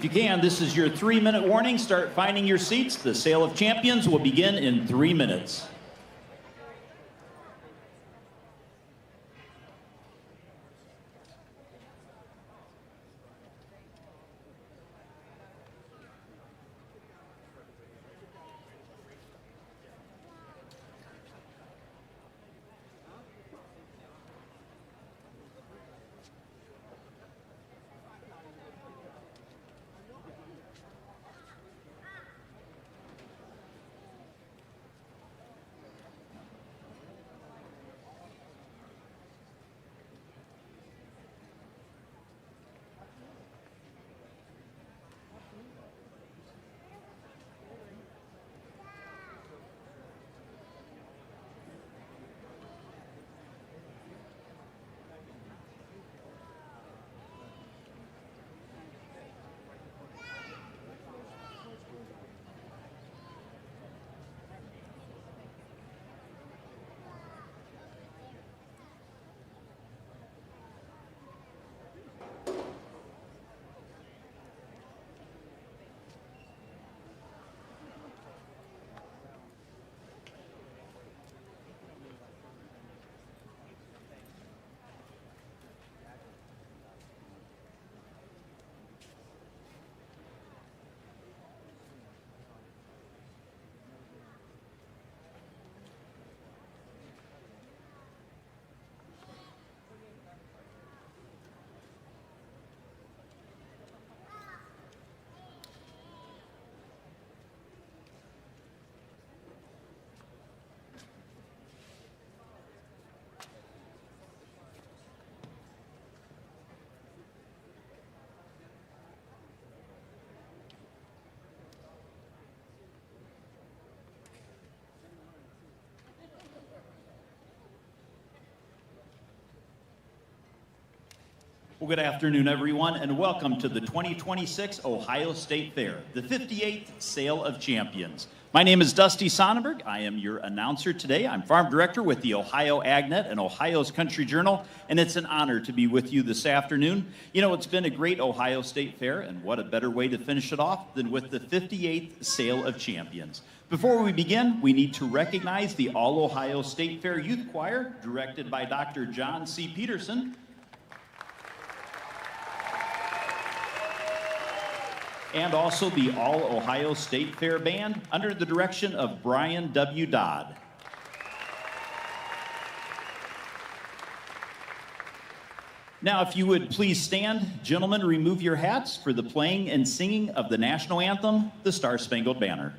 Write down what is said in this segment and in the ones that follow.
If you can, this is your 3-minute warning. Start finding your seats. The sale of champions will begin in 3 minutes. Well, good afternoon, everyone, and welcome to the 2026 Ohio State Fair, the 58th Sale of Champions. My name is Dusty Sonnenberg. I am your announcer today. I'm farm director with the Ohio AgNet and Ohio's Country Journal, and it's an honor to be with you this afternoon. You know, it's been a great Ohio State Fair, and what a better way to finish it off than with the 58th Sale of Champions. Before we begin, we need to recognize the All Ohio State Fair Youth Choir, directed by Dr. John C. Peterson, and also the All Ohio State Fair Band under the direction of Brian W. Dodd. Now, if you would please stand, gentlemen, remove your hats for the playing and singing of the national anthem, the Star-Spangled Banner.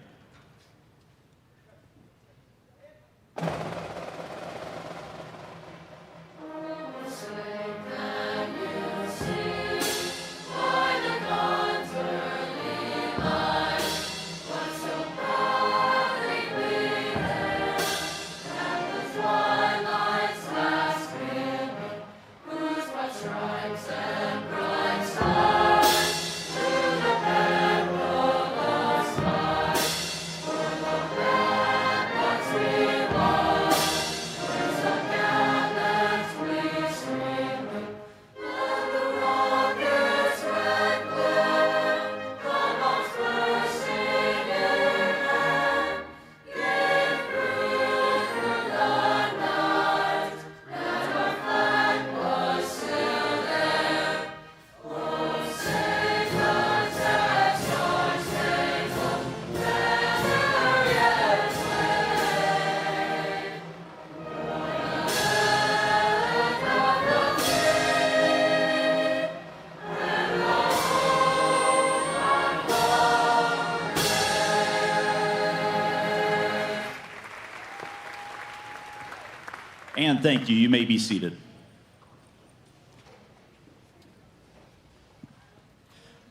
And thank you. You may be seated.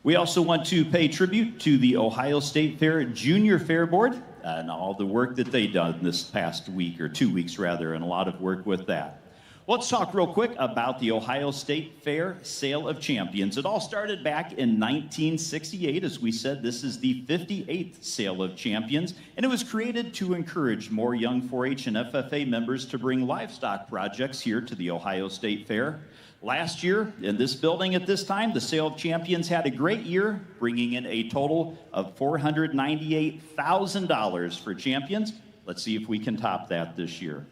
We also want to pay tribute to the Ohio State Fair Junior Fair Board and all the work that they've done this past week, or 2 weeks rather, and a lot of work with that. Let's talk real quick about the Ohio State Fair Sale of Champions. It all started back in 1968. As we said, this is the 58th Sale of Champions, and it was created to encourage more young 4-H and FFA members to bring livestock projects here to the Ohio State Fair. Last year, in this building at this time, the Sale of Champions had a great year, bringing in a total of $498,000 for champions. Let's see if we can top that this year.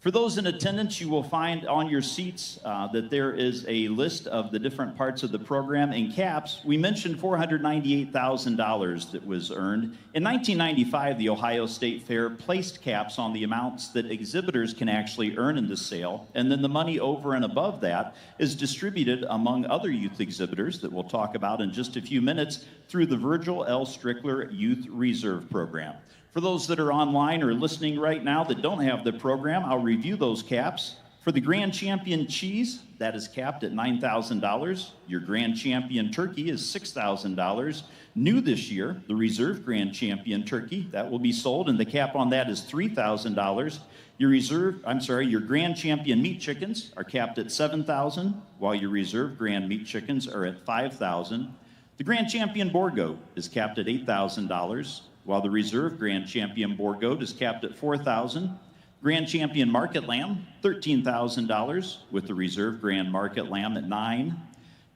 For those in attendance, you will find on your seats that there is a list of the different parts of the program in caps. We mentioned $498,000 that was earned. In 1995, the Ohio State Fair placed caps on the amounts that exhibitors can actually earn in the sale, and then the money over and above that is distributed among other youth exhibitors that we'll talk about in just a few minutes through the Virgil L. Strickler Youth Reserve Program. For those that are online or listening right now that don't have the program, I'll review those caps. For the Grand Champion cheese, that is capped at $9,000. Your Grand Champion turkey is $6,000. New this year, the Reserve Grand Champion turkey, that will be sold, and the cap on that is $3,000. Your Grand Champion meat chickens are capped at $7,000, while your Reserve Grand meat chickens are at $5,000. The Grand Champion boar goat is capped at $8,000. While the Reserve Grand Champion boar goat is capped at $4,000. Grand Champion market lamb, $13,000, with the Reserve Grand market lamb at $9,000.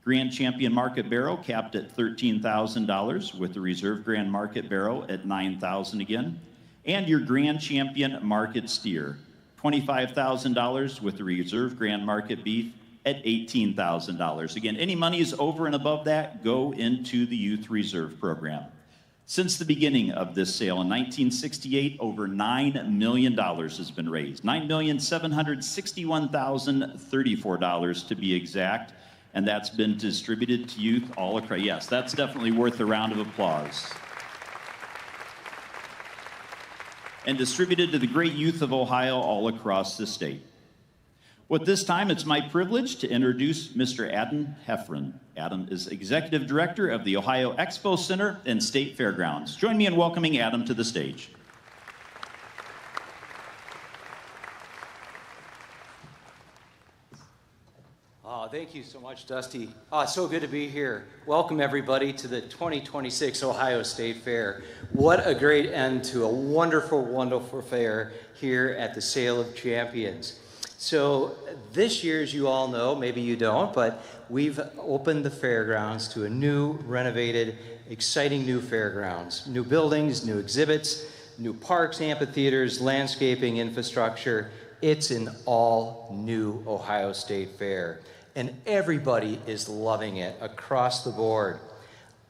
Grand Champion market barrow capped at $13,000, with the Reserve Grand market barrow at $9,000 again. And your Grand Champion market steer, $25,000, with the Reserve Grand market beef at $18,000. Again, any monies over and above that go into the Youth Reserve Program. Since the beginning of this sale in 1968, over $9 million has been raised. $9,761,034 to be exact, and that's been distributed to youth all across. Yes, that's definitely worth a round of applause. And distributed to the great youth of Ohio all across the state. Well, at this time, it's my privilege to introduce Mr. Adam Heffron. Adam is Executive Director of the Ohio Expo Center and State Fairgrounds. Join me in welcoming Adam to the stage. Thank you so much, Dusty. It's so good to be here. Welcome, everybody, to the 2026 Ohio State Fair. What a great end to a wonderful, wonderful fair here at the Sale of Champions. So this year, as you all know, maybe you don't, but we've opened the fairgrounds to a new, renovated, exciting new fairgrounds. New buildings, new exhibits, new parks, amphitheaters, landscaping, infrastructure. It's an all-new Ohio State Fair, and everybody is loving it across the board.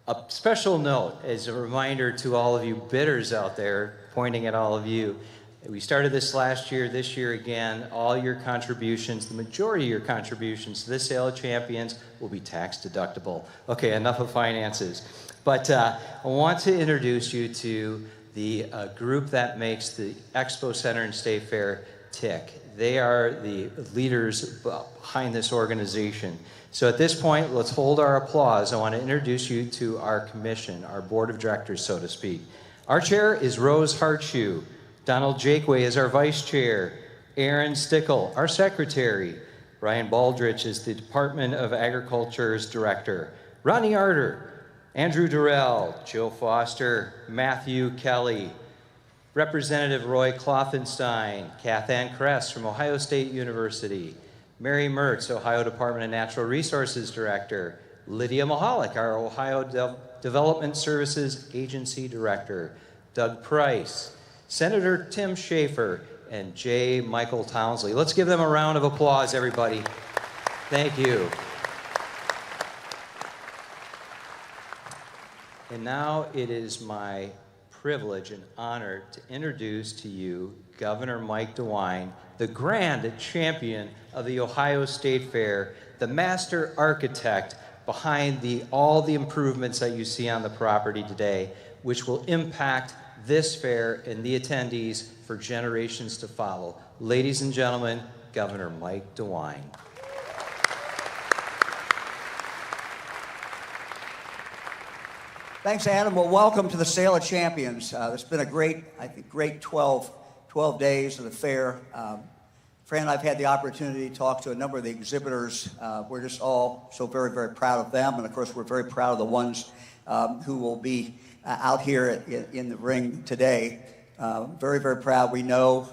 A special note, as a reminder to all of you bidders out there, pointing at all of you, we started this last year, this year again, all your contributions, the majority of your contributions to this Sale of Champions will be tax deductible. Okay, enough of finances. But I want to introduce you to the group that makes the Expo Center and State Fair tick. They are the leaders behind this organization. So at this point, let's hold our applause. I want to introduce you to our commission, our board of directors, so to speak. Our chair is Rose Hartshoe. Donald Jakeway is our vice chair. Aaron Stickle, our secretary. Ryan Baldrich is the Department of Agriculture's director. Ronnie Arter, Andrew Durrell, Joe Foster, Matthew Kelly, Representative Roy Klopfenstein, Kath Ann Kress from Ohio State University, Mary Mertz, Ohio Department of Natural Resources Director, Lydia Mahalik, our Ohio Development Services Agency Director, Doug Price, Senator Tim Schaefer, and J. Michael Townsley. Let's give them a round of applause, everybody. Thank you. And now it is my privilege and honor to introduce to you Governor Mike DeWine, the grand champion of the Ohio State Fair, the master architect behind all the improvements that you see on the property today, which will impact this fair and the attendees for generations to follow. Ladies and gentlemen, Governor Mike DeWine. Thanks, Adam. Well, welcome to the Sale of Champions. It's been a great 12 days of the fair. Fran and I have had the opportunity to talk to a number of the exhibitors. We're just all so very, very proud of them. And of course, we're very proud of the ones who will be out here in the ring today. Very, very proud. We know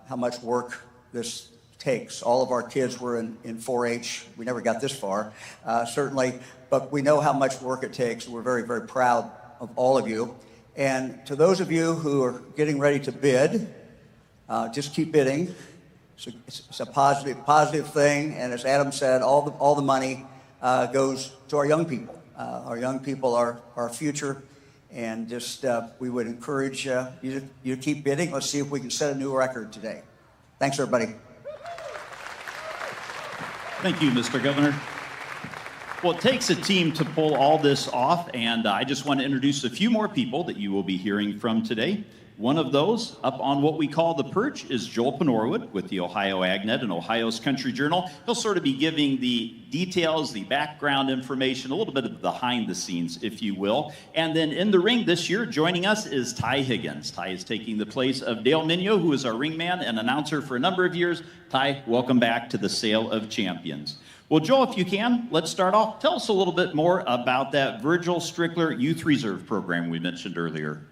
how much work this takes. All of our kids were in 4-H. We never got this far, certainly. But we know how much work it takes. We're very, very proud of all of you. And to those of you who are getting ready to bid, just keep bidding. It's a positive thing. And as Adam said, all the money goes to our young people. Our young people are our future. And just we would encourage you to keep bidding. Let's see if we can set a new record today. Thanks, everybody. Thank you, Mr. Governor. Well, it takes a team to pull all this off, and I just want to introduce a few more people that you will be hearing from today. One of those, up on what we call the perch, is Joel Panorwood with the Ohio AgNet and Ohio's Country Journal. He'll sort of be giving the details, the background information, a little bit of behind the scenes, if you will. And then in the ring this year, joining us is Ty Higgins. Ty is taking the place of Dale Minyo, who is our ringman and announcer for a number of years. Ty, welcome back to the Sale of Champions. Well, Joel, if you can, let's start off. Tell us a little bit more about that Virgil Strickler Youth Reserve program we mentioned earlier.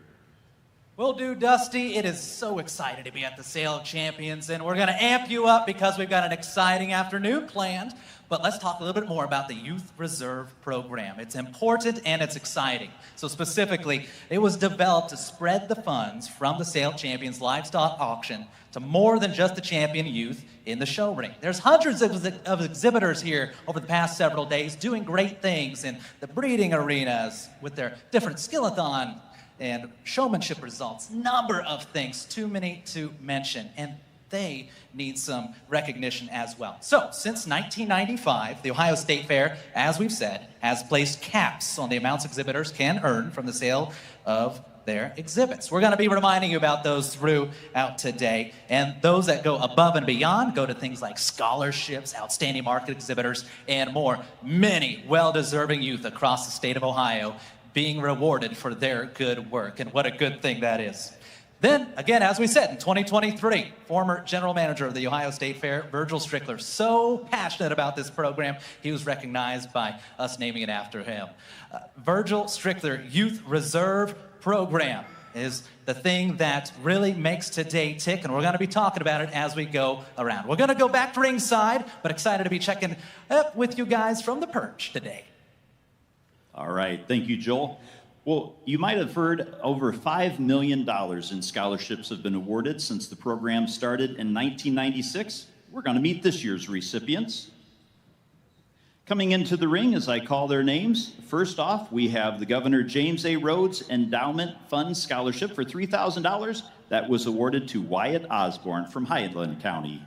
Will do, Dusty. It is so exciting to be at the Sale of Champions, and we're going to amp you up because we've got an exciting afternoon planned. But let's talk a little bit more about the Youth Reserve program. It's important and it's exciting. So specifically, it was developed to spread the funds from the Sale of Champions livestock auction to more than just the champion youth in the show ring. There's hundreds of exhibitors here over the past several days doing great things in the breeding arenas with their different skillathon and showmanship results. Number of things, too many to mention, and they need some recognition as well. So, since 1995, the Ohio State Fair, as we've said, has placed caps on the amounts exhibitors can earn from the sale of their exhibits. We're going to be reminding you about those throughout today, and those that go above and beyond go to things like scholarships, outstanding market exhibitors, and more. Many well-deserving youth across the state of Ohio being rewarded for their good work, and what a good thing that is. Then, again, as we said, in 2023, former general manager of the Ohio State Fair, Virgil Strickler, so passionate about this program, he was recognized by us naming it after him. Virgil Strickler Youth Reserve Program is the thing that really makes today tick, and we're going to be talking about it as we go around. We're going to go back to ringside, but excited to be checking up with you guys from the perch today. All right. Thank you, Joel. Well, you might have heard over $5 million in scholarships have been awarded since the program started in 1996. We're going to meet this year's recipients. Coming into the ring as I call their names, first off, we have the Governor James A. Rhodes Endowment Fund Scholarship for $3,000. That was awarded to Wyatt Osborne from Highland County.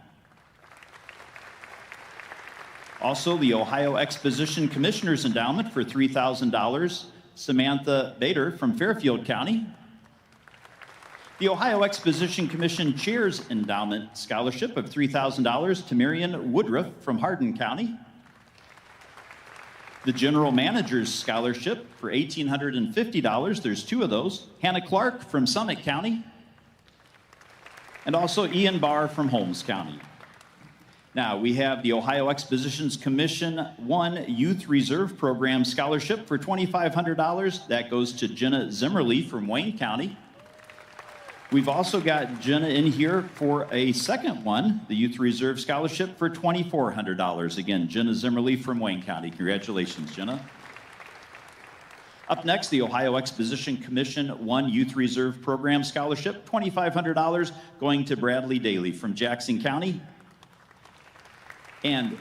Also, the Ohio Exposition Commissioner's Endowment for $3,000. Samantha Bader from Fairfield County. The Ohio Exposition Commission Chair's Endowment Scholarship of $3,000 to Marion Woodruff from Hardin County. The General Manager's Scholarship for $1,850, there's two of those. Hannah Clark from Summit County. And also Ian Barr from Holmes County. Now, we have the Ohio Expositions Commission 1 Youth Reserve Program Scholarship for $2,500. That goes to Jenna Zimmerly from Wayne County. We've also got Jenna in here for a second one, the Youth Reserve Scholarship for $2,400. Again, Jenna Zimmerly from Wayne County. Congratulations, Jenna. Up next, the Ohio Exposition Commission 1 Youth Reserve Program Scholarship, $2,500, going to Bradley Daly from Jackson County. And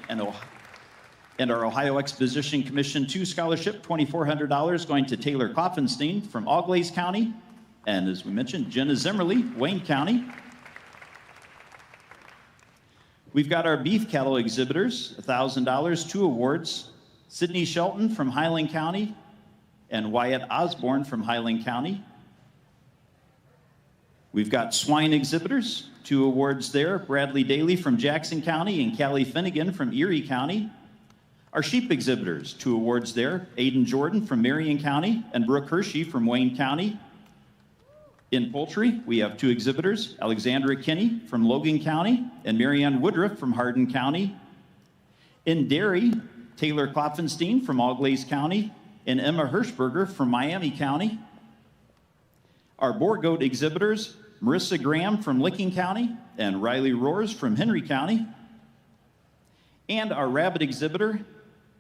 our Ohio Exposition Commission 2 Scholarship, $2,400, going to Taylor Koffenstein from Auglaize County. And as we mentioned, Jenna Zimmerly, Wayne County. We've got our beef cattle exhibitors, $1,000, 2 awards. Sydney Shelton from Highland County and Wyatt Osborne from Highland County. We've got swine exhibitors, 2 awards there. Bradley Daly from Jackson County and Callie Finnegan from Erie County. Our sheep exhibitors, 2 awards there. Aiden Jordan from Marion County and Brooke Hershey from Wayne County. In poultry, we have 2 exhibitors, Alexandra Kinney from Logan County and Marianne Woodruff from Hardin County. In dairy, Taylor Klopfenstein from Auglaize County and Emma Hirschberger from Miami County. Our boar goat exhibitors, Marissa Graham from Licking County and Riley Roars from Henry County. And our rabbit exhibitor,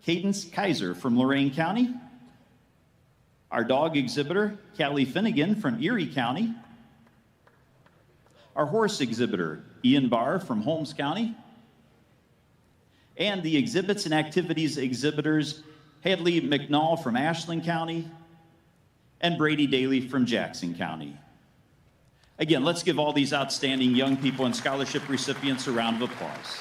Cadence Kaiser from Lorain County. Our dog exhibitor, Callie Finnegan from Erie County. Our horse exhibitor, Ian Barr from Holmes County. And the exhibits and activities exhibitors, Hadley McNall from Ashland County and Brady Daly from Jackson County. Again, let's give all these outstanding young people and scholarship recipients a round of applause.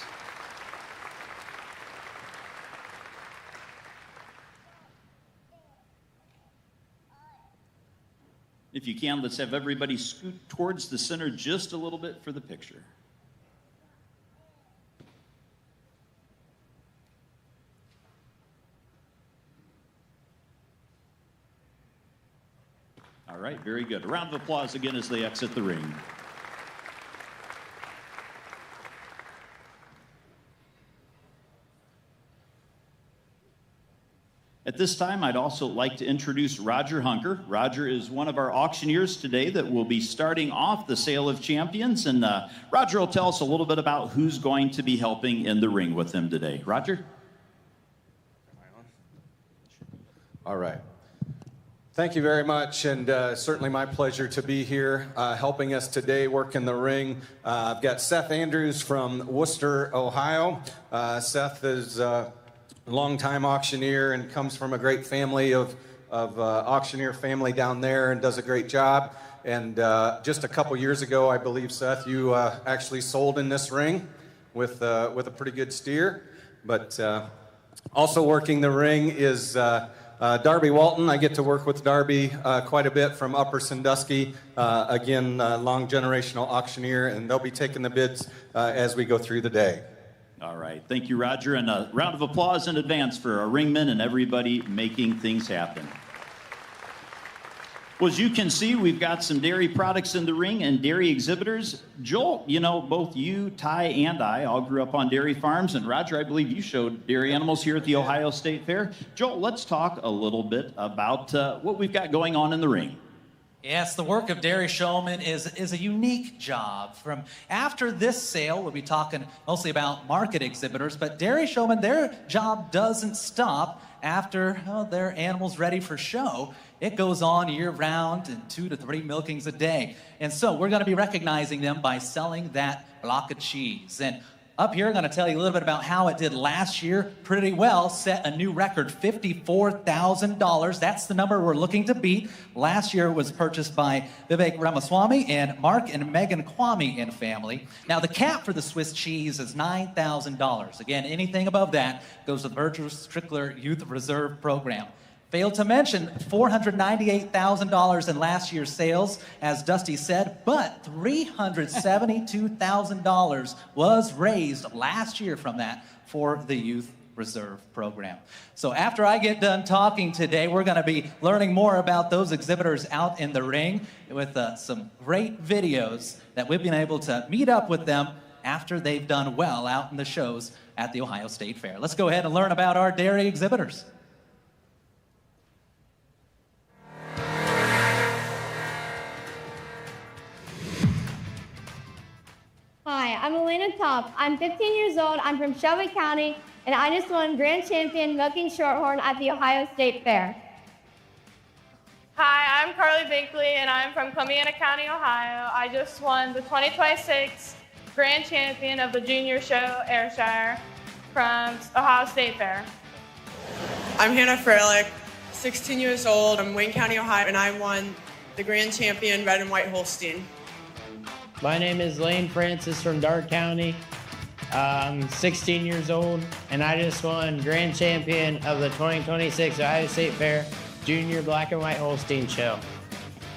If you can, let's have everybody scoot towards the center just a little bit for the picture. All right, very good. A round of applause again as they exit the ring. At this time, I'd also like to introduce Roger Hunker. Roger is one of our auctioneers today that will be starting off the Sale of Champions. And Roger will tell us a little bit about who's going to be helping in the ring with him today. Roger? All right. Thank you very much, and certainly my pleasure to be here helping us today work in the ring. I've got Seth Andrews from Worcester, Ohio. Seth is longtime auctioneer and comes from a great family of auctioneer family down there and does a great job. And just a couple years ago, I believe, Seth, you actually sold in this ring with a pretty good steer. But also working the ring is Darby Walton. I get to work with Darby quite a bit from Upper Sandusky. Again, long generational auctioneer, and they'll be taking the bids as we go through the day. All right. Thank you, Roger. And a round of applause in advance for our ringmen and everybody making things happen. Well, as you can see, we've got some dairy products in the ring and dairy exhibitors. Joel, you know, both you, Ty, and I all grew up on dairy farms. And Roger, I believe you showed dairy animals here at the Ohio State Fair. Joel, let's talk a little bit about what we've got going on in the ring. Yes, the work of dairy showman is a unique job. From after this sale, we'll be talking mostly about market exhibitors, but dairy showman, their job doesn't stop after their animal's ready for show. It goes on year-round and 2 to 3 milkings a day. And so we're going to be recognizing them by selling that block of cheese. And up here, I'm going to tell you a little bit about how it did last year. Pretty well, set a new record, $54,000. That's the number we're looking to beat. Last year it was purchased by Vivek Ramaswamy and Mark and Megan Kwame and family. Now, the cap for the Swiss cheese is $9,000. Again, anything above that goes to the Berger Strickler Youth Reserve Program. Failed to mention $498,000 in last year's sales, as Dusty said, but $372,000 was raised last year from that for the Youth Reserve Program. So after I get done talking today, we're going to be learning more about those exhibitors out in the ring with some great videos that we've been able to meet up with them after they've done well out in the shows at the Ohio State Fair. Let's go ahead and learn about our dairy exhibitors. Hi, I'm Elena Top. I'm 15 years old. I'm from Shelby County, and I just won Grand Champion Milking Shorthorn at the Ohio State Fair. Hi, I'm Carly Binkley, and I'm from Columbiana County, Ohio. I just won the 2026 Grand Champion of the Junior Show Ayrshire from Ohio State Fair. I'm Hannah Freilich, 16 years old. I'm Wayne County, Ohio, and I won the Grand Champion Red and White Holstein. My name is Lane Francis from Darke County. I'm 16 years old, and I just won Grand Champion of the 2026 Ohio State Fair Junior Black and White Holstein Show.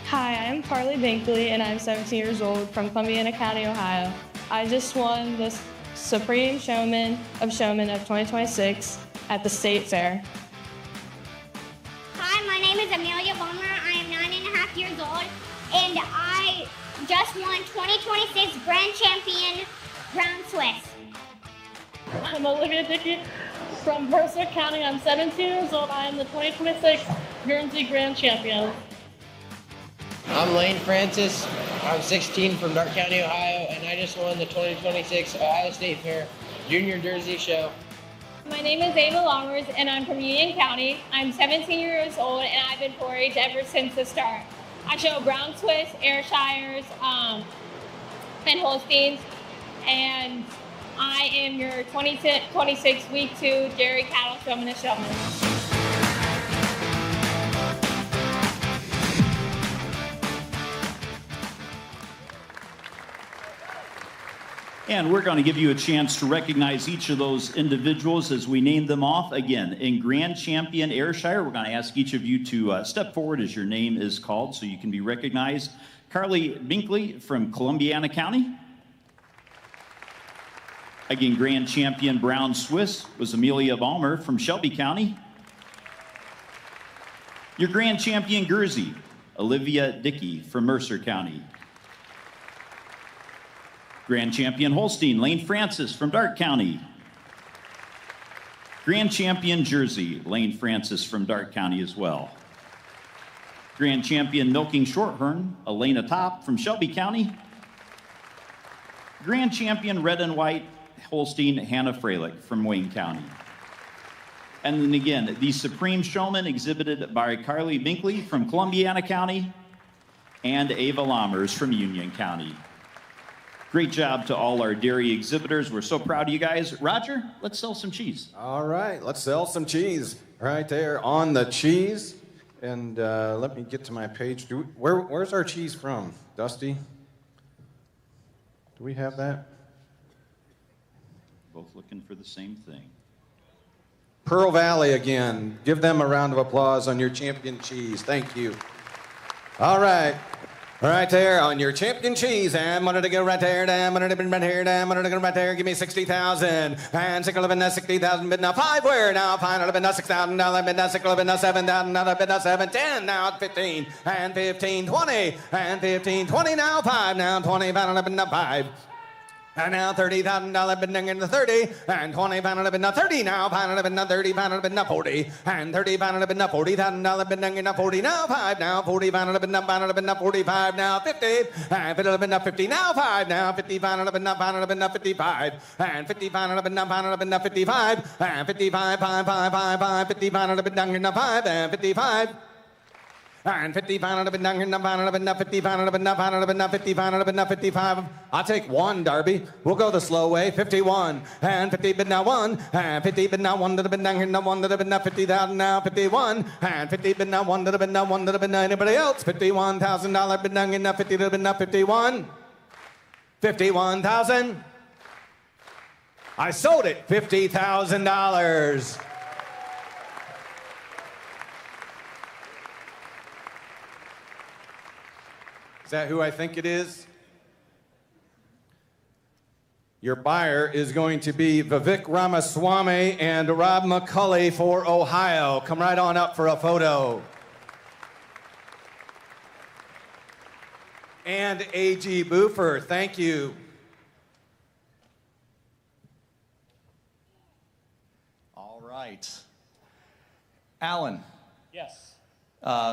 Hi, I'm Carly Binkley, and I'm 17 years old from Columbiana County, Ohio. I just won the Supreme Showman of 2026 at the State Fair. Hi, my name is Amelia Bummer. I am 9.5 years old, and I just won 2026 Grand Champion Brown Swiss. I'm Olivia Dickey from Mercer County. I'm 17 years old. I am the 2026 Guernsey Grand Champion. I'm Lane Francis. I'm 16 from Darke County, Ohio, and I just won the 2026 Ohio State Fair Junior Jersey Show. My name is Ava Longers, and I'm from Union County. I'm 17 years old, and I've been 4-H ever since the start. I show Brown Swiss, Ayrshires, and Holsteins, and I am your 2026 Week 2 Dairy Cattle Showman and Showman. And we're going to give you a chance to recognize each of those individuals as we name them off. Again, in Grand Champion Ayrshire, we're going to ask each of you to step forward as your name is called so you can be recognized. Carly Binkley from Columbiana County. Again, Grand Champion Brown Swiss was Amelia Balmer from Shelby County. Your Grand Champion Guernsey, Olivia Dickey from Mercer County. Grand Champion Holstein, Lane Francis from Darke County. Grand Champion Jersey, Lane Francis from Darke County as well. Grand Champion Milking Shorthorn, Elena Top from Shelby County. Grand Champion Red and White Holstein, Hannah Freilich from Wayne County. And then again, the Supreme Showman exhibited by Carly Binkley from Columbiana County and Ava Lammers from Union County. Great job to all our dairy exhibitors. We're so proud of you guys. Roger, let's sell some cheese. All right, let's sell some cheese right there on the cheese. And let me get to my page. Where's our cheese from, Dusty? Do we have that? Both looking for the same thing. Pearl Valley again. Give them a round of applause on your champion cheese. Thank you. All right. Right there on your champion cheese. And wanted to go right there. Damn, wanted to go right here. Damn, wanted to go right there. Give me 60,000. And 60,000 bid now 5 where now? Final bid now $6,000 bid now 6 bid now 7,000 bid now 7 10 now 15 and 15 20 and 15 20 now 5 now 20 final bid now 5. And now $30,000 bidding in the 30, and 20 final bid now 30 now, final bid now 30, final bid now 40, and 30 final bid now $40,000 bidding in the 40 now 5 now, 40 final bid now 45 now 50, and 50 bid now 50 now 5 now, 50 final bid now 55, and 50 final bid now 55, and 55 5 50 final bid now 5 and 55. And 50 final bid now 50 final bid now 50 final bid now 55. I'll take 1, Darby. We'll go the slow way. 51 and 50 bid now 1 and 50 bid now 1 to the bid now 1 to the bid now 50,000 now 51 and 50 bid now 1 to the bid now 1 to the bid now anybody else $51,000 bid now 50 to the bid now 51 51,000. I sold it $50,000. Is that who I think it is? Your buyer is going to be Vivek Ramaswamy and Rob McCulley for Ohio. Come right on up for a photo. And A.G. Boofer, thank you. All right. Alan. Yes.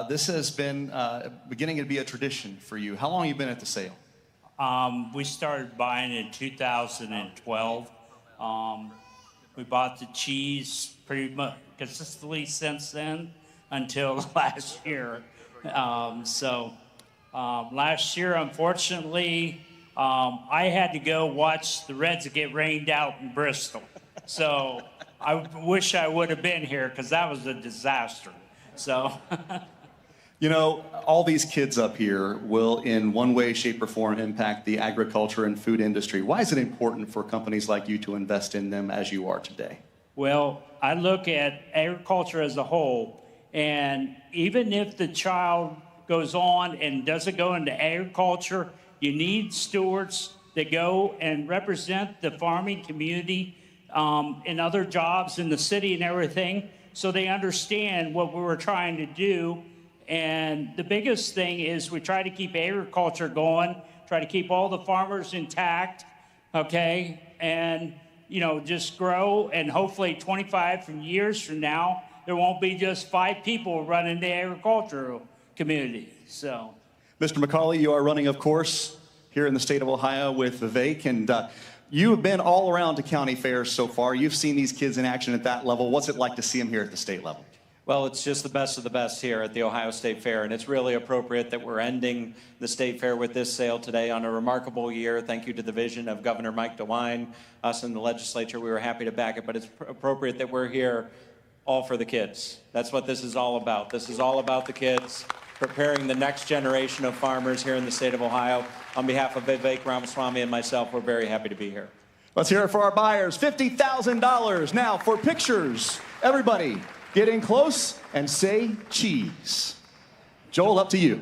This has been beginning to be a tradition for you. How long have you been at the sale? We started buying in 2012. We bought the cheese pretty much consistently since then until last year. Last year, unfortunately, I had to go watch the Reds get rained out in Bristol. So I wish I would have been here because that was a disaster. So, you know, all these kids up here will in one way, shape, or form impact the agriculture and food industry. Why is it important for companies like you to invest in them as you are today? Well, I look at agriculture as a whole, and even if the child goes on and doesn't go into agriculture, you need stewards that go and represent the farming community in other jobs in the city and everything, so they understand what we were trying to do. And the biggest thing is we try to keep agriculture going, try to keep all the farmers intact, okay? And, you know, just grow, and hopefully 25 years from now, there won't be just 5 people running the agricultural community, so. Mr. McCauley, you are running, of course, here in the state of Ohio with Vivek, and you have been all around to county fairs so far. You've seen these kids in action at that level. What's it like to see them here at the state level? Well, it's just the best of the best here at the Ohio State Fair, and it's really appropriate that we're ending the State Fair with this sale today on a remarkable year. Thank you to the vision of Governor Mike DeWine, us in the legislature. We were happy to back it, but it's appropriate that we're here all for the kids. That's what this is all about. This is all about the kids, preparing the next generation of farmers here in the state of Ohio. On behalf of Vivek Ramaswamy and myself, we're very happy to be here. Let's hear it for our buyers. $50,000 now for pictures. Everybody, get in close and say cheese. Joel, up to you.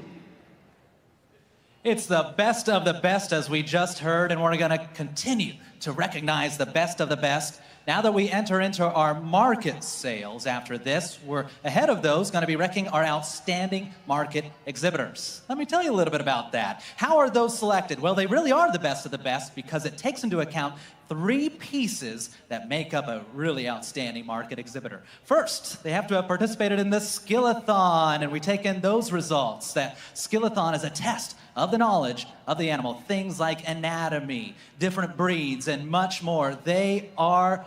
It's the best of the best, as we just heard, and we're going to continue to recognize the best of the best. Now that we enter into our market sales after this, we're ahead of those, going to be wrecking our outstanding market exhibitors. Let me tell you a little bit about that. How are those selected? Well, they really are the best of the best because it takes into account 3 pieces that make up a really outstanding market exhibitor. First, they have to have participated in the Skillathon, and we take in those results. That Skillathon is a test of the knowledge of the animal, things like anatomy, different breeds, and much more. They are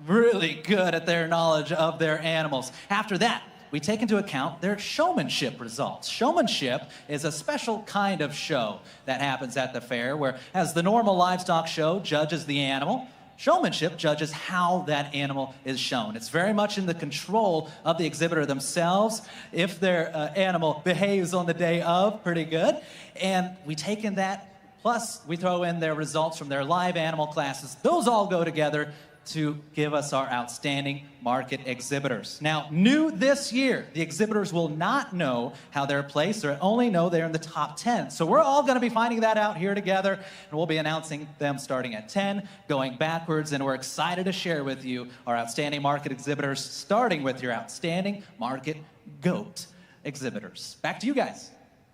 really good at their knowledge of their animals. After that, we take into account their showmanship results. Showmanship is a special kind of show that happens at the fair, where as the normal livestock show judges the animal, showmanship judges how that animal is shown. It's very much in the control of the exhibitor themselves, if their animal behaves on the day of, pretty good. And we take in that, plus we throw in their results from their live animal classes. Those all go together to give us our outstanding market exhibitors. Now, new this year, the exhibitors will not know how they're placed, or only know they're in the top 10. So we're all going to be finding that out here together, and we'll be announcing them starting at 10, going backwards, and we're excited to share with you our outstanding market exhibitors, starting with your outstanding market GOAT exhibitors. Back to you guys.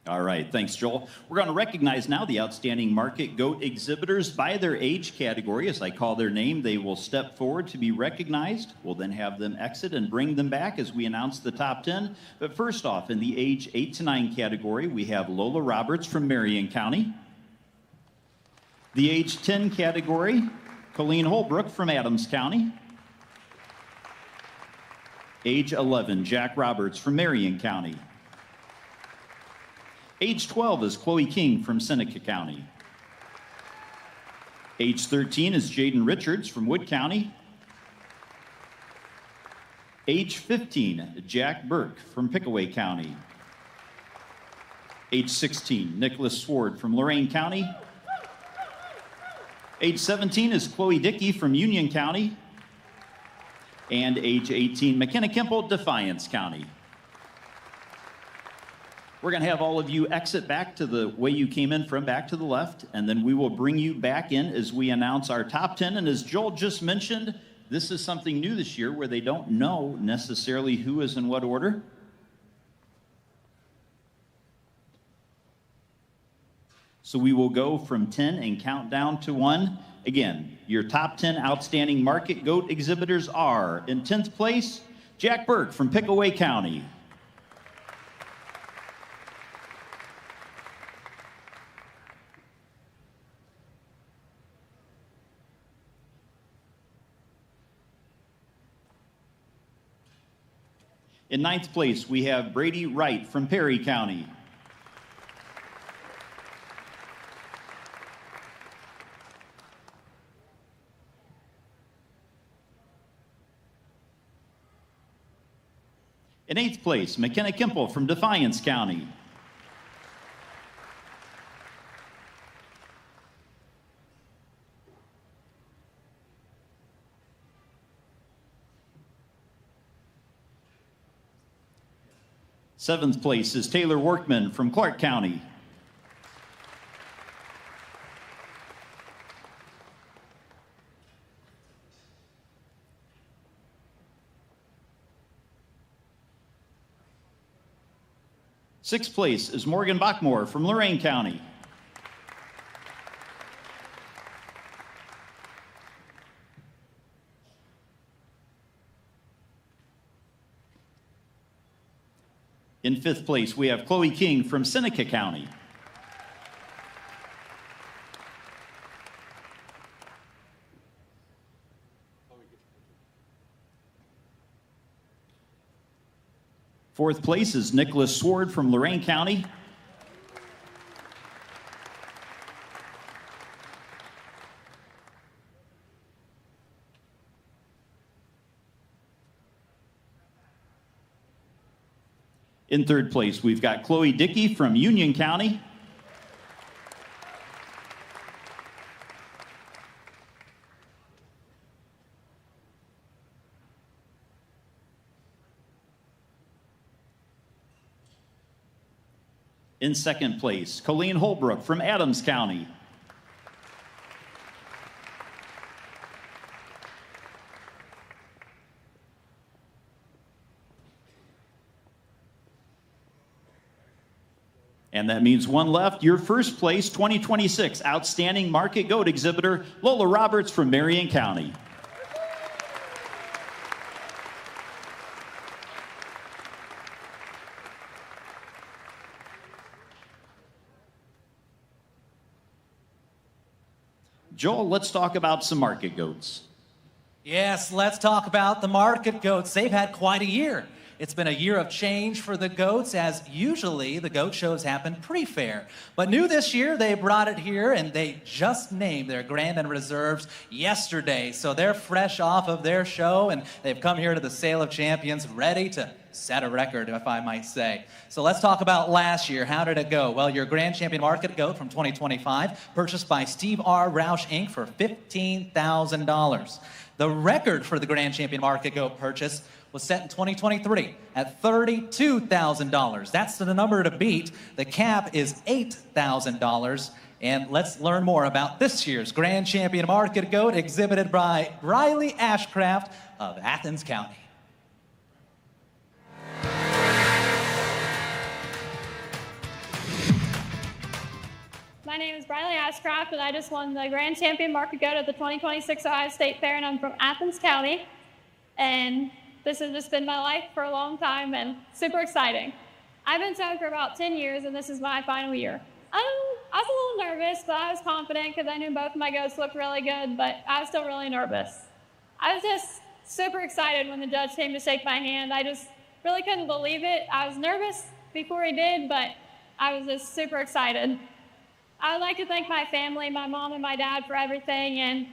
All right, thanks, Joel. We're going to recognize now the outstanding market GOAT exhibitors by their age category. As I call their name, they will step forward to be recognized. We'll then have them exit and bring them back as we announce the top 10. But first off, in the age 8 to 9 category, we have Lola Roberts from Marion County. The age 10 category, Colleen Holbrook from Adams County. Age 11, Jack Roberts from Marion County. Age 12 is Chloe King from Seneca County. Age 13 is Jaden Richards from Wood County. Age 15, Jack Burke from Pickaway County. Age 16, Nicholas Sword from Lorain County. Age 17 is Chloe Dickey from Union County. And age 18, McKenna Kimple, Defiance County. We're going to have all of you exit back to the way you came in from, back to the left, and then we will bring you back in as we announce our top 10. And as Joel just mentioned, this is something new this year where they don't know necessarily who is in what order. So we will go from 10 and count down to 1. Again, your top 10 outstanding market GOAT exhibitors are, in 10th place, Jack Burke from Pickaway County. In 9th place, we have Brady Wright from Perry County. In 8th place, McKenna Kimple from Defiance County. Seventh place is Taylor Workman from Clark County. Sixth place is Morgan Bachmore from Lorain County. In 5th place, we have Chloe King from Seneca County. Fourth place is Nicholas Sword from Lorain County. In 3rd place, we've got Chloe Dickey from Union County. In 2nd place, Colleen Holbrook from Adams County. And that means one left. Your first place 2026 Outstanding Market GOAT exhibitor, Lola Roberts from Marion County. Joel, let's talk about some market goats. Yes, let's talk about the market goats. They've had quite a year. It's been a year of change for the goats, as usually the goat shows happen pre-fair. But new this year, they brought it here, and they just named their grand and reserves yesterday. So they're fresh off of their show, and they've come here to the Sale of Champions ready to set a record, if I might say. So let's talk about last year. How did it go? Well, your Grand Champion Market Goat from 2025, purchased by Steve R. Roush, Inc. for $15,000. The record for the Grand Champion Market Goat purchase was set in 2023 at $32,000. That's the number to beat. The cap is $8,000. And let's learn more about this year's Grand Champion Market Goat, exhibited by Riley Ashcraft of Athens County. My name is Riley Ashcraft, and I just won the Grand Champion Market Goat at the 2026 Ohio State Fair, and I'm from Athens County. And this has just been my life for a long time and super exciting. I've been sewing for about 10 years, and this is my final year. I was a little nervous, but I was confident because I knew both of my goats looked really good, but I was still really nervous. I was just super excited when the judge came to shake my hand. I just really couldn't believe it. I was nervous before he did, but I was just super excited. I would like to thank my family, my mom and my dad, for everything, and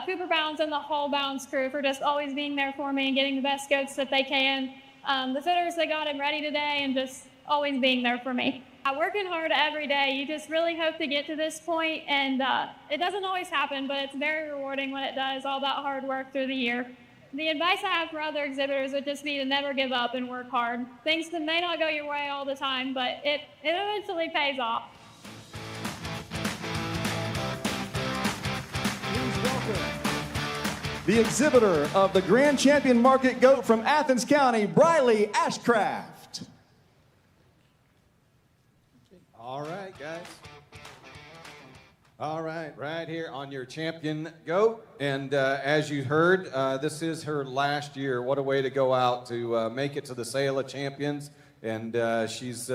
Cooper Bounds and the whole Bounds crew for just always being there for me and getting the best goats that they can. The fitters that got him ready today and just always being there for me. Working hard every day, you just really hope to get to this point, and it doesn't always happen, but it's very rewarding when it does, all that hard work through the year. The advice I have for other exhibitors would just be to never give up and work hard. Things that may not go your way all the time, but it eventually pays off. Please welcome the exhibitor of the Grand Champion Market Goat from Athens County, Riley Ashcraft. All right, guys. All right, right here on your champion goat. And as you heard, this is her last year. What a way to go out to make it to the Sale of Champions. And she's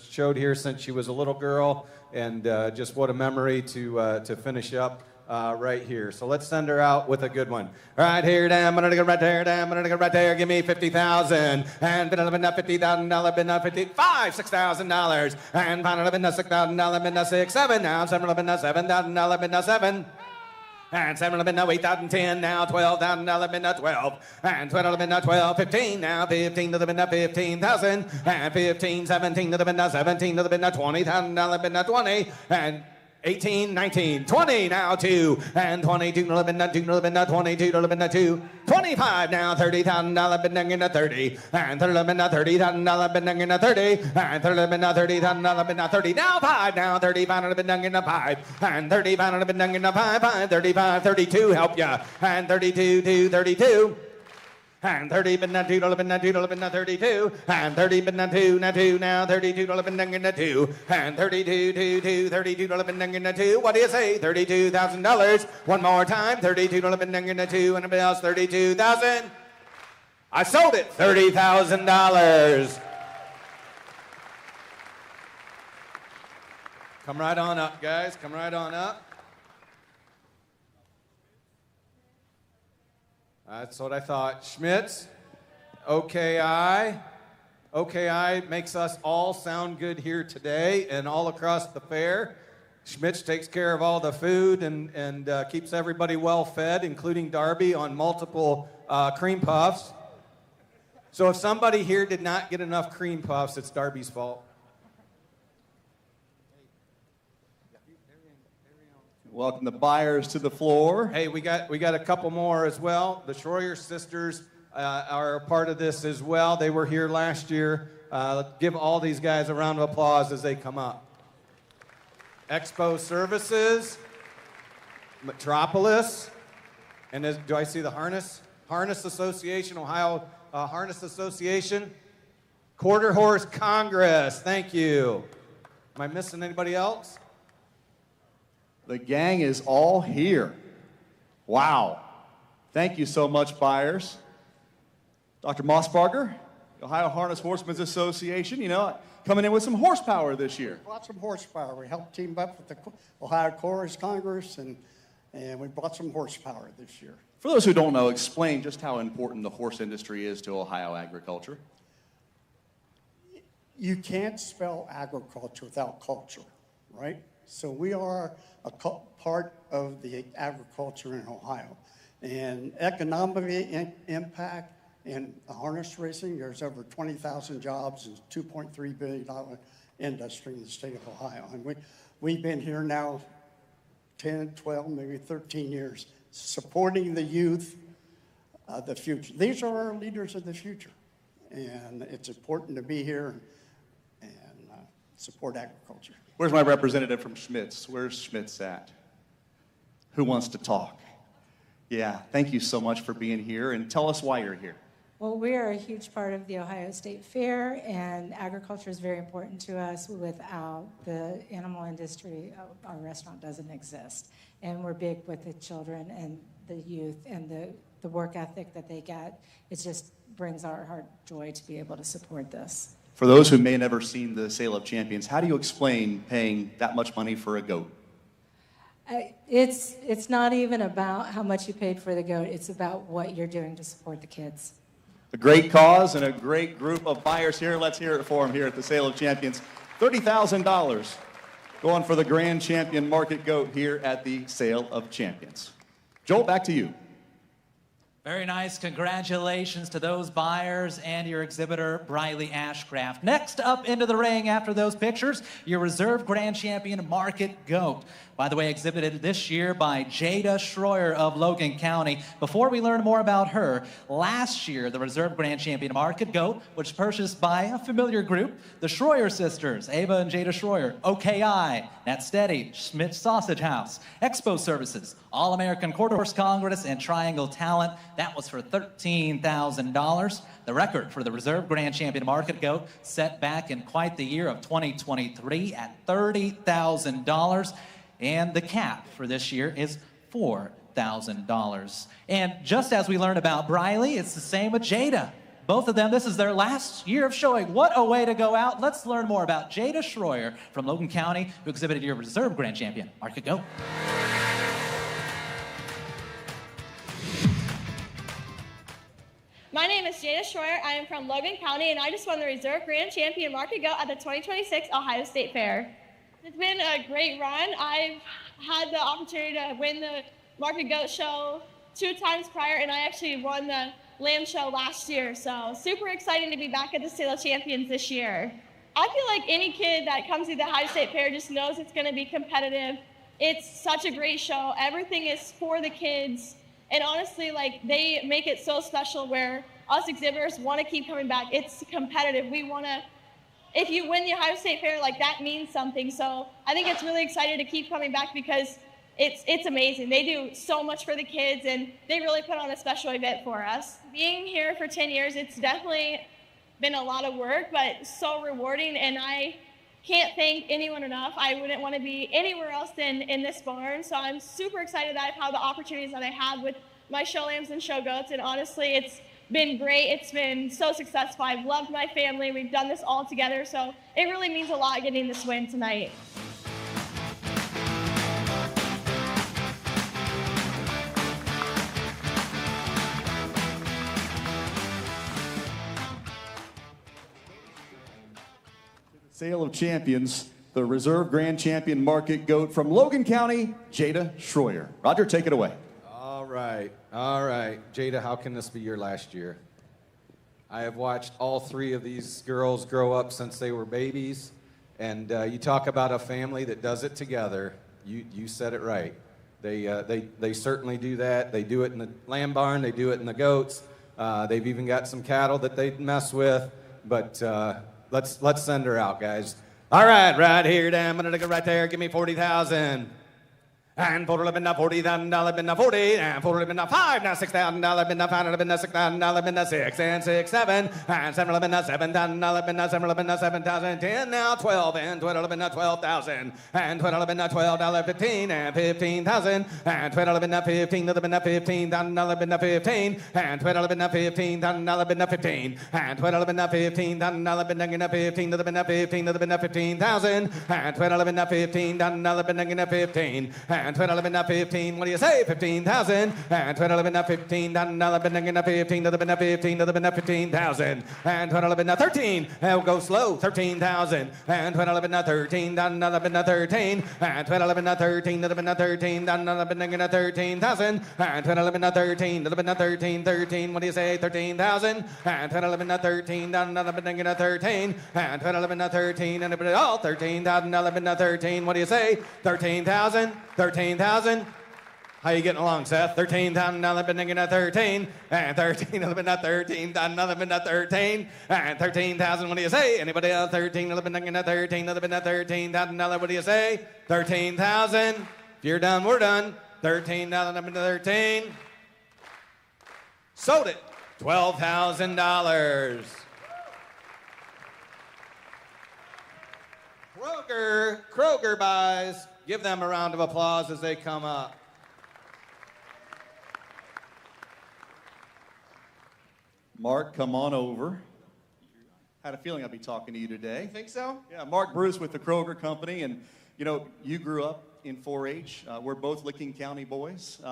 showed here since she was a little girl. And just what a memory to finish up right here. So let's send her out with a good one. Right here, damn, I'm gonna go right there, damn, I'm gonna go right there. Give me 50,000, and been up $50,000, been up $6,000, and finally been up $6,000, been up 6, 7 now, been up $7,000, been up 7. And 7 been up 8,010 now, $12,000 been up 12, and 12 been up 12, 15 now, 15 to the been up 15,000, and 15, 17 to the been up 17 to the been up $20,000 been up 20, and 18, 19, 20 now, 2, and 22 to the 2, 22 to the 2, 25 now, $30,000 been in a 30, and 30 been a $30,000 been in a 30, and 30 been a $30,000 been a 30, now 5 now, 35 been in a 5, and 35 been in a 5, 35, 32, help ya, and 32 to 32. And 30 been not 2, been not 2, been not 32, and 30 been not 2, now 2, now 32 been not 2, and 32 to 32 been not 2. What do you say? $32,000. One more time. 32 been not 2, and everybody else 32,000. I sold it. $30,000. Come right on up, guys. Come right on up. That's what I thought. Schmitz, OKI. OKI makes us all sound good here today and all across the fair. Schmitz takes care of all the food and keeps everybody well fed, including Darby on multiple cream puffs. So if somebody here did not get enough cream puffs, it's Darby's fault. Welcome the buyers to the floor. Hey, we got a couple more as well. The Schroyer sisters are a part of this as well. They were here last year. Give all these guys a round of applause as they come up. Expo Services, Metropolis, and do I see the Harness Association, Ohio Harness Association, Quarter Horse Congress. Thank you. Am I missing anybody else? The gang is all here. Wow. Thank you so much, buyers. Dr. Mossbarger, Ohio Harness Horsemen's Association, coming in with some horsepower this year. We brought some horsepower. We helped team up with the Ohio Chorus Congress, and we brought some horsepower this year. For those who don't know, explain just how important the horse industry is to Ohio agriculture. You can't spell agriculture without culture, right? So we are a part of the agriculture in Ohio. And economic impact, in harness racing. There's over 20,000 jobs and $2.3 billion industry in the state of Ohio. And we've been here now 10, 12, maybe 13 years, supporting the youth of the future. These are our leaders of the future. And it's important to be here and support agriculture. Where's my representative from Schmitz? Where's Schmitz at? Who wants to talk? Yeah, thank you so much for being here, and tell us why you're here. Well, we are a huge part of the Ohio State Fair, and agriculture is very important to us. Without the animal industry, our restaurant doesn't exist. And we're big with the children and the youth and the work ethic that they get. It just brings our heart joy to be able to support this. For those who may have never seen the Sale of Champions, how do you explain paying that much money for a goat? It's not even about how much you paid for the goat. It's about what you're doing to support the kids. A great cause and a great group of buyers here. Let's hear it for them here at the Sale of Champions. $30,000 going for the grand champion market goat here at the Sale of Champions. Joel, back to you. Very nice. Congratulations to those buyers and your exhibitor, Briley Ashcraft. Next up into the ring after those pictures, your reserve grand champion market goat. By the way, exhibited this year by Jada Schroyer of Logan County. Before we learn more about her, last year, the reserve grand champion market goat was purchased by a familiar group, the Schroyer sisters, Ava and Jada Schroyer, OKI, Net Steady, Schmidt Sausage House, Expo Services, All-American Quarter Horse Congress, and Triangle Talent. That was for $13,000. The record for the reserve grand champion market goat set back in quite the year of 2023 at $30,000. And the cap for this year is $4,000. And just as we learned about Briley, it's the same with Jada. Both of them, this is their last year of showing. What a way to go out. Let's learn more about Jada Schroyer from Logan County, who exhibited your reserve grand champion market goat. My name is Jada Schroyer. I am from Logan County, and I just won the reserve grand champion market goat at the 2026 Ohio State Fair. It's been a great run. I've had the opportunity to win the market goat show 2 times prior, and I actually won the lamb show last year. So super exciting to be back at the Sale of Champions this year. I feel like any kid that comes to the Ohio State Fair just knows it's going to be competitive. It's such a great show. Everything is for the kids. And honestly, like, they make it so special where us exhibitors want to keep coming back. It's competitive. We want to, if you win the Ohio State Fair, like, that means something. So I think it's really exciting to keep coming back because it's amazing. They do so much for the kids, and they really put on a special event for us. Being here for 10 years, it's definitely been a lot of work, but so rewarding, and I can't thank anyone enough. I wouldn't want to be anywhere else than in this barn, so I'm super excited that I've had the opportunities that I have with my show lambs and show goats, and honestly, it's been great. It's been so successful. I've loved my family. We've done this all together, so it really means a lot getting this win tonight. Sale of Champions, the reserve grand champion market goat from Logan County, Jada Schroyer. Roger, take it away. All right. Jada, how can this be your last year? I have watched all 3 of these girls grow up since they were babies, and you talk about a family that does it together. You said it right. They certainly do that. They do it in the lamb barn. They do it in the goats. They've even got some cattle that they mess with, but let's send her out, guys. All right here, damn, I'm gonna go right there. Give me 40,000. And $40,000, been the 40, and $40,000, been the 5, now $6,000, been the 5, been the $6,000, been the 6, and 6, 7, and $7,000, been the $7,000, been the $7,000, been the 7,000, 10, now 12, and $12,000, been the 12,000, and $12,000, been the $12.15, and 15,000, and $12,000, been the 15, been the $15,000, been the 15, and $12,000, been the $15,000, been the 15, and $12,000, been the $15,000, been the 15, been the 15, been the 15,000, and $12,000, been the $15,000, been the 15, and 12, 11, 15. What do you say? 15,000. And 12, 11, 15. Another 15, another 15, another 15,000. And 12, 11, 13. I'll go slow. 13,000. And 12, 11, 13. Another 13. And 12, 11, 13. Another 13. Another 13,000. And 12, 11, 13. Another 13. 13. What do you say? 13,000. And 12, 11, 13. Another 13. And 12, 11, 13. And all 13,000. 11, 13. What do you say? 13,000. 13,000. How you getting along, Seth? 13,000, another been 13, and 13, another been 13, another been 13, and 13,000, what do you say? Anybody else? 13, another been 13, another been 13,000, another, what do you say? 13,000. If you're done, we're done. 13,000, another been 13. Sold it. $12,000. Kroger buys. Give them a round of applause as they come up. Mark, come on over. Had a feeling I'd be talking to you today. Think so? Yeah, Mark Bruce with the Kroger Company, and you know, you grew up in 4-H. We're both Licking County boys.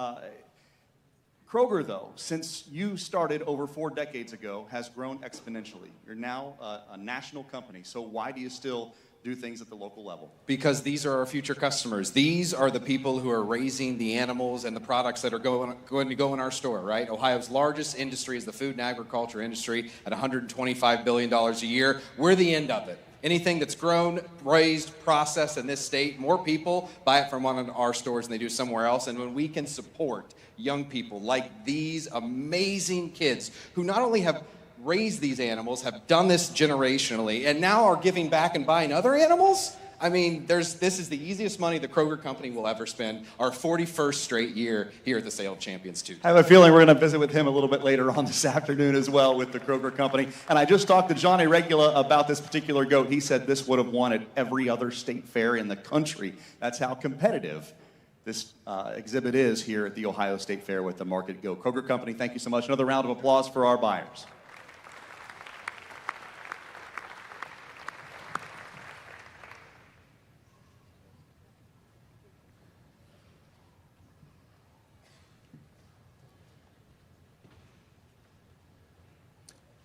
Kroger, though, since you started over 4 decades ago, has grown exponentially. You're now a national company, so why do you still do things at the local level? Because these are our future customers. These are the people who are raising the animals and the products that are going to go in our store, right? Ohio's largest industry is the food and agriculture industry at $125 billion a year. We're the end of it. Anything that's grown, raised, processed in this state, more people buy it from one of our stores than they do somewhere else. And when we can support young people like these amazing kids who not only have raised these animals, have done this generationally, and now are giving back and buying other animals? I mean, this is the easiest money the Kroger Company will ever spend, our 41st straight year here at the Sale of Champions Tuesday. I have a feeling we're going to visit with him a little bit later on this afternoon as well with the Kroger Company. And I just talked to Johnny Regula about this particular goat. He said this would have won at every other state fair in the country. That's how competitive this exhibit is here at the Ohio State Fair with the Market Goat. Kroger Company, thank you so much. Another round of applause for our buyers.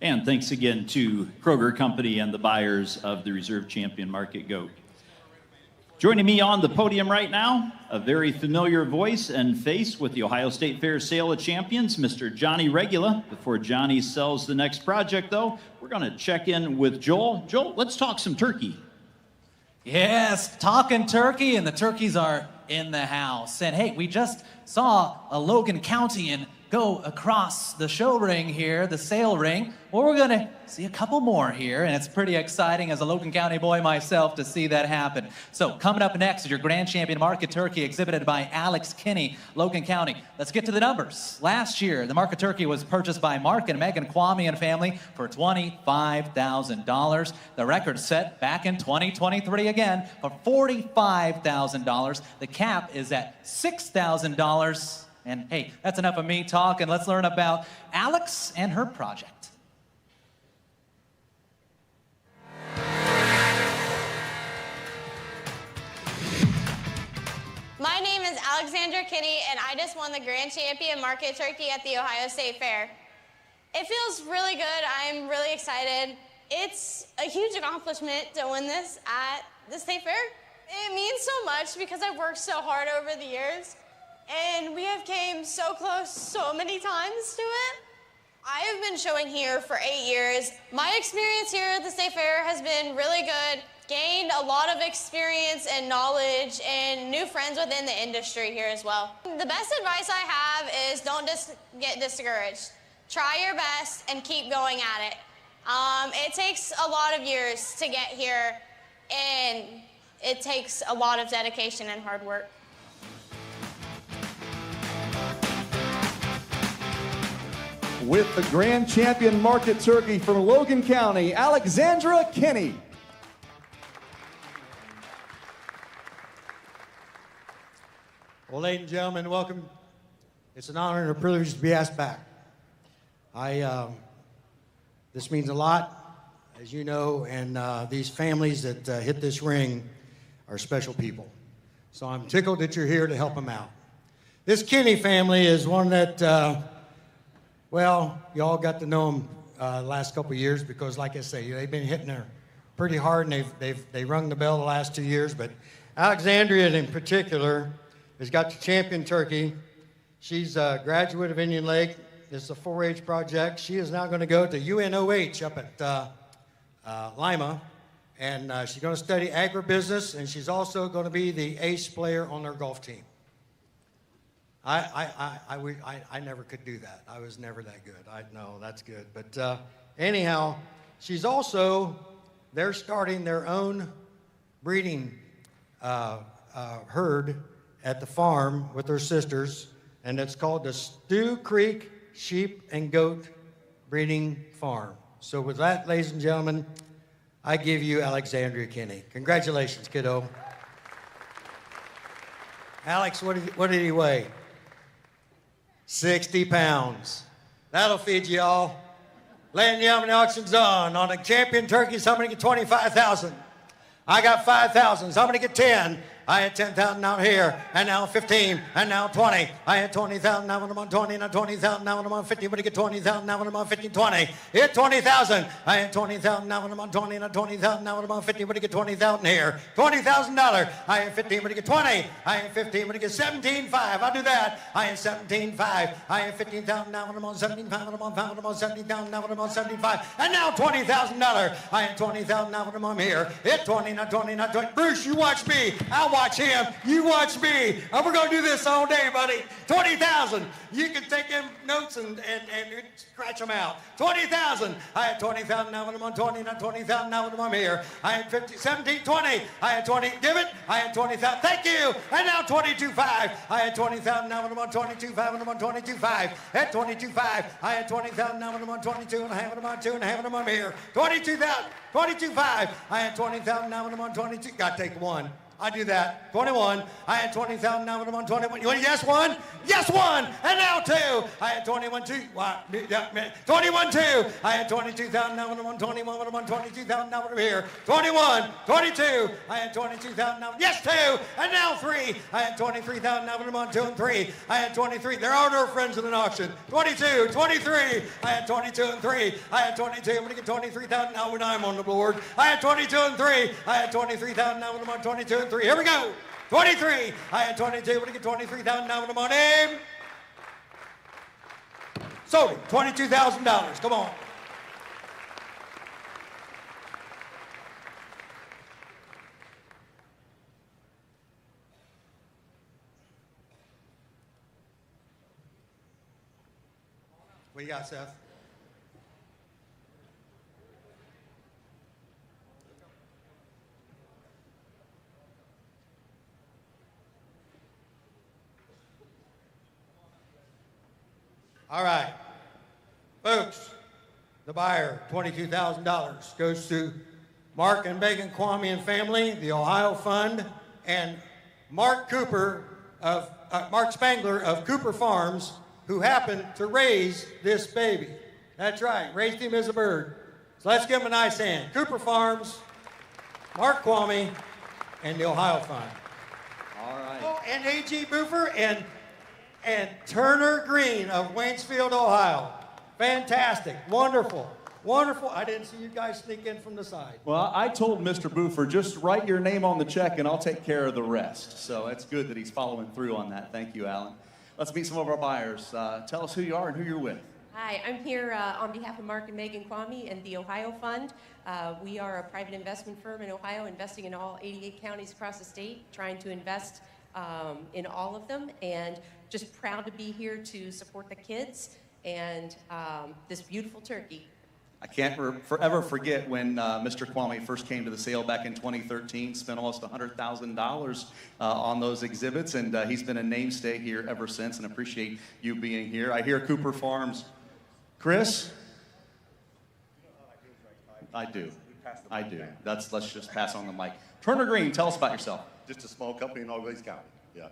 And thanks again to Kroger Company and the buyers of the Reserve Champion Market Goat. Joining me on the podium right now, a very familiar voice and face with the Ohio State Fair Sale of Champions, Mr. Johnny Regula. Before Johnny sells the next project, though, we're going to check in with Joel. Joel, let's talk some turkey. Yes, talking turkey, and the turkeys are in the house. And hey, we just saw a Logan County go across the show ring here, the sale ring. Well, we're going to see a couple more here, and it's pretty exciting as a Logan County boy myself to see that happen. So coming up next is your Grand Champion Market Turkey exhibited by Alex Kinney, Logan County. Let's get to the numbers. Last year, the Market Turkey was purchased by Mark and Megan Kwame and family for $25,000. The record set back in 2023 again for $45,000. The cap is at $6,000. And hey, that's enough of me talking. Let's learn about Alex and her project. My name is Alexandra Kinney, and I just won the Grand Champion Market Turkey at the Ohio State Fair. It feels really good. I'm really excited. It's a huge accomplishment to win this at the State Fair. It means so much because I've worked so hard over the years. And we have came so close so many times to it. I have been showing here for 8 years. My experience here at the State Fair has been really good. Gained a lot of experience and knowledge and new friends within the industry here as well. The best advice I have is don't get discouraged. Try your best and keep going at it. It takes a lot of years to get here, and it takes a lot of dedication and hard work. With the Grand Champion Market Turkey from Logan County, Alexandra Kinney. Well, ladies and gentlemen, welcome. It's an honor and a privilege to be asked back. This means a lot, as you know, and these families that hit this ring are special people. So I'm tickled that you're here to help them out. This Kinney family is one that, well, y'all got to know them the last couple of years because, like I say, they've been hitting her pretty hard, and they've rung the bell the last 2 years. But Alexandria, in particular, has got the champion turkey. She's a graduate of Indian Lake. This is a 4-H project. She is now going to go to UNOH up at Lima, and she's going to study agribusiness, and she's also going to be the ace player on their golf team. I never could do that. I was never that good. I know that's good. But anyhow, she's also, they're starting their own breeding herd at the farm with her sisters, and it's called the Stew Creek Sheep and Goat Breeding Farm. So with that, ladies and gentlemen, I give you Alexandria Kinney. Congratulations, kiddo. Alex, what did he weigh? 60 pounds. That'll feed you all. Ladies and gentlemen, the auction's on the champion turkey. Somebody get 25,000. I got 5,000. Somebody get 10. I had 10,000 out here, and now 15, and now 20. I had 20,000, now I'm on 20, now 20,000, now I'm on 50. But I get 20,000, now I'm on 50, 20. Hit 20,000. I had 20,000, now I'm on 20, now 20,000, now I'm on 50. But I get 20,000 here. $20,000. I had 15, but I get 20. I had 15, but I get 17.5. I'll do that. I had 17.5. I had 15,000, now I'm on 17.5, and I'm on 5, and I'm on 17,000, now I'm on 75. And now $20,000. I had 20,000, now I'm on here. Hit 20, now 20, now 20. Bruce, you watch me. I'll watch him. You watch me. And we're going to do this all day, buddy. 20,000. You can take them notes and scratch them out. 20,000. I had 20,000. Now when I'm on 20, now 20,000. Now when I'm here. I had 50, 17, 20. I had 20. Give it. I had 20,000. Thank you. And now 22.5. I had 20,000. Now when I'm on 22.5. And I'm on 22.5. At 22.5. I had 20,000. Now when I'm on 22 and a half. And I'm on 2 and a half. And I'm here. 22,000. 22.5. I had 20,000. Now when I'm on 22. Got to take one. I do that. 21. I had 20,000. Now when I'm on 21. You want to guess one? Yes, one. And now 2. I had 21, 2. 21, 2. I had 22,000. Now when I'm on 21. When I'm on 22,000. Now when I'm here. 21, 22. I had 22,000. Now. Yes, 2. And now 3. I had 23,000. Now when I'm on 2 and 3. I had 23. There are no friends in an auction. 22, 23. I had 22 and 3. I had 22. I'm going to get 23,000. Now when I'm on the board. I had 22 and 3. I had 23,000. Now when I'm on 22 and 3. Here we go. 23. I had 22. When I get 23,000 now when I'm on aim. Sold it. $22,000. Come on. What you got, Seth? All right, folks, the buyer, $22,000, goes to Mark and Megan Kwame and family, the Ohio Fund, and Mark Spangler of Cooper Farms, who happened to raise this baby. That's right, raised him as a bird. So let's give him a nice hand. Cooper Farms, Mark Kwame, and the Ohio Fund. All right. Oh, and A.G. Boofer and Turner Green of Waynesfield, Ohio. Fantastic. Wonderful. Wonderful. I didn't see you guys sneak in from the side. Well, I told Mr. Boofer, just write your name on the check and I'll take care of the rest. So it's good that he's following through on that. Thank you, Alan. Let's meet some of our buyers. Tell us who you are and who you're with. Hi, I'm here on behalf of Mark and Megan Kwame and the Ohio Fund. We are a private investment firm in Ohio, investing in all 88 counties across the state, trying to invest in all of them, and just proud to be here to support the kids and this beautiful turkey. I can't forever forget when Mr. Kwame first came to the sale back in 2013, spent almost $100,000 on those exhibits, and he's been a mainstay here ever since, and appreciate you being here. I hear Cooper Farms. Chris? I do. Let's just pass on the mic. Turner Green, tell us about yourself. Just a small company in All County. Yeah.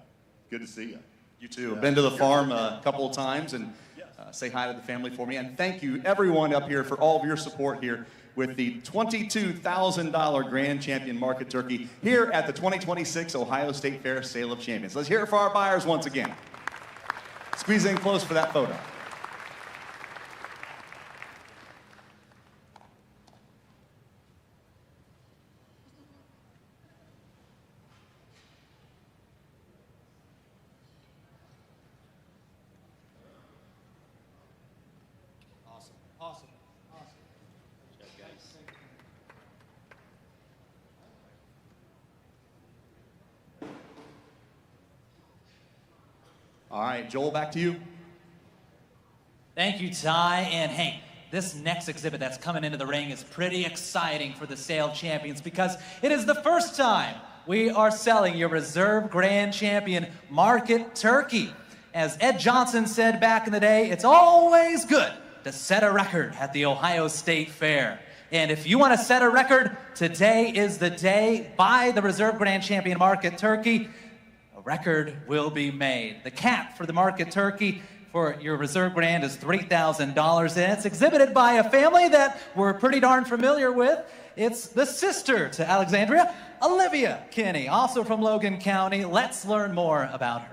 Good to see you. You too. Been to the farm a couple of times, and say hi to the family for me. And thank you, everyone up here, for all of your support here with the $22,000 Grand Champion Market Turkey here at the 2026 Ohio State Fair Sale of Champions. Let's hear it for our buyers once again. Squeeze in close for that photo. Awesome. All right, Joel, back to you. Thank you, Ty. And hey, this next exhibit that's coming into the ring is pretty exciting for the Sale Champions because it is the first time we are selling your Reserve Grand Champion Market Turkey. As Ed Johnson said back in the day, it's always good to set a record at the Ohio State Fair. And if you want to set a record, today is the day. Buy the Reserve Grand Champion Market Turkey. A record will be made. The cap for the Market Turkey for your Reserve Grand is $3,000, and it's exhibited by a family that we're pretty darn familiar with. It's the sister to Alexandria, Olivia Kinney, also from Logan County. Let's learn more about her.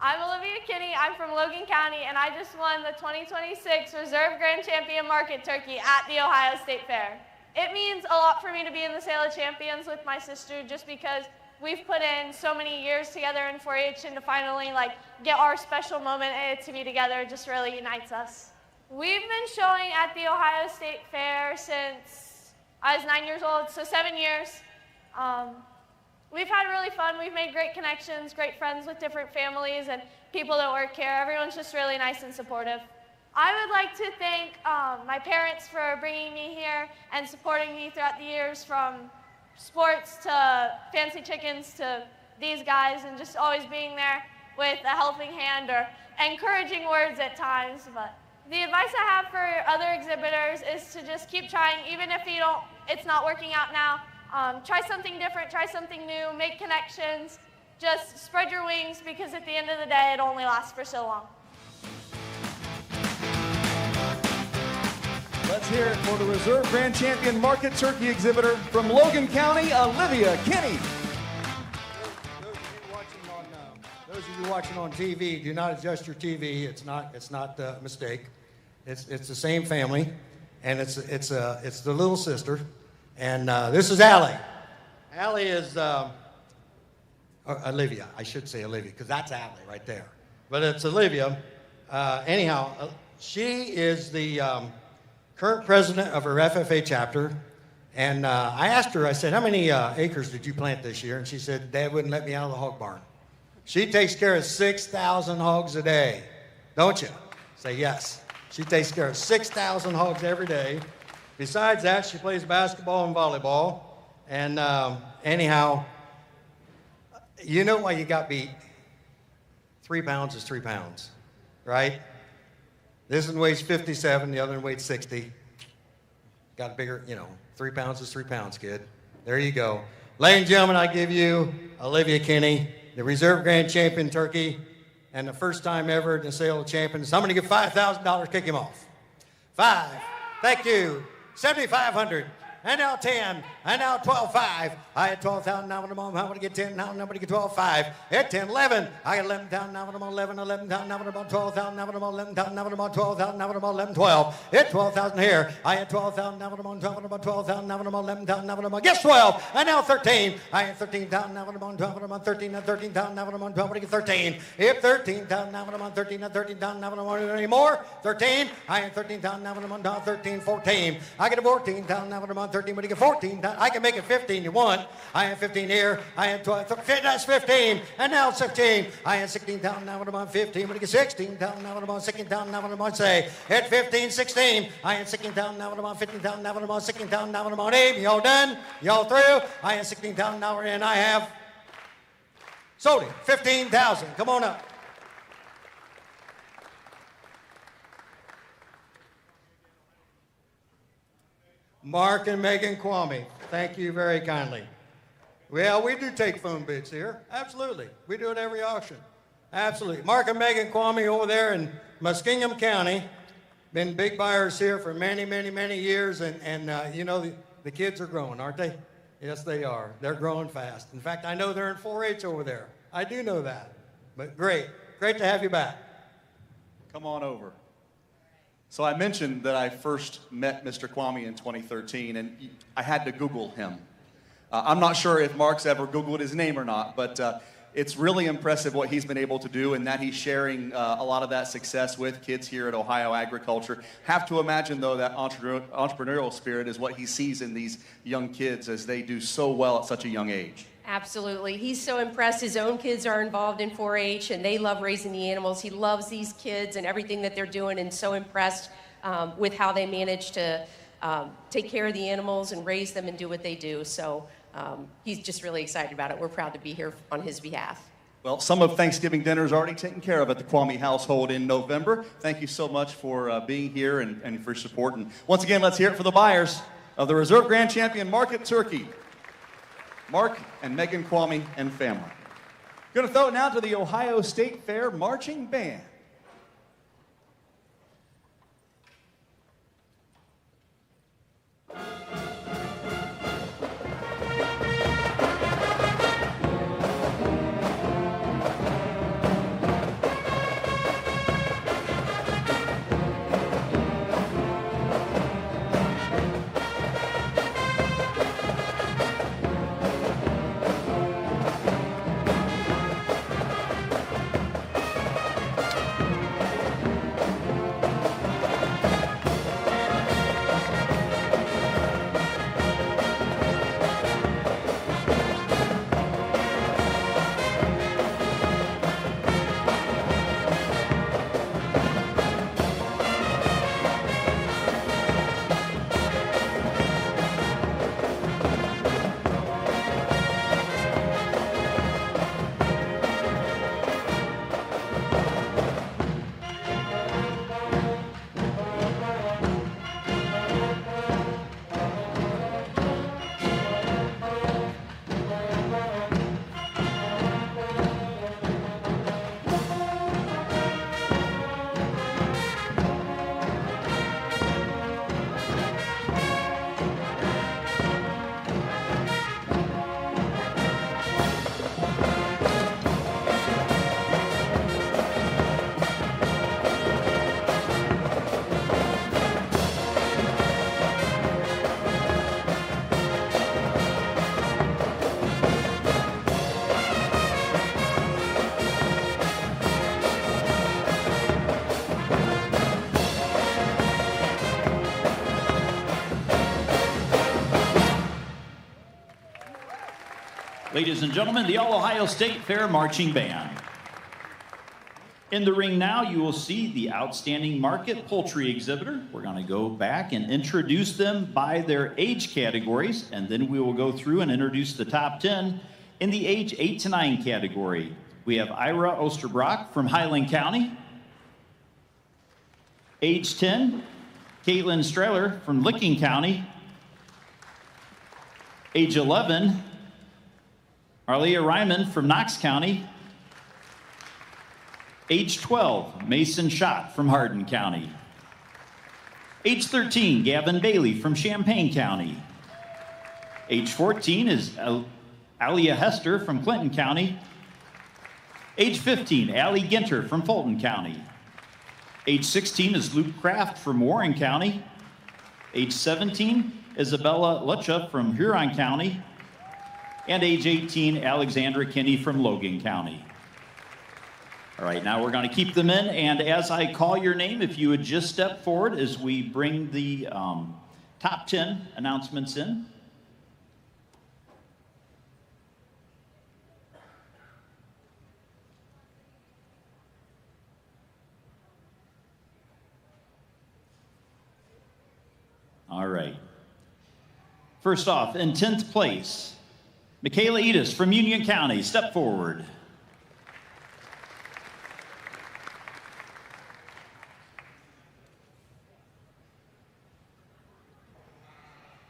I'm Olivia Kinney, I'm from Logan County, and I just won the 2026 Reserve Grand Champion Market Turkey at the Ohio State Fair. It means a lot for me to be in the Sale of Champions with my sister just because we've put in so many years together in 4-H, and to finally get our special moment to be together just really unites us. We've been showing at the Ohio State Fair since I was 9 years old, so 7 years. We've had really fun. We've made great connections, great friends with different families and people that work here. Everyone's just really nice and supportive. I would like to thank my parents for bringing me here and supporting me throughout the years, from sports to fancy chickens to these guys, and just always being there with a helping hand or encouraging words at times. But the advice I have for other exhibitors is to just keep trying, even if it's not working out now. Try something different, try something new, make connections. Just spread your wings, because at the end of the day, it only lasts for so long. Let's hear it for the Reserve Grand Champion Market Turkey exhibitor from Logan County, Olivia Kinney. Those of you watching on TV, do not adjust your TV. It's not a mistake. It's the same family, and it's the little sister. And this is Allie. Allie is Olivia. I should say Olivia, because that's Allie right there. But it's Olivia. Anyhow, she is the current president of her FFA chapter. And I asked her, I said, how many acres did you plant this year? And she said, Dad wouldn't let me out of the hog barn. She takes care of 6,000 hogs a day. Don't you? Say yes. She takes care of 6,000 hogs every day. Besides that, she plays basketball and volleyball. And anyhow, you know why you got beat? 3 pounds is 3 pounds, right? This one weighs 57, the other one weighs 60. Got a bigger, 3 pounds is 3 pounds, kid. There you go. Ladies and gentlemen, I give you Olivia Kinney, the Reserve Grand Champion Turkey, and the first time ever in the Sale of Champions. Somebody give $5,000, kick him off. 5, thank you. 7,500, and now 10, and now 12,500. I had 12,000, now I'm going to get 10, now I'm going to get 12,500. At 10, 11, I got 11,000, now I'm on 11, 11,000, now I'm on 12,000, now I'm on 11,000, now I'm on 12,000, now I'm on 11, 12. Hit 12,000 here. I had 12,000, now I'm on 12, I'm on 12,000, now I'm on 11,000, now I'm on, guess 12, and now 13. I had 13,000, now I'm on 12, I'm on 13, now 13,000, now I'm on 12, I get 13. Hit 13,000, now I'm on 13, now 13,000, now I'm on any more. 13, I had 13,000, now I'm on 13, 14. I get a 14,000, now I'm on 13, but you get 14. I can make it 15, you want. I had 15 here. I had 12. That's 15. And now 16. I had 16,000. Now I'm on 15. But you get 16,000. Now I'm on 16,000. Now I'm on say. At 15, 16. I had 16,000. Now I'm on 15,000. Now I'm on 16,000. Now I'm on 8. Y'all done? Y'all through? I had 16,000. Now we're in. I have sold it. 15,000. Come on up. Mark and Megan Kwame, thank you very kindly. Well, we do take phone bids here. Absolutely. We do it every auction. Absolutely. Mark and Megan Kwame over there in Muskingum County. Been big buyers here for many, many, many years. And you know, the kids are growing, aren't they? Yes, they are. They're growing fast. In fact, I know they're in 4-H over there. I do know that. But great. Great to have you back. Come on over. So I mentioned that I first met Mr. Kwame in 2013, and I had to Google him. I'm not sure if Mark's ever Googled his name or not, but it's really impressive what he's been able to do, and that he's sharing a lot of that success with kids here at Ohio Agriculture. Have to imagine, though, that entrepreneurial spirit is what he sees in these young kids as they do so well at such a young age. Absolutely. He's so impressed. His own kids are involved in 4-H, and they love raising the animals. He loves these kids and everything that they're doing, and so impressed with how they manage to take care of the animals and raise them and do what they do. So he's just really excited about it. We're proud to be here on his behalf. Well, some of Thanksgiving dinner is already taken care of at the Kwame household in November. Thank you so much for being here and for your support. And once again, let's hear it for the buyers of the Reserve Grand Champion Market Turkey. Mark and Megan Kwame and family. Going to throw it now to the Ohio State Fair Marching Band. Ladies and gentlemen, the All-Ohio State Fair Marching Band. In the ring now, you will see the Outstanding Market Poultry Exhibitor. We're going to go back and introduce them by their age categories, and then we will go through and introduce the top 10 in the age 8 to 9 category. We have Ira Osterbrock from Highland County. Age 10, Caitlin Strehler from Licking County. Age 11, Arlia Ryman from Knox County. Age 12, Mason Schott from Hardin County. Age 13, Gavin Bailey from Champaign County. Age 14 is Alia Hester from Clinton County. Age 15, Allie Ginter from Fulton County. Age 16 is Luke Kraft from Warren County. Age 17, Isabella Lucha from Huron County. And age 18, Alexandra Kinney from Logan County. All right, now we're going to keep them in, and as I call your name, if you would just step forward as we bring the top 10 announcements in. All right. First off, in 10th place, Michaela Edis from Union County, step forward.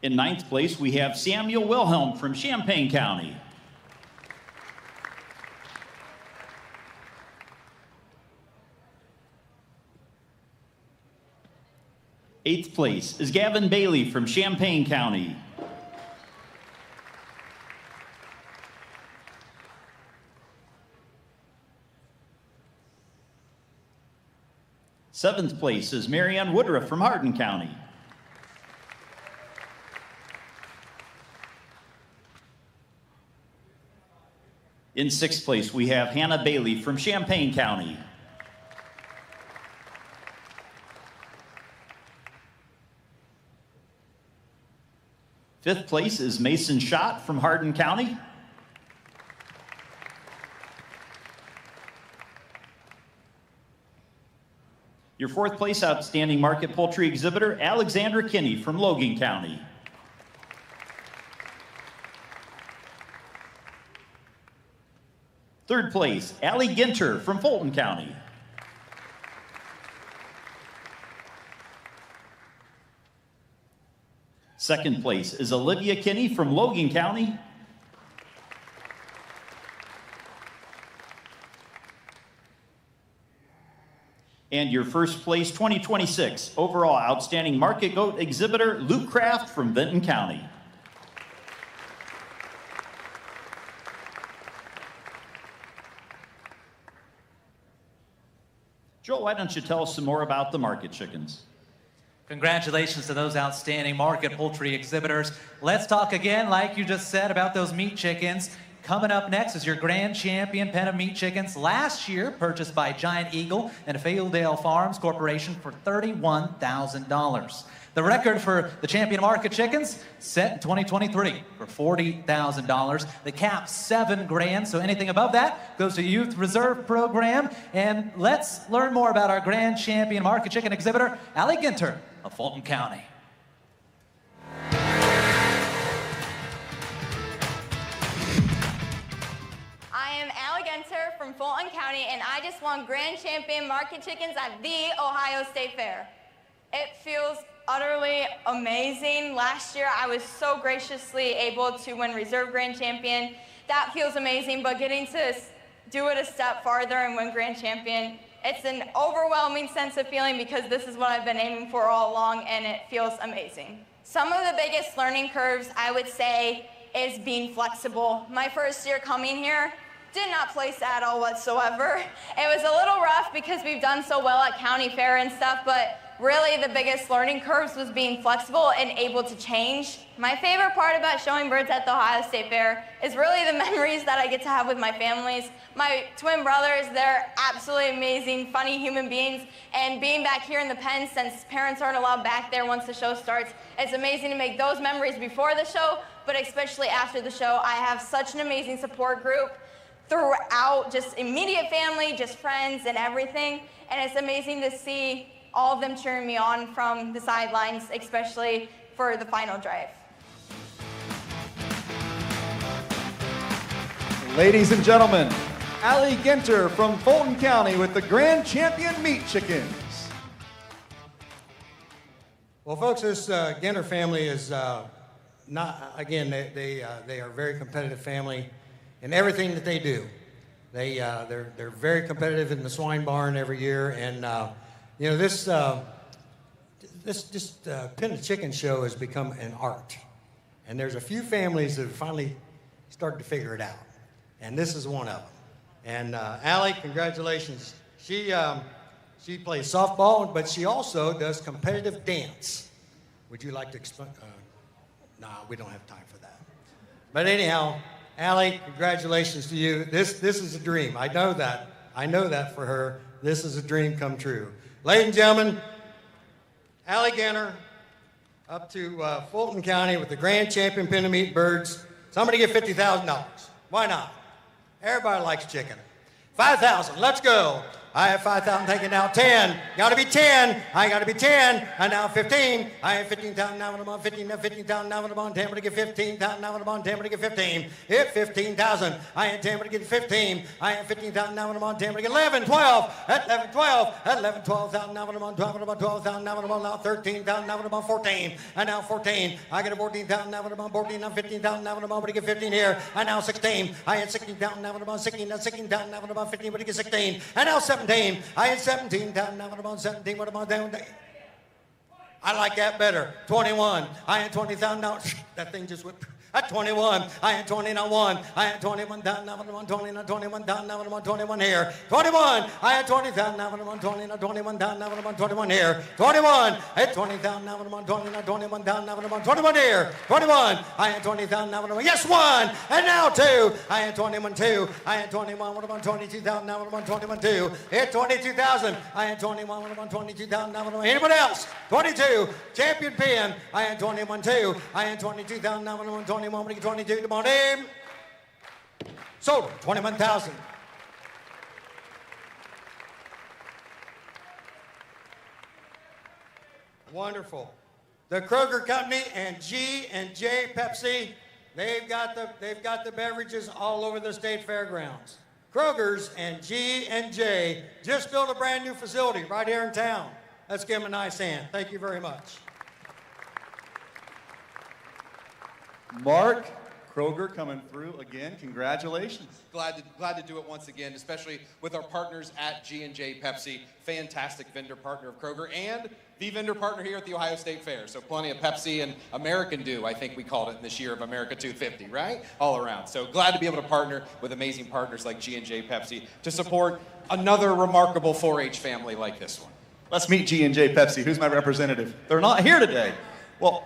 In 9th place, we have Samuel Wilhelm from Champaign County. 8th place is Gavin Bailey from Champaign County. 7th place is Marianne Woodruff from Hardin County. 6th place, we have Hannah Bailey from Champaign County. 5th place is Mason Schott from Hardin County. 4th place Outstanding Market Poultry Exhibitor, Alexandra Kinney from Logan County. 3rd place, Allie Ginter from Fulton County. 2nd place is Olivia Kinney from Logan County. And your 1st place 2026 overall Outstanding Market Goat Exhibitor, Luke Kraft from Vinton County. Joel, why don't you tell us some more about the market chickens? Congratulations to those outstanding market poultry exhibitors. Let's talk again, like you just said, about those meat chickens. Coming up next is your grand champion pen of meat chickens, last year purchased by Giant Eagle and Faialdale Farms Corporation for $31,000. The record for the champion market chickens set in 2023 for $40,000. The cap $7,000, so anything above that goes to Youth Reserve Program. And let's learn more about our grand champion market chicken exhibitor, Allie Ginter of Fulton County. From Fulton County, and I just won Grand Champion Market Chickens at the Ohio State Fair. It feels utterly amazing. Last year, I was so graciously able to win Reserve Grand Champion. That feels amazing, but getting to do it a step farther and win Grand Champion, it's an overwhelming sense of feeling because this is what I've been aiming for all along, and it feels amazing. Some of the biggest learning curves, I would say, is being flexible. My first year coming here, did not place at all whatsoever. It was a little rough because we've done so well at county fair and stuff, but really the biggest learning curves was being flexible and able to change. My favorite part about showing birds at the Ohio State Fair is really the memories that I get to have with my families. My twin brothers, they're absolutely amazing, funny human beings, and being back here in the pen since parents aren't allowed back there once the show starts, it's amazing to make those memories before the show, but especially after the show. I have such an amazing support group throughout, just immediate family, just friends and everything. And it's amazing to see all of them cheering me on from the sidelines, especially for the final drive. Ladies and gentlemen, Allie Ginter from Fulton County with the Grand Champion Meat Chickens. Well, folks, this Ginter family is not, again, they are a very competitive family in everything that they do. They're very competitive in the swine barn every year, and you know, this pen of chicken show has become an art, and there's a few families that have finally started to figure it out, and this is one of them. And Allie, congratulations. She plays softball, but she also does competitive dance. Would you like to explain? No, we don't have time for that. But anyhow, Allie, congratulations to you. This is a dream. I know that. I know that for her. This is a dream come true. Ladies and gentlemen, Allie Ginter up to Fulton County with the Grand Champion Pen of Meat Birds. Somebody get $50,000. Why not? Everybody likes chicken. 5,000. Let's go. I have 5,000 taken now. 10. Gotta be 10. I gotta be 10. And now 15. I have 15,000 now. I'm on 15,000 now. I'm on 10. But to get 15,000 now. I'm on 10. But to get 15. Hit 15,000. I had 10. But to get 15. I have 15,000 now. I'm on 10. But to get 11, 12. At 11, 12. At 11, 12,000 now. I'm on 12. I'm on 12,000 now. I'm on now 13,000 now. I'm on 14. And now 14. I get a 14,000 now. I'm on 14. Now 15,000 now. I'm on. But to get 15 here. I now 16. I had 16,000 now. I'm on 16. Now 16,000 now. I'm on 15. But to get 16. And now 17. I had 17,000 now. I'm on 17. What am I down? I like that better. 21. I had $20,000. That thing just went. At 21, I had 21. I had 21 down, now 21 down, now 21 here. 21, I had 20 down, now 21 down, now 21 here. 21, I had 20 down, now 21 down, now 21 here. 21, I had 20 down, now 21. Yes, 1, and now 2. I had 21, 2. I had 21, 22,000, now 21, 2. Hit 22,000. I had 21, 22,000, now 21. Anybody else? 22, champion pin. I had 21, 2. I had 22,000, now 21. 22, come on in. Sold 21,000. Wonderful. The Kroger Company and G&J Pepsi, they've got the beverages all over the state fairgrounds. Kroger's and G&J just built a brand new facility right here in town. Let's give them a nice hand. Thank you very much. Mark Kroger coming through again. Congratulations. Glad to do it once again, especially with our partners at G&J Pepsi, fantastic vendor partner of Kroger, and the vendor partner here at the Ohio State Fair. So plenty of Pepsi and American Dew, I think we called it in this year of America 250, right? All around. So glad to be able to partner with amazing partners like G&J Pepsi to support another remarkable 4-H family like this one. Let's meet G&J Pepsi. Who's my representative? They're not here today. Well,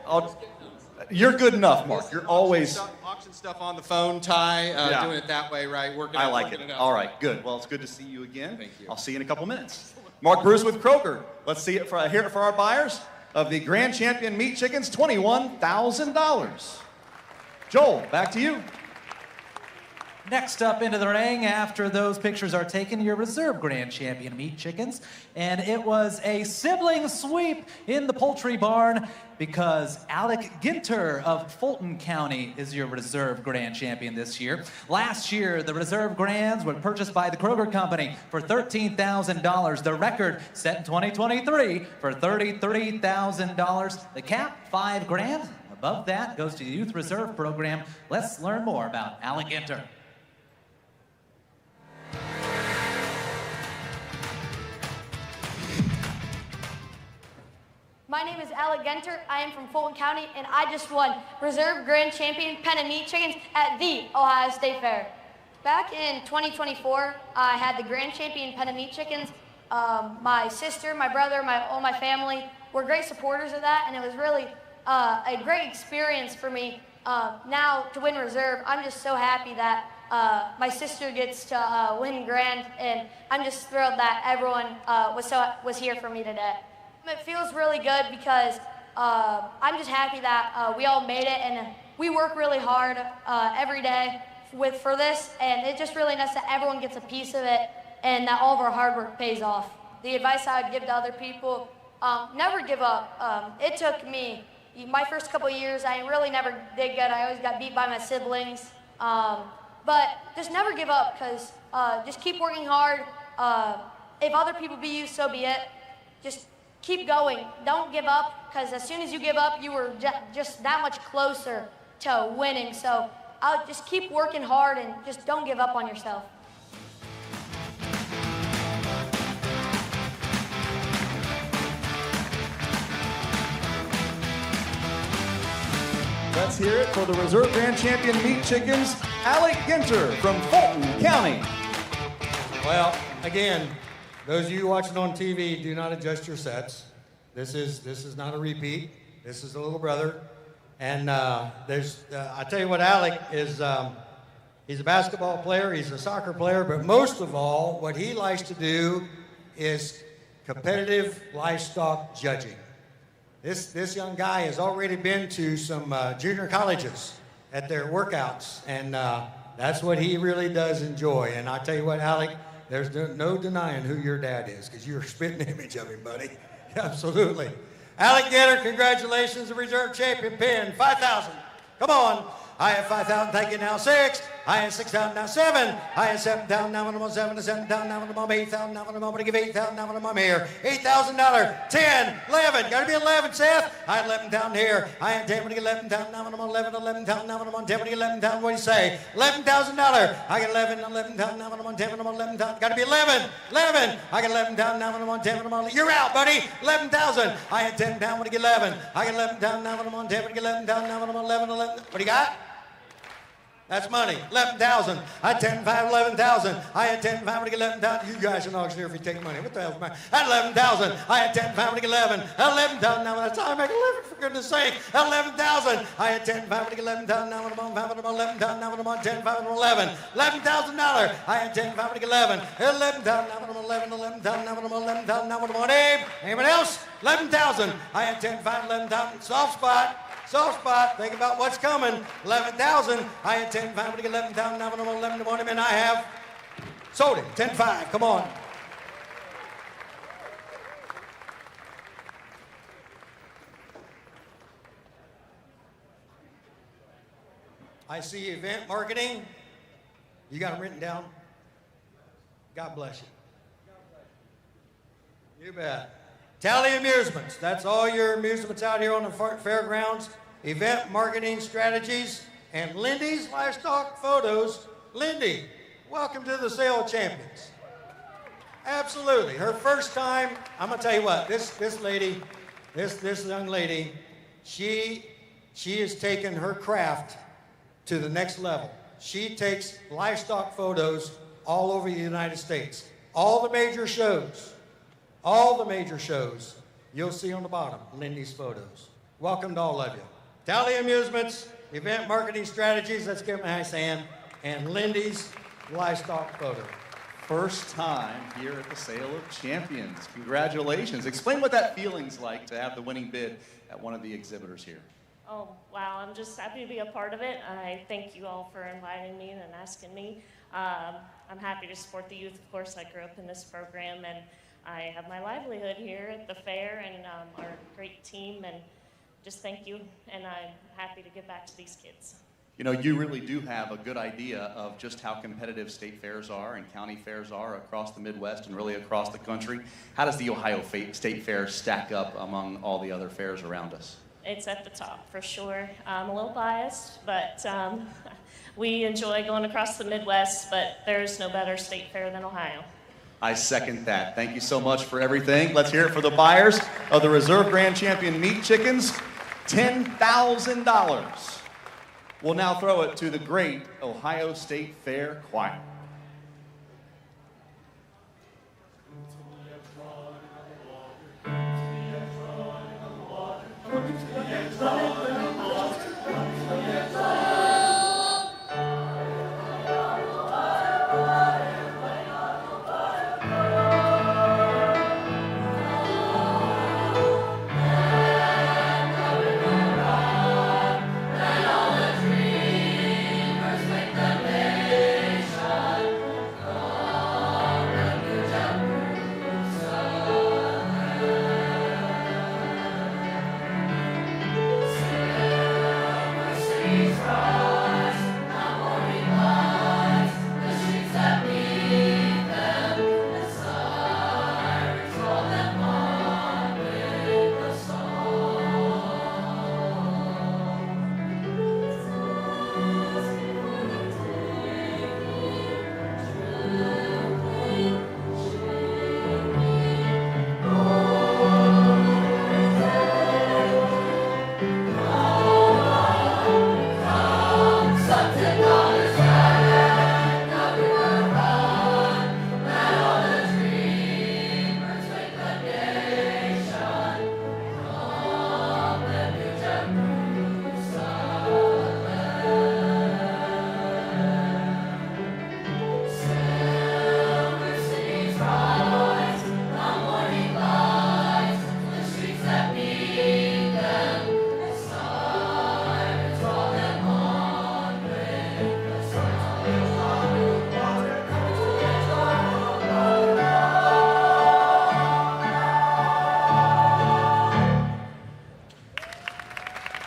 you're good enough, Mark. You're always... Auction stuff on the phone, Ty, doing it that way, right? I like it. All right, good. Well, it's good to see you again. Thank you. I'll see you in a couple minutes. Mark Bruce with Kroger. Let's see it hear it for our buyers of the Grand Champion Meat Chickens, $21,000. Joel, back to you. Next up into the ring after those pictures are taken, your reserve Grand Champion Meat Chickens. And it was a sibling sweep in the poultry barn because Alec Ginter of Fulton County is your reserve Grand Champion this year. Last year, the reserve Grands were purchased by the Kroger Company for $13,000. The record set in 2023 for $33,000. The cap, $5,000. Above that goes to the Youth Reserve Program. Let's learn more about Alec Ginter. My name is Alec Ginter. I am from Fulton County, and I just won Reserve Grand Champion Pen and Meat Chickens at the Ohio State Fair. Back in 2024, I had the Grand Champion Pen and Meat Chickens. My sister, my brother, all my family were great supporters of that, and it was really a great experience for me. Now, to win Reserve, I'm just so happy that my sister gets to win Grand, and I'm just thrilled that everyone was here for me today. It feels really good because I'm just happy that we all made it, and we work really hard every day for this, and it's just really nice that everyone gets a piece of it and that all of our hard work pays off. The advice I would give to other people, never give up. It took me, my first couple of years, I really never did good. I always got beat by my siblings. But just never give up, because just keep working hard. If other people be you, so be it. Just keep going. Don't give up, because as soon as you give up, you were just that much closer to winning. So I'll just keep working hard and just don't give up on yourself. Let's hear it for the Reserve Grand Champion Meat Chickens, Alec Ginter from Fulton County. Well, again, those of you watching on TV, do not adjust your sets. This is not a repeat. This is the little brother. And I tell you what, Alec is, he's a basketball player, he's a soccer player, but most of all, what he likes to do is competitive livestock judging. This young guy has already been to some junior colleges at their workouts, and that's what he really does enjoy. And I tell you what, Alec, there's no denying who your dad is, because you're a spitting image of him, buddy. Absolutely. Alec Ginter, congratulations, the reserve champion pin, 5,000. Come on. I have 5,000, thank you now. 6, I had 6,000 now. 7. I had 7,000 now. I'm on 7 to 7,000 now. I'm on 8,000 now. I'm going to give 8,000 now. I'm here. $8,000. 10. 11. Got to be 11, Seth. I had 11,000 here. I had 10. I'm going to get 11,000 now. I'm on 11. 11,000 now. I'm on 10. I'm going to get 11,000. What do you say? $11,000. I get 11. 11,000 now. I'm on 10. I'm on 11,000. Got to be 11. 11. I get 11,000 now. I'm on 10. I'm on. You're out, buddy. 11,000. I had 10 down. I'm going to get 11. I get 11,000 now. I'm on 10. I'm going to get 11,000 now. I'm on 11. 11. What do you got? That's money. 11,000. I had 10, 5, 11,000. I had 10, 5, I'm going to get 11,000. You guys are not here if you take money. What the hell's mine? I had 11,000. I had 10, 5, I'm going to get 11. 11,000 now. That's how I make a living, for goodness sake. 11,000. I had 10, 5, I'm going to get 11,000 now. I'm on 5, I'm on 11,000 now. I'm on 10, 5, I'm on 11. $11,000. I had 10, 5, I'm going to get 11. 11,000 now. I'm on 11. 11,000 now. I'm on 11,000 now. I'm on Abe. Anyone else? 11,000. I had 10, 5, 11,000. Soft spot. Soft spot. Think about what's coming. 11,000. I had 10, 5, I'm going to get 11,000 now. I'm on 11 to 1, and I have sold it. 10, 5. Come on. I see event marketing. You got them written down? God bless you. You bet. Tally Amusements. That's all your amusements out here on the fairgrounds. Event marketing strategies. And Lindy's Livestock Photos. Lindy, welcome to the Sale Champions. Absolutely. Her first time. I'm going to tell you what. This lady, this young lady, she has taken her craft to the next level. She takes livestock photos all over the United States. All the major shows. All the major shows, you'll see on the bottom, Lindy's photos. Welcome to all of you. Tally Amusements, Event Marketing Strategies, let's give them a nice hand, and Lindy's Livestock Photo. First time here at the Sale of Champions. Congratulations. Explain what that feeling's like to have the winning bid at one of the exhibitors here. Oh, wow, I'm just happy to be a part of it. I thank you all for inviting me and asking me. I'm happy to support the youth. Of course, I grew up in this program, and I have my livelihood here at the fair, and our great team, and just thank you, and I'm happy to give back to these kids. You know, you really do have a good idea of just how competitive state fairs are and county fairs are across the Midwest and really across the country. How does the Ohio State Fair stack up among all the other fairs around us? It's at the top, for sure. I'm a little biased, but we enjoy going across the Midwest, but there's no better state fair than Ohio. I second that. Thank you so much for everything. Let's hear it for the buyers of the Reserve Grand Champion Meat Chickens. $10,000. We'll now throw it to the great Ohio State Fair Choir.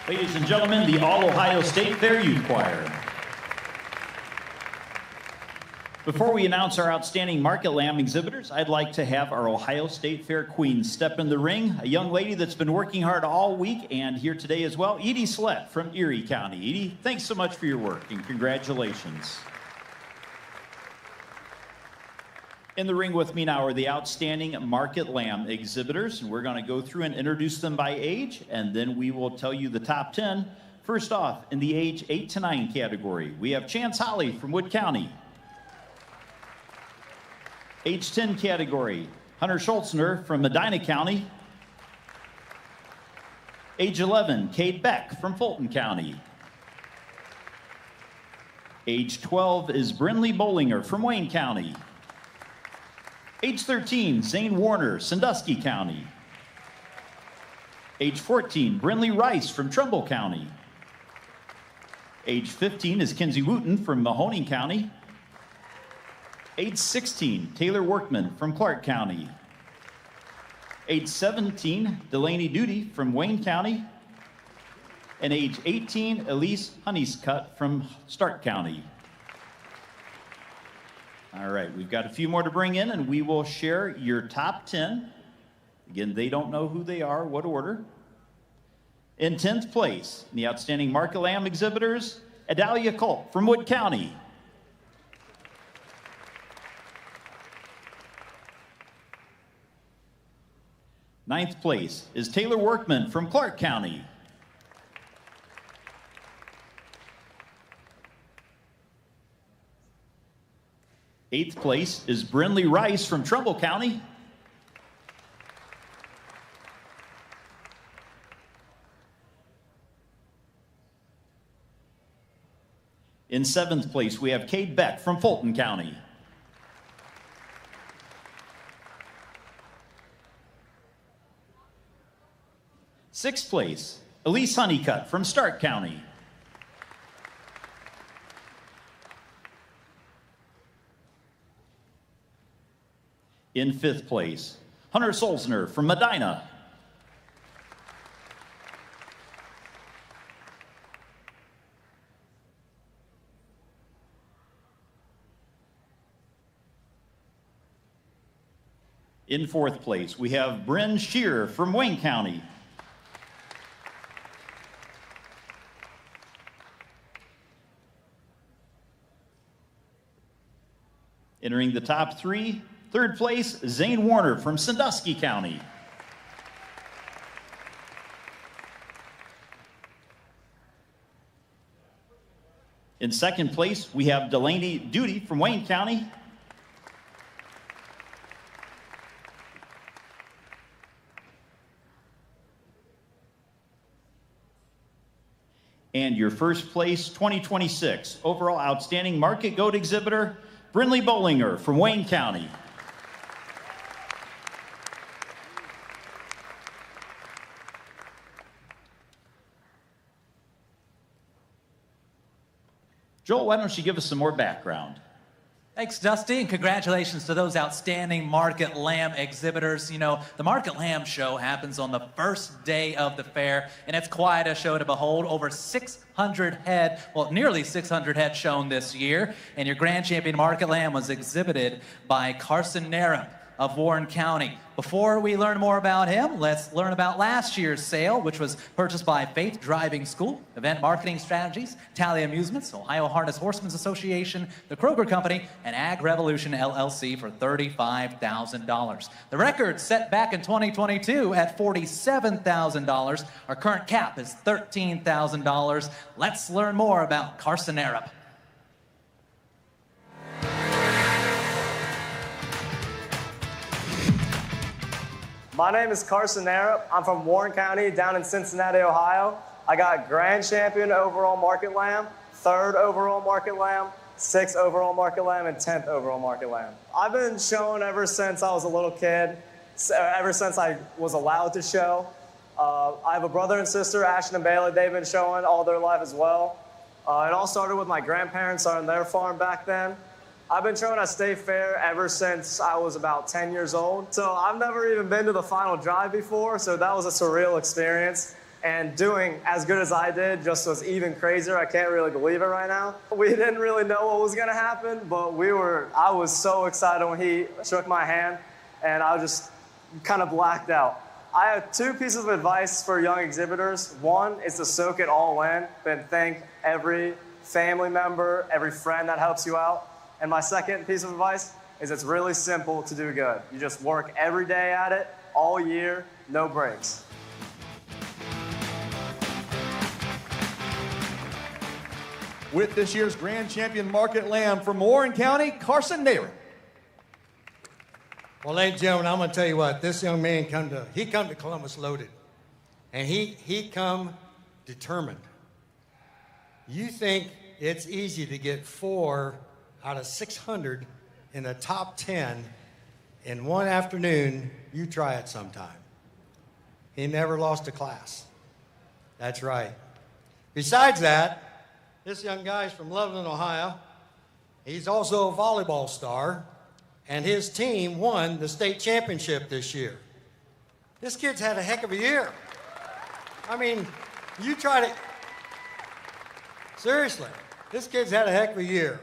Ladies and gentlemen, the All Ohio State Fair Youth Choir. Before we announce our outstanding market lamb exhibitors, I'd like to have our Ohio State Fair queen step in the ring, a young lady that's been working hard all week and here today as well, Edie Slett from Erie County. Edie, thanks so much for your work and congratulations. In the ring with me now are the outstanding market lamb exhibitors, and we're going to go through and introduce them by age, and then we will tell you the top 10. First off, in the age 8 to 9 category, we have Chance Holly from Wood County. Age 10 category, Hunter Schultzner from Medina County. Age 11, Cade Beck from Fulton County. Age 12 is Brinley Bollinger from Wayne County. Age 13, Zane Warner, Sandusky County. Age 14, Brinley Rice from Trumbull County. Age 15 is Kinsey Wooten from Mahoning County. Age 16, Taylor Workman from Clark County. Age 17, Delaney Duty from Wayne County. And age 18, Elise Honeycutt from Stark County. All right, we've got a few more to bring in, and we will share your top 10. Again, they don't know who they are, what order. In 10th place, in the outstanding market lamb exhibitors, Adalia Colt from Wood County. Ninth place is Taylor Workman from Clark County. Eighth place is Brinley Rice from Trumbull County. In 7th place, we have Cade Beck from Fulton County. Sixth place, Elise Honeycutt from Stark County. In 5th place, Hunter Solzner from Medina. In 4th place, we have Bryn Shear from Wayne County. Entering the top 3, 3rd place, Zane Warner from Sandusky County. In 2nd place, we have Delaney Duty from Wayne County. And your first place 2026 overall outstanding market goat exhibitor, Brinley Bollinger from Wayne County. Joel, why don't you give us some more background? Thanks, Dusty, and congratulations to those outstanding market lamb exhibitors. You know, the Market Lamb Show happens on the first day of the fair, and it's quite a show to behold. Over 600 head, well, nearly 600 head shown this year, and your grand champion market lamb was exhibited by Carson Narup of Warren County. Before we learn more about him, let's learn about last year's sale, which was purchased by Faith Driving School, Event Marketing Strategies, Tally Amusements, Ohio Harness Horsemen's Association, the Kroger Company, and Ag Revolution LLC for $35,000. The record set back in 2022 at $47,000. Our current cap is $13,000. Let's learn more about Carson Narup. My name is Carson Narup. I'm from Warren County down in Cincinnati, Ohio. I got grand champion overall market lamb, 3rd overall market lamb, 6th overall market lamb, and 10th overall market lamb. I've been showing ever since I was a little kid, ever since I was allowed to show. I have a brother and sister, Ashton and Bailey. They've been showing all their life as well. It all started with my grandparents on their farm back then. I've been showing at State Fair ever since I was about 10 years old. So I've never even been to the final drive before, so that was a surreal experience. And doing as good as I did just was even crazier. I can't really believe it right now. We didn't really know what was gonna happen, but I was so excited when he shook my hand, and I was just kind of blacked out. I have 2 pieces of advice for young exhibitors. One is to soak it all in, then thank every family member, every friend that helps you out. And my second piece of advice is it's really simple to do good. You just work every day at it, all year, no breaks. With this year's Grand Champion Market Lamb from Warren County, Carson Naren. Well, ladies and gentlemen, I'm going to tell you what, this young man come to Columbus loaded, and he come determined. You think it's easy to get 4 out of 600 in the top 10 in one afternoon, you try it sometime. He never lost a class. That's right. Besides that, this young guy's from Loveland, Ohio. He's also a volleyball star, and his team won the state championship this year. This kid's had a heck of a year. I mean, you try to, seriously, this kid's had a heck of a year.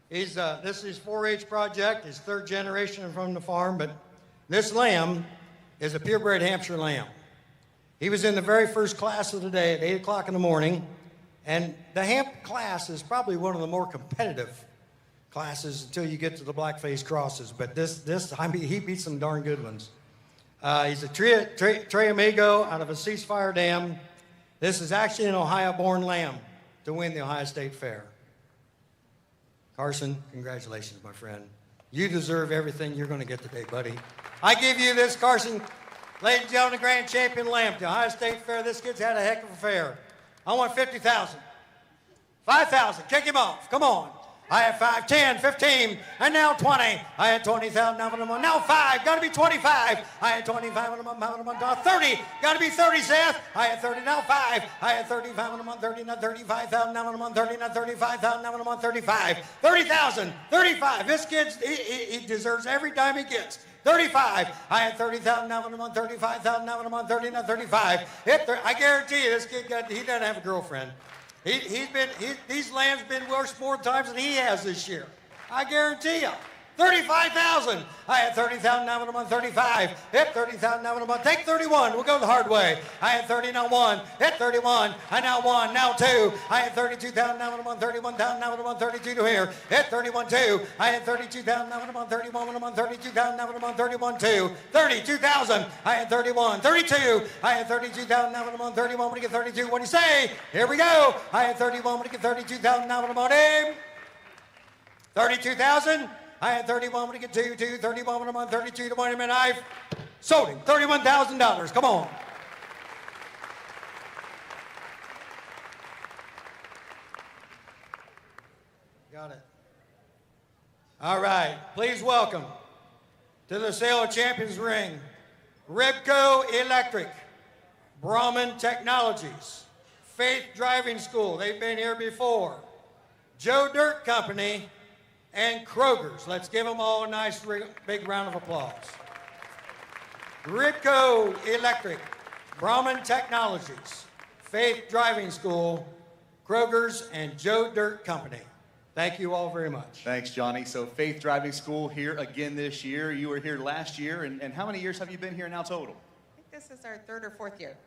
This is his 4-H project, his 3rd generation from the farm, but this lamb is a purebred Hampshire lamb. He was in the very first class of the day at 8 o'clock in the morning, and the Hamp class is probably one of the more competitive classes until you get to the blackface crosses, but I mean, he beat some darn good ones. He's a Trey Amigo out of a ceasefire dam. This is actually an Ohio-born lamb to win the Ohio State Fair. Carson, congratulations, my friend. You deserve everything you're going to get today, buddy. I give you this, Carson, ladies and gentlemen, the Grand Champion Lamb to Ohio State Fair. This kid's had a heck of a fair. I want 50,000. 5,000, kick him off, come on. I had 5, 10, 15, and now 20. I had 20,000, now 5, gotta be 25. I had 25, 30, gotta be 30, Seth. I had 30, now 5. I had 35, 30, now 35,000, now 30, now 35,000, now 35. 30,000, 35. This kid, he deserves every dime he gets. 35. I had 30,000, now I'm on 35,000, now I'm on 30, now 35. I guarantee you, this kid he doesn't have a girlfriend. These lambs been worse more times than he has this year. I guarantee you. 35,000. I had 30,000, now I'm on 35. Hit 30,000, now I'm on. Take 31. We'll go the hard way. I had 30, now 1. Hit 31. I now 1, now 2. I had 32,000, now I'm on 31,000, now I'm on 32 to here. Hit 31, 2. I had 32,000, now I'm on 31, I'm on 32,000, now I'm on 31, 2. 32,000. I had 31, 32. I had 32,000, now I'm on 31. When you get 32, what do you say? Here we go. I had 31, when you get 32,000, now I'm on aim. 32,000. I had 31 when I get 2, 31 when I'm on 32 to 1 minute. I've sold him $31,000. Come on. Got it. All right. Please welcome to the Sale of Champions ring, Ribco Electric, Brahman Technologies, Faith Driving School. They've been here before. Joe Dirt Company, and Kroger's. Let's give them all a nice big round of applause. Ribco Electric, Brahman Technologies, Faith Driving School, Kroger's, and Joe Dirt Company. Thank you all very much. Thanks, Johnny. So Faith Driving School here again this year. You were here last year, and how many years have you been here now total? I think this is our 3rd or 4th year.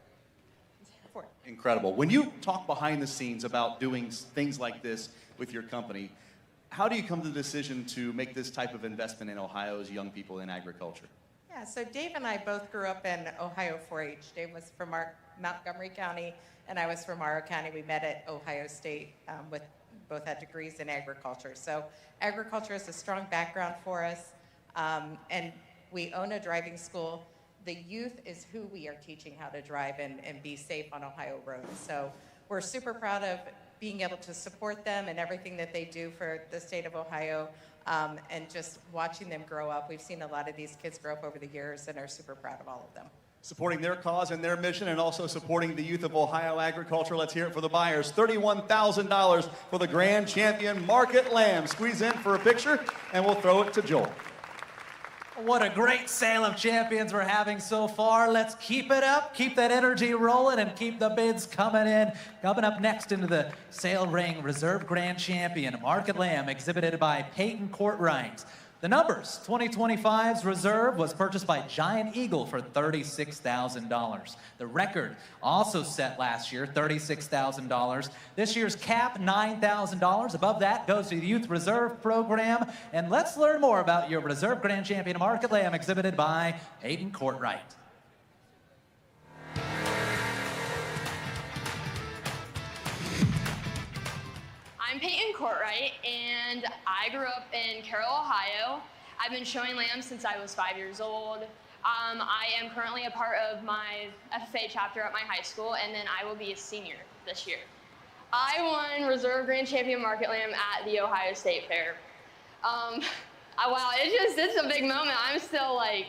4th. Incredible. When you talk behind the scenes about doing things like this with your company, how do you come to the decision to make this type of investment in Ohio's young people in agriculture? Yeah, so Dave and I both grew up in Ohio 4-H. Dave was from Montgomery County, and I was from Morrow County. We met at Ohio State with both had degrees in agriculture. So agriculture is a strong background for us, and we own a driving school. The youth is who we are teaching how to drive and be safe on Ohio roads. So we're super proud of being able to support them and everything that they do for the state of Ohio, and just watching them grow up. We've seen a lot of these kids grow up over the years and are super proud of all of them. Supporting their cause and their mission, and also supporting the youth of Ohio agriculture. Let's hear it for the buyers. $31,000 for the Grand Champion Market Lamb. Squeeze in for a picture, and we'll throw it to Joel. What a great sale of champions we're having so far. Let's keep it up, keep that energy rolling, and keep the bids coming in. Coming up next into the sale ring, Reserve Grand Champion, Market Lamb, exhibited by Peyton Courtwright. The numbers, 2025's Reserve was purchased by Giant Eagle for $36,000. The record, also set last year, $36,000. This year's cap, $9,000. Above that goes to the Youth Reserve Program. And let's learn more about your Reserve Grand Champion Market Lamb, exhibited by Peyton Courtwright. I'm Peyton Courtwright, and I grew up in Carroll, Ohio. I've been showing lambs since I was 5 years old. I am currently a part of my FFA chapter at my high school, and then I will be a senior this year. I won Reserve Grand Champion Market Lamb at the Ohio State Fair. Wow, it's a big moment. I'm still like,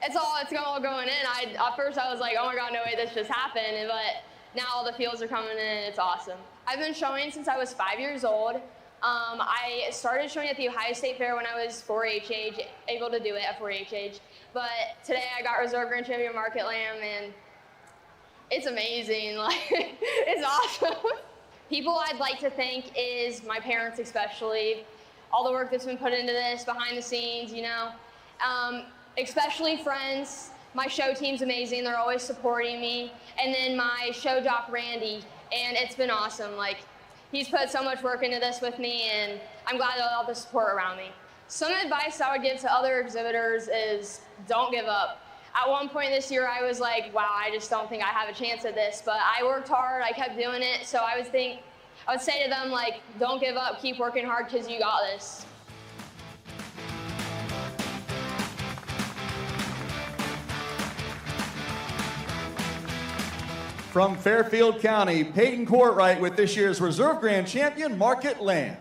it's all going in. At first I was like, oh my God, no way, this just happened. But now all the fields are coming in, it's awesome. I've been showing since I was 5 years old. I started showing at the Ohio State Fair when I was 4-H age, able to do it at 4-H age. But today I got Reserve Grand Champion Market Lamb, and it's amazing. Like, it's awesome. People I'd like to thank is my parents, especially. All the work that's been put into this behind the scenes, you know. Especially friends. My show team's amazing. They're always supporting me. And then my show doc, Randy, and it's been awesome. Like, he's put so much work into this with me, and I'm glad of all the support around me. Some advice I would give to other exhibitors is don't give up. At one point this year, I was like, wow, I just don't think I have a chance at this. But I worked hard, I kept doing it. So I would say to them, like, don't give up, keep working hard, because you got this. From Fairfield County, Peyton Courtwright with this year's Reserve Grand Champion, Market Lamb.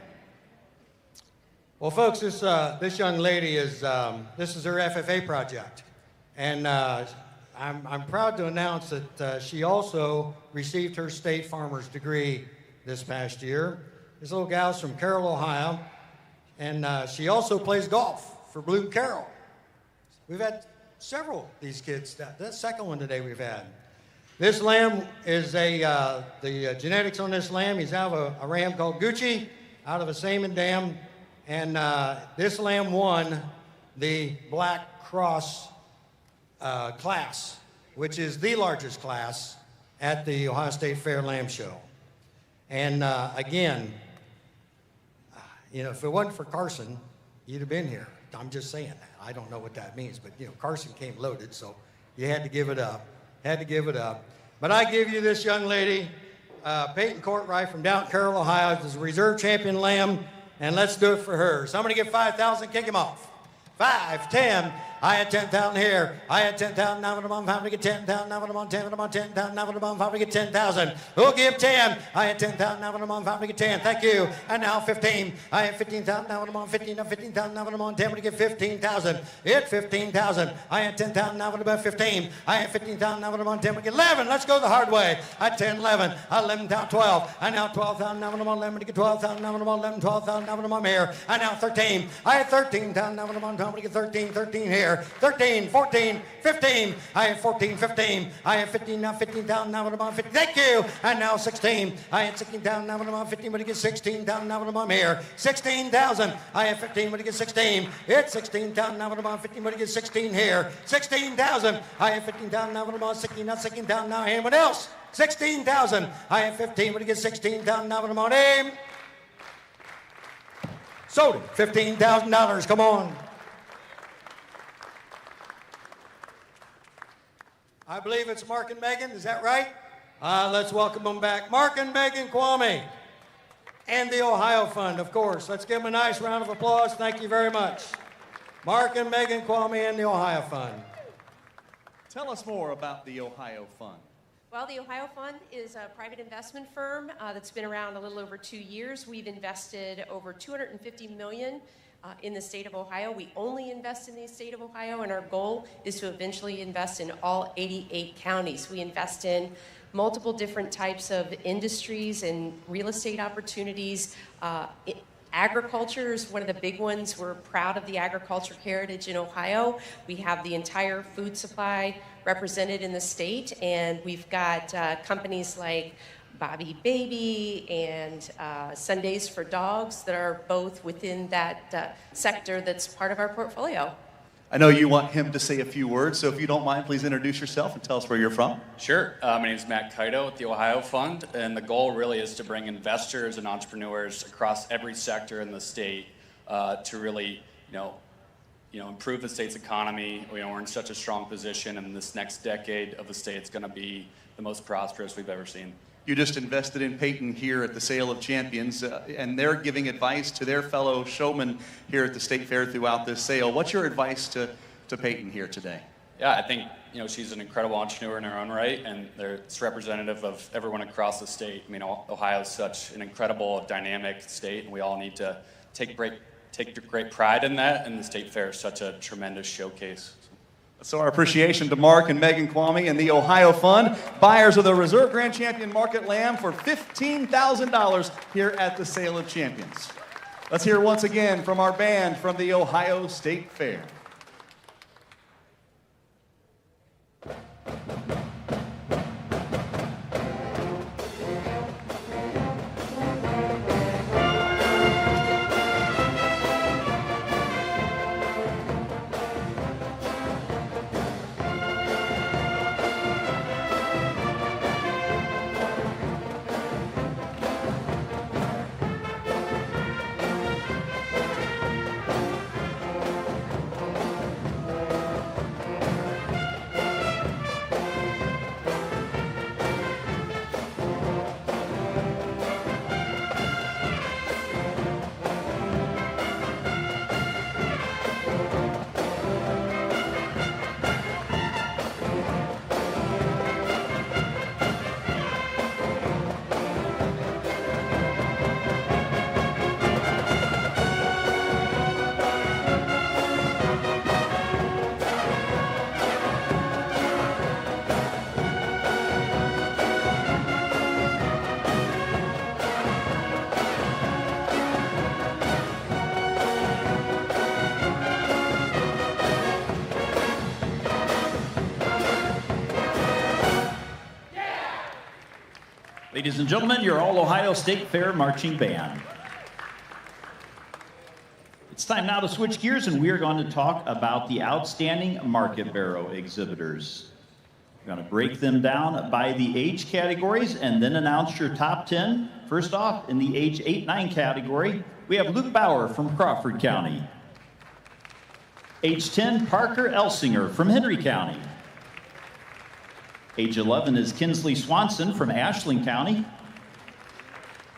Well, folks, this young lady is, this is her FFA project. And I'm proud to announce that she also received her state farmer's degree this past year. This little gal's from Carroll, Ohio. And she also plays golf for Bloom Carroll. We've had several of these kids. That's the second one today we've had. This lamb is the genetics on this lamb, he's out of a ram called Gucci, out of a Saman dam. And this lamb won the Black Cross class, which is the largest class at the Ohio State Fair Lamb Show. And again, you know, if it wasn't for Carson, you'd have been here. I'm just saying that. I don't know what that means, but you know, Carson came loaded, so you had to give it up. Had to give it up. But I give you this young lady, Peyton Courtwright from down Carroll, Ohio, as a reserve champion lamb, and let's do it for her. Somebody get 5,000, kick him off. 5, 10. I had 10,000 here. I had 10,000. Now I'm to get 10,000. Now I'm on 10. I'm on 10,000. Now I'm to get 10,000. Who'll give 10? I had 10,000. Now I'm on to get 10. Thank you. And now 15. I had 15,000. Now I'm on 15. Now 15,000. Now I'm on 10. I'm going to get 15,000. Hit 15,000. I had 10,000. Now I'm about 15. I had 15,000. Now I'm on 10. We get 11. Let's go the hard way. I had 10, 11. 11,000, 12. I now 12,000. Now I'm on 11. To get 12,000. Now I'm on 11. 12,000. Now I'm on here. I now 13. I had 13,000. Now I'm on 12. To get 13. 13 here. 13, 14, 15. I have 14, 15. I have 15, now 15,000. Now I'm on 15. Thank you. And now 16. I had 16,000. Now I'm on 15. When you get 16,000. Now I'm on here. 16,000. I have 15. When you get 16. It's 16,000. Now I'm on 15. When you get 16 here. 16,000. I have 15,000. Now I'm on 16. Now 16,000. Now anyone else? 16,000. I have 15. When you get 16,000. Now I'm on aim. Sold it. $15,000. Come on. I believe it's Mark and Megan, is that right? Let's welcome them back. Mark and Megan Kwame and the Ohio Fund, of course. Let's give them a nice round of applause. Thank you very much. Mark and Megan Kwame and the Ohio Fund. Tell us more about the Ohio Fund. Well, the Ohio Fund is a private investment firm that's been around a little over 2 years. We've invested over $250 million in the state of Ohio. We only invest in the state of Ohio, and our goal is to eventually invest in all 88 counties. We invest in multiple different types of industries and real estate opportunities Agriculture is one of the big ones. We're proud of the agriculture heritage in Ohio. We have the entire food supply represented in the state, and we've got companies like Bobby Baby and Sundays for Dogs that are both within that sector that's part of our portfolio. I know you want him to say a few words, so if you don't mind, please introduce yourself and tell us where you're from. Sure. My name is Matt Kito with the Ohio Fund, and the goal really is to bring investors and entrepreneurs across every sector in the state to really, improve the state's economy. We're in such a strong position, and this next decade of the state's going to be the most prosperous we've ever seen. You just invested in Peyton here at the Sale of Champions, and they're giving advice to their fellow showmen here at the State Fair throughout this sale. What's your advice to Peyton here today? Yeah, I think she's an incredible entrepreneur in her own right, and it's representative of everyone across the state. I mean, Ohio's such an incredible, dynamic state, and we all need to take great pride in that, and the State Fair is such a tremendous showcase. So our appreciation to Mark and Megan Kwame and the Ohio Fund, buyers of the Reserve Grand Champion Market Lamb for $15,000 here at the Sale of Champions. Let's hear once again from our band from the Ohio State Fair. Ladies and gentlemen, your All-Ohio State Fair Marching Band. It's time now to switch gears, and we are going to talk about the outstanding Market Barrow exhibitors. We're going to break them down by the age categories and then announce your top 10. First off, in the age 8-9 category, we have Luke Bauer from Crawford County. Age 10, Parker Elsinger from Henry County. Age 11 is Kinsley Swanson from Ashland County.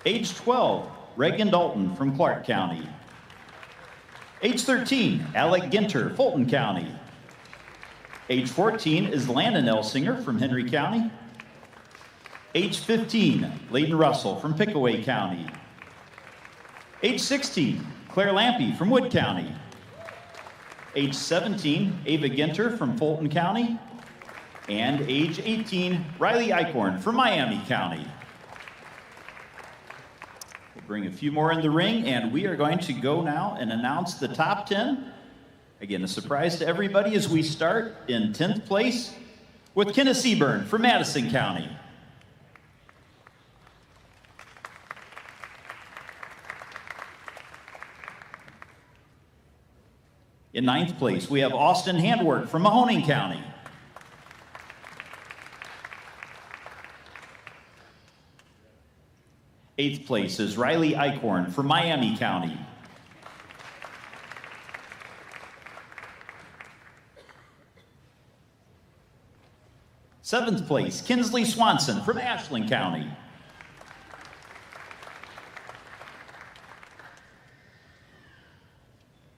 Age 12, Reagan Dalton from Clark County. Age 13, Alec Ginter, Fulton County. Age 14 is Landon Elsinger from Henry County. Age 15, Layden Russell from Pickaway County. Age 16, Claire Lampy from Wood County. Age 17, Ava Ginter from Fulton County. And age 18, Riley Eichhorn from Miami County. We'll bring a few more in the ring, and we are going to go now and announce the top 10. Again, a surprise to everybody as we start in 10th place with Kenneth Seaburn from Madison County. In 9th place, we have Austin Handwork from Mahoning County. Eighth place is Riley Eichhorn from Miami County. Seventh place, Kinsley Swanson from Ashland County.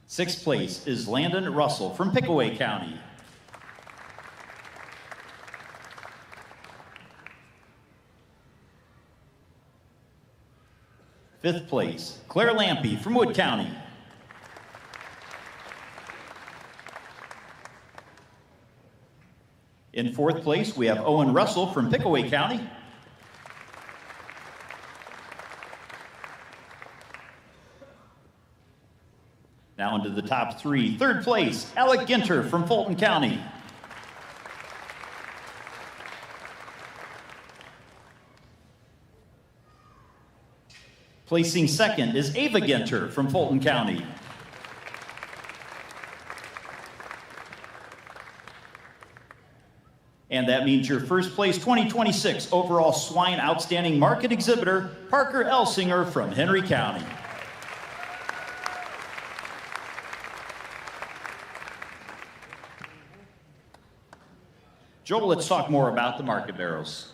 Sixth place is Landon Russell from Pickaway County. Fifth place, Claire Lampy from Wood County. In fourth place, we have Owen Russell from Pickaway County. Now into the top three. Third place, Alec Ginter from Fulton County. Placing second is Ava Ginter from Fulton County. And that means your first place 2026 overall swine outstanding market exhibitor, Parker Elsinger from Henry County. Joel, let's talk more about the market barrows.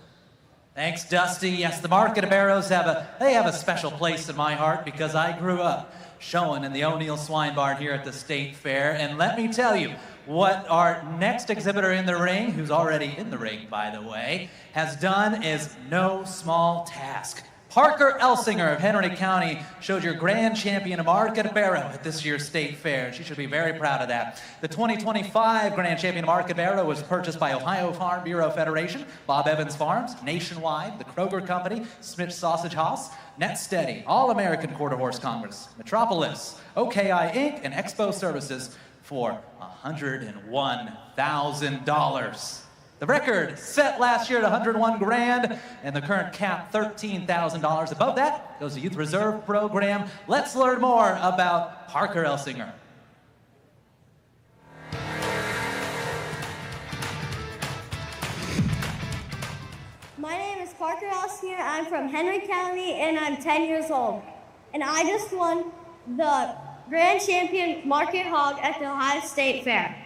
Thanks, Dusty. Yes, the market barrows have a special place in my heart because I grew up showing in the O'Neill Swine Barn here at the State Fair. And let me tell you, what our next exhibitor in the ring, who's already in the ring, by the way, has done is no small task. Parker Elsinger of Henry County showed your grand champion market barrow at this year's State Fair. She should be very proud of that. The 2025 grand champion market barrow was purchased by Ohio Farm Bureau Federation, Bob Evans Farms, Nationwide, the Kroger Company, Smith Sausage House, Net Steady, All-American Quarter Horse Congress, Metropolis, OKI Inc., and Expo Services for $101,000. The record set last year at $101,000, and the current cap $13,000. Above that goes the Youth Reserve Program. Let's learn more about Parker Elsinger. My name is Parker Elsinger. I'm from Henry County, and I'm 10 years old. And I just won the Grand Champion Market Hog at the Ohio State Fair.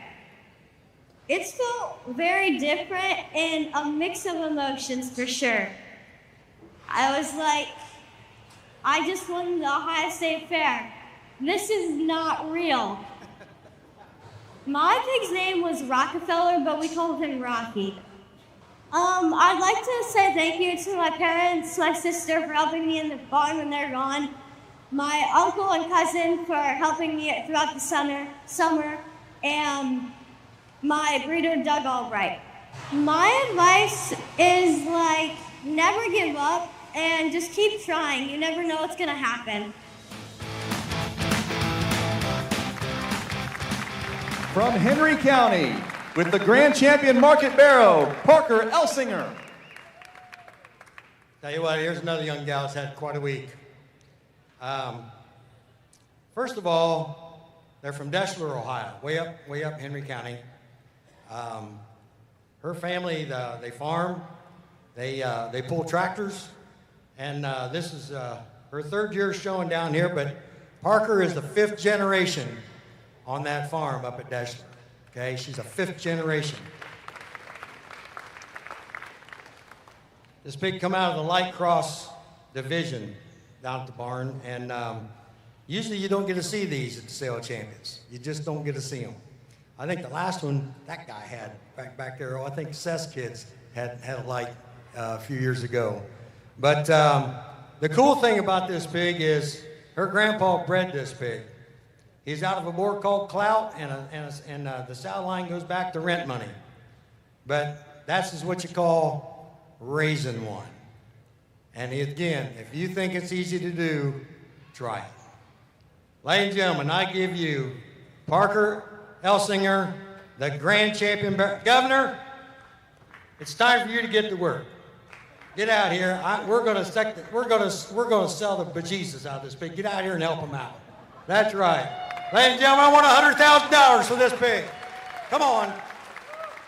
It's felt very different and a mix of emotions for sure. I was like, I just won the Ohio State Fair. This is not real. My pig's name was Rockefeller, but we called him Rocky. I'd like to say thank you to my parents, my sister for helping me in the barn when they're gone, my uncle and cousin for helping me throughout the summer, and my breeder, Doug Albright. My advice is never give up and just keep trying. You never know what's gonna happen. From Henry County, with the Grand Champion Market Barrow, Parker Elsinger. Tell you what, here's another young gal that's had quite a week. First of all, they're from Deschler, Ohio, way up Henry County. Her family, they farm, they pull tractors, and this is her third year showing down here, but Parker is the 5th generation on that farm up at Deschler. Okay, she's a 5th generation. This pig come out of the light cross division down at the barn, and usually you don't get to see these at the sale champions. You just don't get to see them. I think the last one that guy had back there, I think Seth's kids had a light a few years ago. But the cool thing about this pig is her grandpa bred this pig. He's out of a boar called Clout, and the sow line goes back to rent money. But that's just what you call raising one. And again, if you think it's easy to do, try it. Ladies and gentlemen, I give you Parker Elsinger, the Grand Champion. Governor, it's time for you to get to work. Get out here. We're going to sell the bejesus out of this pig. Get out here and help them out. That's right. Ladies and gentlemen, I want $100,000 for this pig. Come on.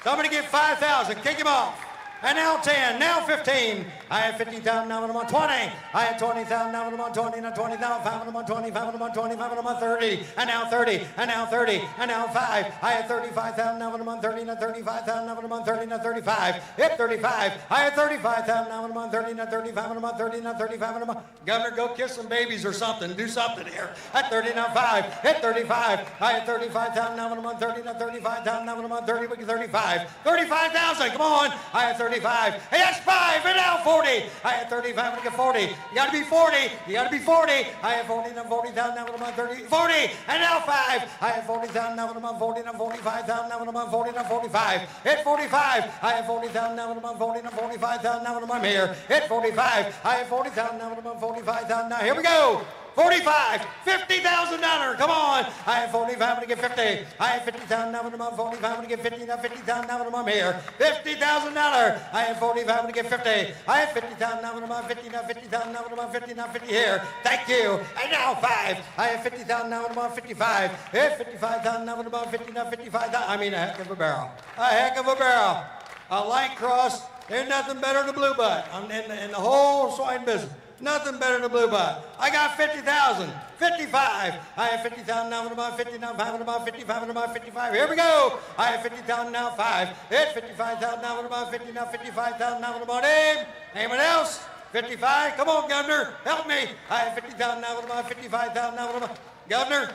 Somebody get $5,000. Kick him off. And now 10, now 15. I have 15,000, now I'm on 20. I have 20,000, now I'm on 20, now 20,000, 5 I'm on 20, 5 I'm on 20, 5 I'm on 30, and now 30, and now 30, and now 5. I have 35,000, now I'm on 30, now 35,000, now I'm on 30, now 35. Hit 35. I have 35,000, now I'm on 30, now 35, and I'm on 30, now 35, and I'm on. Governor, go kiss some babies or something. Do something here. At 30, now 5. Hit 35. I have 35,000, now I'm on 30, now 35,000, now I'm on 30, 35. 35,000, come on. I have 35. Hey, that's 5, and now 40. I had 35, I'm gonna get 40. You gotta be 40. You gotta be 40. I have 40, now 40,000, now I'm on 30. 40, and now 5. I have 40,000, now I'm on 40, now 45,000, now I'm on 40, now 45. Hit 45. I have 40,000, now I'm on 40, now 45,000, now I'm here. Hit 45. I have 40,000, now I'm on 45,000. Now here we go. 45, $50,000. Come on. I have 45, I'm gonna get 50. I have 50,000 now, I'm 45, I'm gonna get 50, now 50,000 now, I'm here. $50,000. I have 45, I'm gonna get 50. I have 50,000 now, I'm 50, now 50,000 now, I'm 50, now 50 here. Thank you. And now 5. I have 50,000 now, I'm 55. Here's 55,000 now, I'm 50, now 55,000. I mean, a heck of a barrel. A heck of a barrel. A light cross. There's nothing better than blue butt. I'm in the whole swine business. Nothing better than blue butt. I got 50,000, 55. I have 50,000 now, about 50 now, 5 about 55 about 55. Here we go. I have 50,000 now, 5. It's 55,000 now, about 50 now, 55,000 now, about name. Anyone else? 55. Come on, Governor, help me. I have 50,000 now, about 55,000 now, about Governor,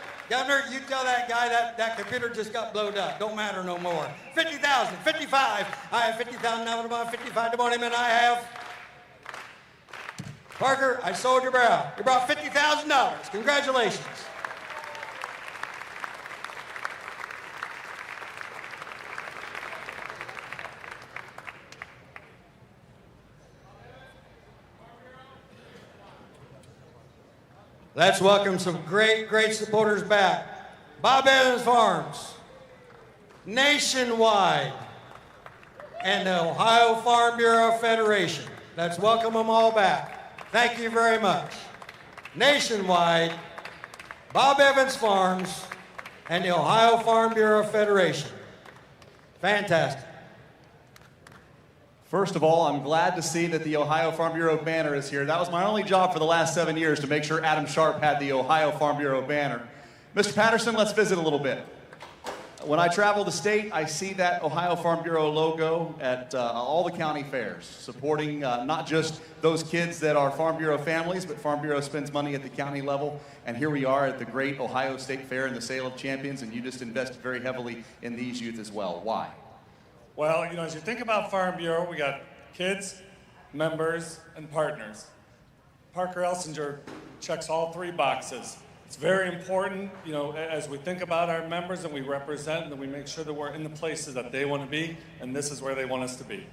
you tell that guy that computer just got blowed up. Don't matter no more. 50,000, 55. I have 50,000 now, about 55 to him, and I have. Parker, I sold your barrel. You brought $50,000. Congratulations. Let's welcome some great supporters back. Bob Evans Farms, Nationwide, and the Ohio Farm Bureau Federation. Let's welcome them all back. Thank you very much. Nationwide, Bob Evans Farms, and the Ohio Farm Bureau Federation. Fantastic. First of all, I'm glad to see that the Ohio Farm Bureau banner is here. That was my only job for the last 7 years, to make sure Adam Sharp had the Ohio Farm Bureau banner. Mr. Patterson, let's visit a little bit. When I travel the state, I see that Ohio Farm Bureau logo at all the county fairs, supporting not just those kids that are Farm Bureau families, but Farm Bureau spends money at the county level. And here we are at the great Ohio State Fair in the Sale of Champions, and you just invested very heavily in these youth as well. Why? Well, you know, as you think about Farm Bureau, we got kids, members, and partners. Parker Elsinger checks all 3 boxes. It's very important, you know, as we think about our members and we represent, that we make sure that we're in the places that they want to be, and this is where they want us to be.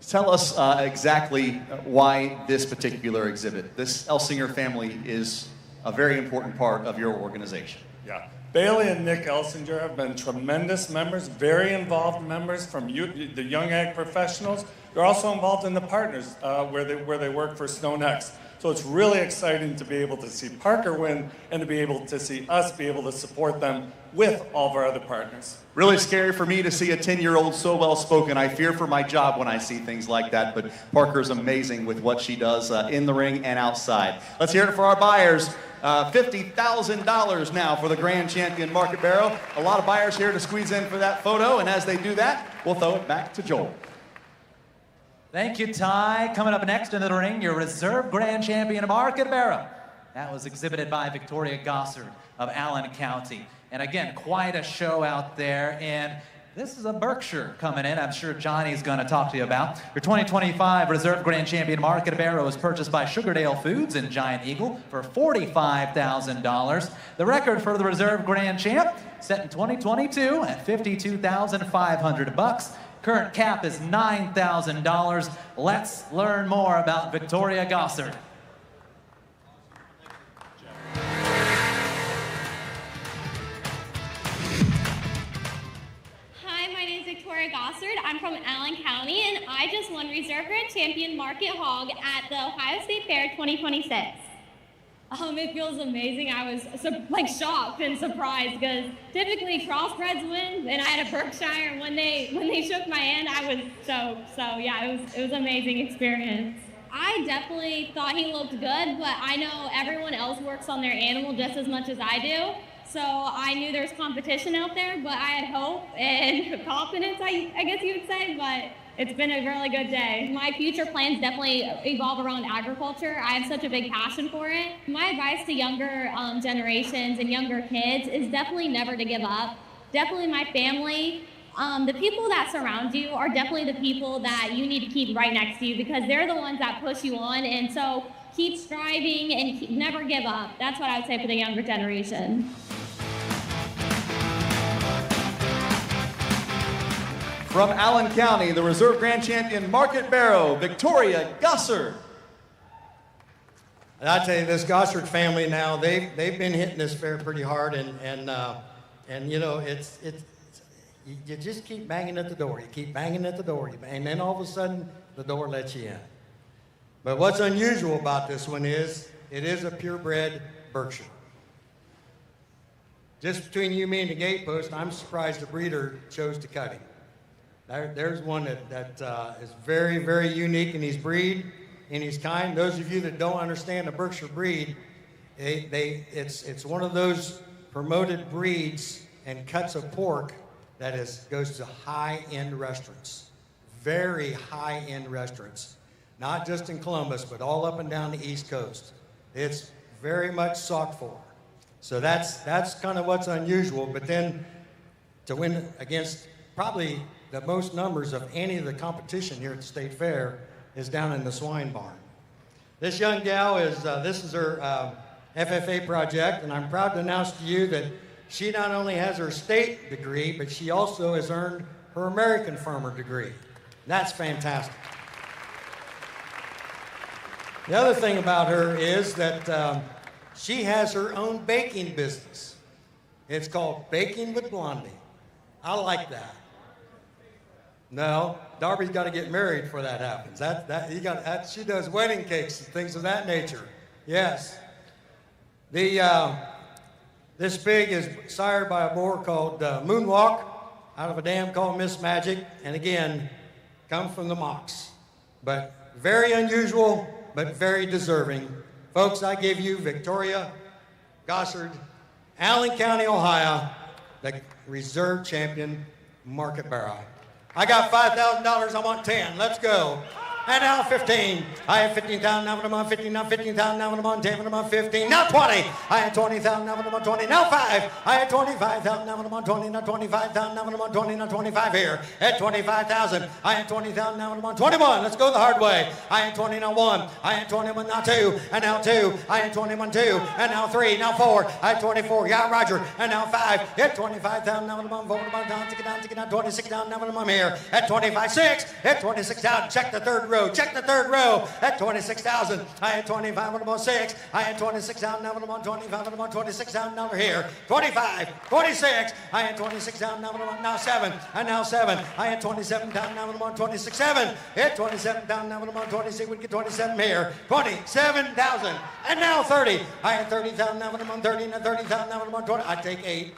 Tell us exactly why this particular exhibit. This Elsinger family is a very important part of your organization. Yeah. Bailey and Nick Elsinger have been tremendous members, very involved members from the Young Ag Professionals. They're also involved in the partners where they work for Snow Next. So it's really exciting to be able to see Parker win and to be able to see us be able to support them with all of our other partners. Really scary for me to see a 10-year-old so well-spoken. I fear for my job when I see things like that, but Parker's amazing with what she does in the ring and outside. Let's hear it for our buyers. $50,000 now for the Grand Champion Market Barrow. A lot of buyers here to squeeze in for that photo, and as they do that, we'll throw it back to Joel. Thank you, Ty. Coming up next into the ring, your reserve Grand Champion Market Barrow. That was exhibited by Victoria Gossard of Allen County. And again, quite a show out there. And this is a Berkshire coming in. I'm sure Johnny's going to talk to you about. Your 2025 Reserve Grand Champion Market Barrow was purchased by Sugardale Foods and Giant Eagle for $45,000. The record for the Reserve Grand Champ set in 2022 at $52,500. Current cap is $9,000. Let's learn more about Victoria Gossard. Hi, my name is Victoria Gossard. I'm from Allen County, and I just won Reserve Grand Champion Market Hog at the Ohio State Fair 2026. It feels amazing. I was shocked and surprised because typically crossbreds win, and I had a Berkshire. And when they shook my hand, I was stoked. So yeah, it was an amazing experience. I definitely thought he looked good, but I know everyone else works on their animal just as much as I do. So I knew there was competition out there, but I had hope and confidence, I guess you would say, but it's been a really good day. My future plans definitely evolve around agriculture. I have such a big passion for it. My advice to younger generations and younger kids is definitely never to give up. Definitely my family. The people that surround you are definitely the people that you need to keep right next to you because they're the ones that push you on. And so keep striving and never give up. That's what I would say for the younger generation. From Allen County, the Reserve Grand Champion Market Barrow, Victoria Gossard. And I tell you, this Gossard family now, they've been hitting this fair pretty hard, and you know, you just keep banging at the door. You keep banging at the door, and then all of a sudden, the door lets you in. But what's unusual about this one is, it is a purebred Berkshire. Just between you, me, and the gate post, I'm surprised the breeder chose to cut him. There's one that is very, very unique in his breed, in his kind. Those of you that don't understand the Berkshire breed, it's one of those promoted breeds and cuts of pork that goes to high-end restaurants, very high-end restaurants, not just in Columbus, but all up and down the East Coast. It's very much sought for. So that's kind of what's unusual. But then to win against probably the most numbers of any of the competition here at the State Fair is down in the swine barn. This young gal this is her FFA project, and I'm proud to announce to you that she not only has her state degree, but she also has earned her American farmer degree. That's fantastic. The other thing about her is that she has her own baking business. It's called Baking with Blondie. I like that. No, Darby's got to get married before that happens. She does wedding cakes and things of that nature. Yes. This pig is sired by a boar called Moonwalk out of a dam called Miss Magic, and again, come from the Mocs. But very unusual, but very deserving. Folks, I give you Victoria Gossard, Allen County, Ohio, the reserve champion market barrow. I got $5,000, I want 10, let's go. And now 15. I have 15,000, now I'm on 15, now 15,000, now I'm on 10, now I'm on 15, now 20. I had 20,000, now I'm on 20, now 5. I had 25,000, now I'm on 20, now 25,000, now I'm on 20, now 25 here. At 25,000, I had 20,000, now I'm on 21. Let's go the hard way. I had 20, now 1. I had 21, now 2. And now 2. I had 21, 2. And now 3, now 4. I had 24, yeah, Roger. And now 5. At 25,000, now I'm on 4, down, take it down, 26 down, now I'm here. At 25, 6. At 26 down, check the third row. Check the third row at 26,000. I had 25, I'm on 6. I had 26 down, now I'm on 25, I'm on 26 down, now we're here. 25, 26. I had 26 down, now I'm on now 7. And now 7. I had 27 down, now I'm on 26, 7. Hit 27 down, now I'm on 26. We get 27 here. 27,000. And now 30. I had 30,000, now I'm on 30. And 30,000, now I'm on 20. I take 8.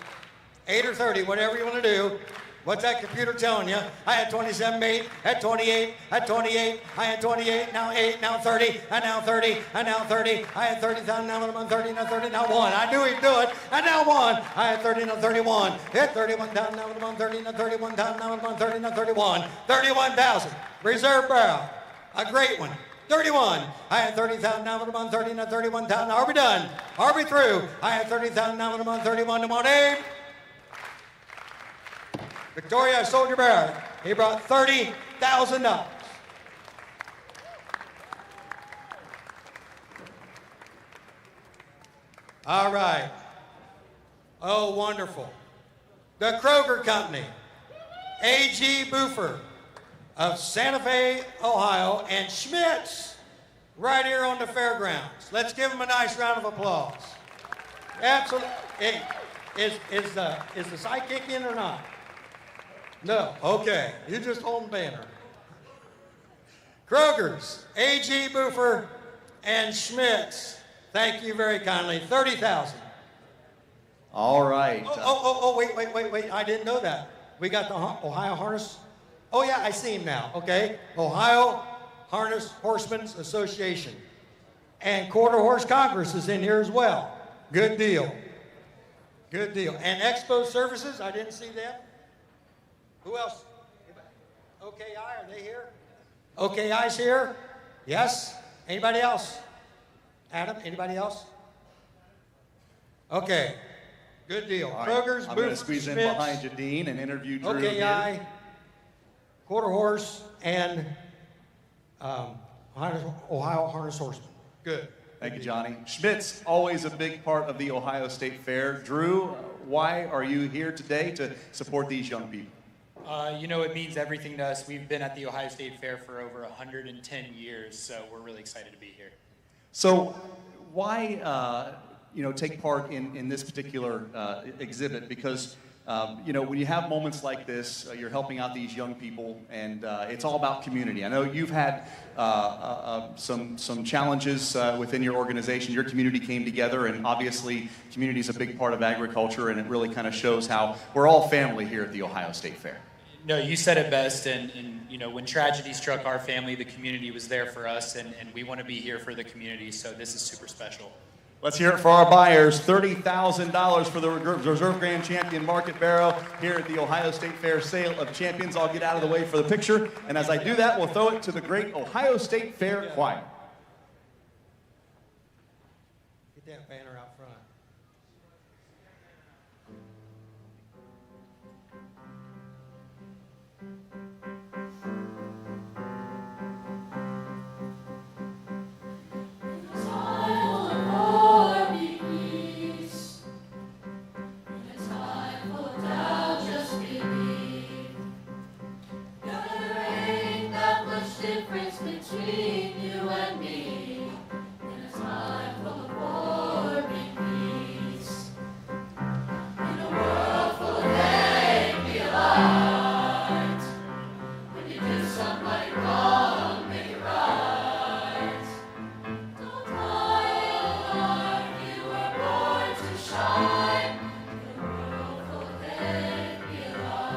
8 or 30, whatever you want to do. What's that computer telling you? I had 27, 8, at 28, at 28, I had 28, now 8, now 30, and now 30, and now 30, I had 30,000, now I'm on 30, now 30, now 1. I knew he'd do it, and now 1. I had 30, now 31, hit 31 down, now I'm on 30, now 31 down, now I'm on 30, now 31, 31,000, reserve barrel, a great one. 31. I had 30,000, now I'm on 30, now 31,000. Now are we done? Are we through? I had 30,000, now I'm on 31, now 8. Victoria, I sold your barrel. He brought $30,000. All right. Oh, wonderful. The Kroger Company, A.G. Buford of Santa Fe, Ohio, and Schmitz right here on the fairgrounds. Let's give them a nice round of applause. Absolutely. Hey, is the sidekick in or not? No, okay. You just hold the banner. Kroger's, A.G. Buford, and Schmitz. Thank you very kindly. 30,000. All right. Wait. I didn't know that. We got the Ohio Harness. Oh, yeah, I see him now. Okay. Ohio Harness Horsemen's Association. And Quarter Horse Congress is in here as well. Good deal. Good deal. And Expo Services, I didn't see them. Who else? OKI, are they here? OKI's here? Yes? Anybody else? Adam, anybody else? Okay. Good deal. Right. Kroger's, I'm going to squeeze in behind you, Dean, and interview Drew OKI, here. Quarter Horse, and Ohio Harness Horsemen. Good. Thank you, Johnny. Schmitz, always a big part of the Ohio State Fair. Drew, why are you here today to support these young people? You know, it means everything to us. We've been at the Ohio State Fair for over 110 years, so we're really excited to be here. So why take part in this particular exhibit? Because when you have moments like this, you're helping out these young people, and it's all about community. I know you've had some challenges within your organization. Your community came together, and obviously community is a big part of agriculture, and it really kind of shows how we're all family here at the Ohio State Fair. No, you said it best, and when tragedy struck our family, the community was there for us, and we want to be here for the community, so this is super special. Let's hear it for our buyers. $30,000 for the Reserve Grand Champion Market Barrow here at the Ohio State Fair Sale of Champions. I'll get out of the way for the picture, and as I do that, we'll throw it to the great Ohio State Fair Choir. Get that banner out front. Between you and me, in a time full of war and peace, in a world full of hate, be alive. When you do somebody wrong, make it right. Don't die alone, you were born to shine. In a world full of hate, be alive.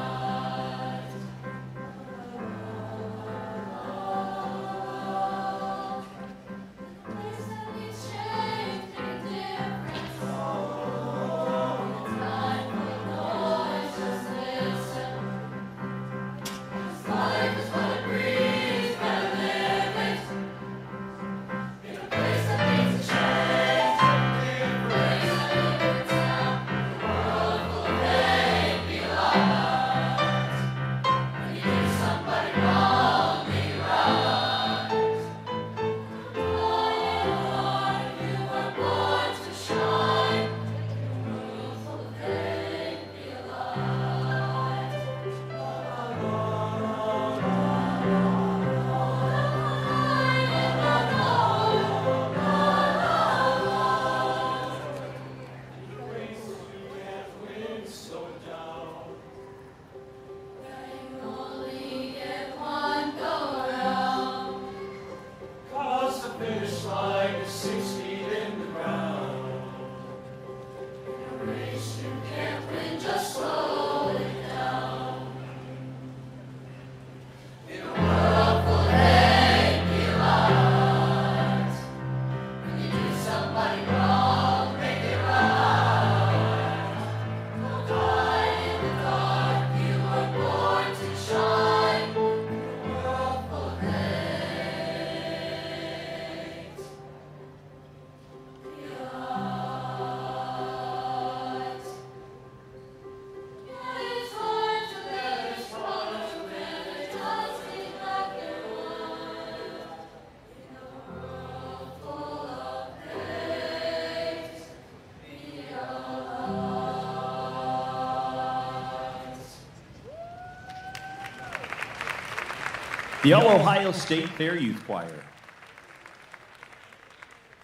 The Ohio State Fair Youth Choir.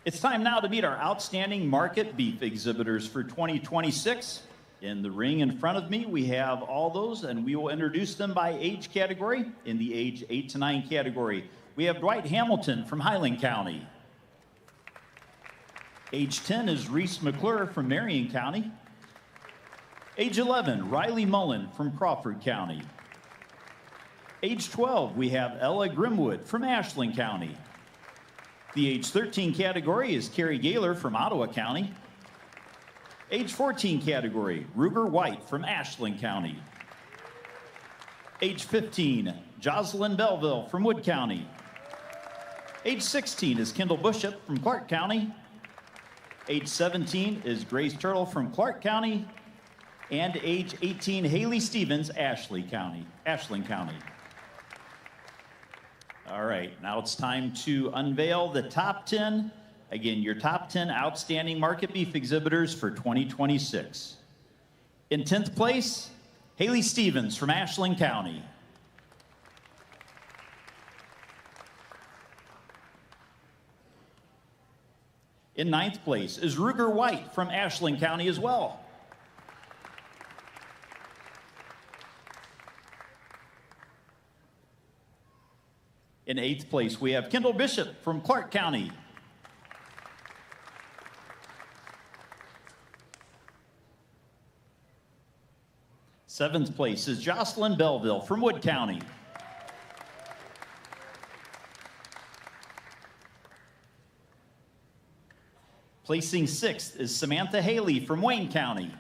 It's time now to meet our outstanding market beef exhibitors for 2026. In the ring in front of me, we have all those, and we will introduce them by age category. In the age 8 to 9 category, we have Dwight Hamilton from Highland County. Age 10 is Reese McClure from Marion County. Age 11, Riley Mullen from Crawford County. Age 12, we have Ella Grimwood from Ashland County. The age 13 category is Carrie Gaylor from Ottawa County. Age 14 category, Ruger White from Ashland County. Age 15, Jocelyn Belleville from Wood County. Age 16 is Kendall Bishop from Clark County. Age 17 is Grace Turtle from Clark County. And age 18, Haley Stevens, Ashland County. All right, now it's time to unveil the top 10. Again, your top 10 outstanding market beef exhibitors for 2026. In 10th place, Haley Stevens from Ashland County. In 9th place is Ruger White from Ashland County as well. In 8th place, we have Kendall Bishop from Clark County. Seventh place is Jocelyn Belleville from Wood County. Placing 6th is Samantha Haley from Wayne County.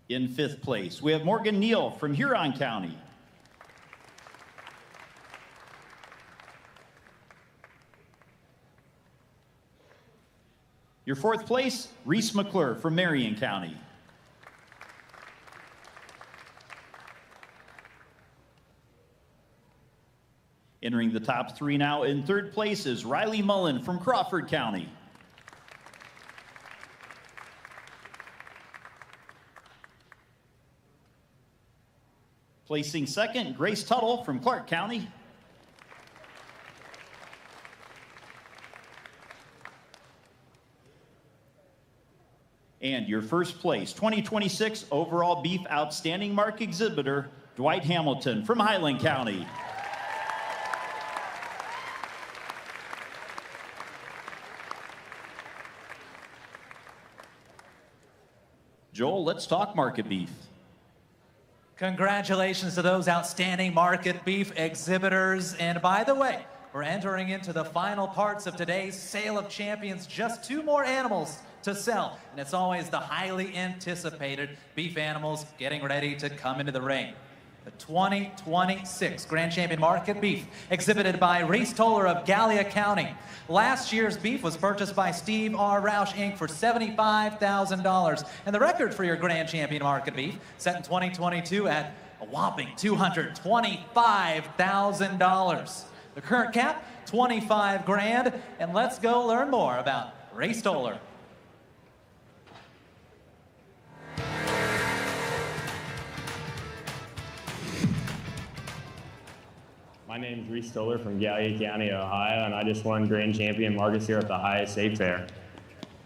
In 5th place, we have Morgan Neal from Huron County. Your 4th place, Reese McClure from Marion County. Entering the top 3 now, in 3rd place is Riley Mullen from Crawford County. Placing 2nd, Grace Tuttle from Clark County. And your 1st place, 2026 Overall Beef Outstanding Mark Exhibitor, Dwight Hamilton from Highland County. Joel, let's talk market beef. Congratulations to those outstanding market beef exhibitors. And by the way, we're entering into the final parts of today's Sale of Champions. Just 2 more animals to sell. And it's always the highly anticipated beef animals getting ready to come into the ring. The 2026 Grand Champion Market Beef, exhibited by Reese Toller of Gallia County. Last year's beef was purchased by Steve R. Roush, Inc. for $75,000. And the record for your Grand Champion Market Beef, set in 2022 at a whopping $225,000. The current cap, $25 grand. And let's go learn more about Reese Toller. My name is Reese Stoller from Gallia County, Ohio, and I just won Grand Champion Markets here at the Ohio State Fair.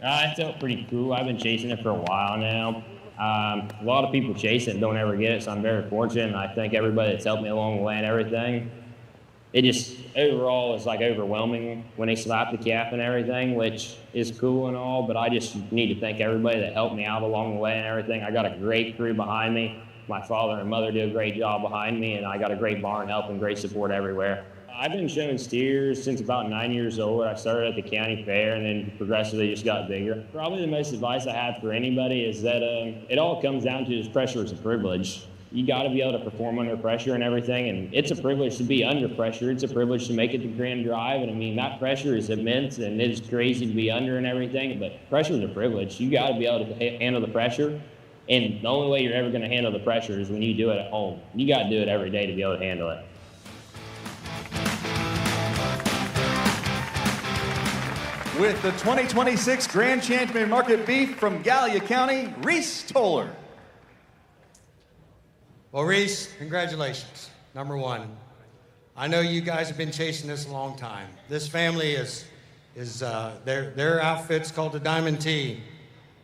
It felt pretty cool. I've been chasing it for a while now. A lot of people chase it and don't ever get it, so I'm very fortunate, and I thank everybody that's helped me along the way and everything. It just, overall, is like overwhelming when they slap the cap and everything, which is cool and all, but I just need to thank everybody that helped me out along the way and everything. I got a great crew behind me. My father and mother do a great job behind me, and I got a great barn help and great support everywhere. I've been showing steers since about 9 years old. I started at the county fair and then progressively just got bigger. Probably the most advice I have for anybody is that it all comes down to just pressure is a privilege. You got to be able to perform under pressure and everything, and it's a privilege to be under pressure. It's a privilege to make it to Grand Drive, and I mean, that pressure is immense, and it's crazy to be under and everything, but pressure is a privilege. You got to be able to handle the pressure. And the only way you're ever going to handle the pressure is when you do it at home. You got to do it every day to be able to handle it. With the 2026 Grand Champion Market Beef from Gallia County, Reese Toller. Well, Reese, congratulations. Number 1. I know you guys have been chasing this a long time. This family their outfit's called the Diamond T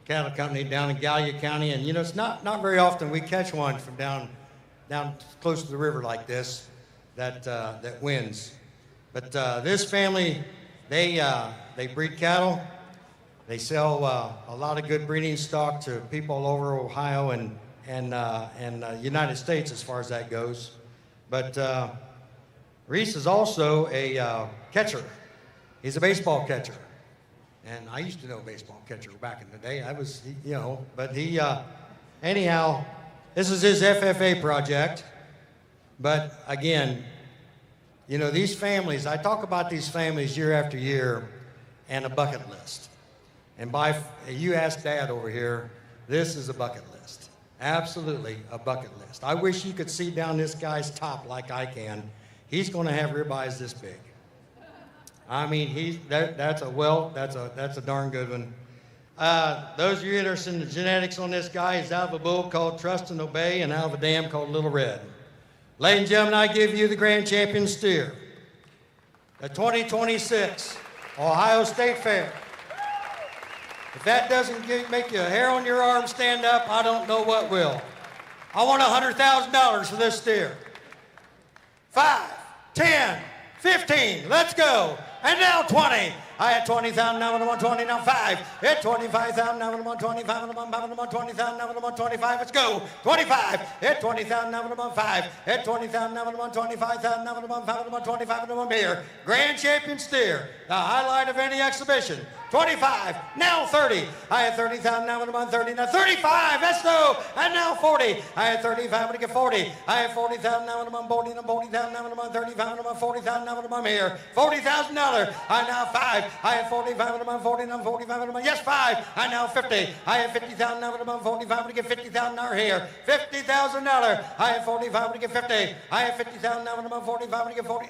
Cattle Company down in Gallia County, and you know, it's not very often we catch one from down close to the river like this that wins. But this family, they breed cattle. They sell a lot of good breeding stock to people all over Ohio and United States as far as that goes. But Reese is also a catcher. He's a baseball catcher. And I used to know a baseball catcher back in the day. I was, you know, but he, anyhow, this is his FFA project. But again, you know, these families, I talk about these families year after year and a bucket list. And you ask Dad over here, this is a bucket list. Absolutely a bucket list. I wish you could see down this guy's top like I can. He's going to have ribeyes this big. I mean, that's a darn good one. Those of you interested in the genetics on this guy, he's out of a bull called Trust and Obey and out of a dam called Little Red. Ladies and gentlemen, I give you the grand champion steer, the 2026 Ohio State Fair. If that doesn't make your hair on your arm stand up, I don't know what will. I want $100,000 for this steer. 5, 10, 15, let's go. And now 20. I had 20,000, now I'm on 20, now 5. Hit 25,000, now I'm on 25, and I'm on 20,000, now I'm on 25. Let's go. 25. Hit 20,000, now I'm on 5. Hit 20,000, now I'm on 25,000, now I'm on 5, and I'm on 25, and I'm on here. Grand champion steer, the highlight of any exhibition. 25, now 30. I had 30,000, now I'm on 30, now 35, let's go. And now 40. I had 35, I'm gonna get 40. I had 40,000, now I'm on 40, and I'm 40,000, now I'm on 35, and I'm on 40,000, now I'm here. $40,000. I now 5. I had 45, and I'm on 40, and I'm 45, and I'm on, yes, 5. I now 50. I had 50,000, now I'm on 45, I'm gonna get $50,000 here. $50,000. I had 45, I'm gonna get 50. I had 50,000, now I'm on 45, I'm gonna get 40.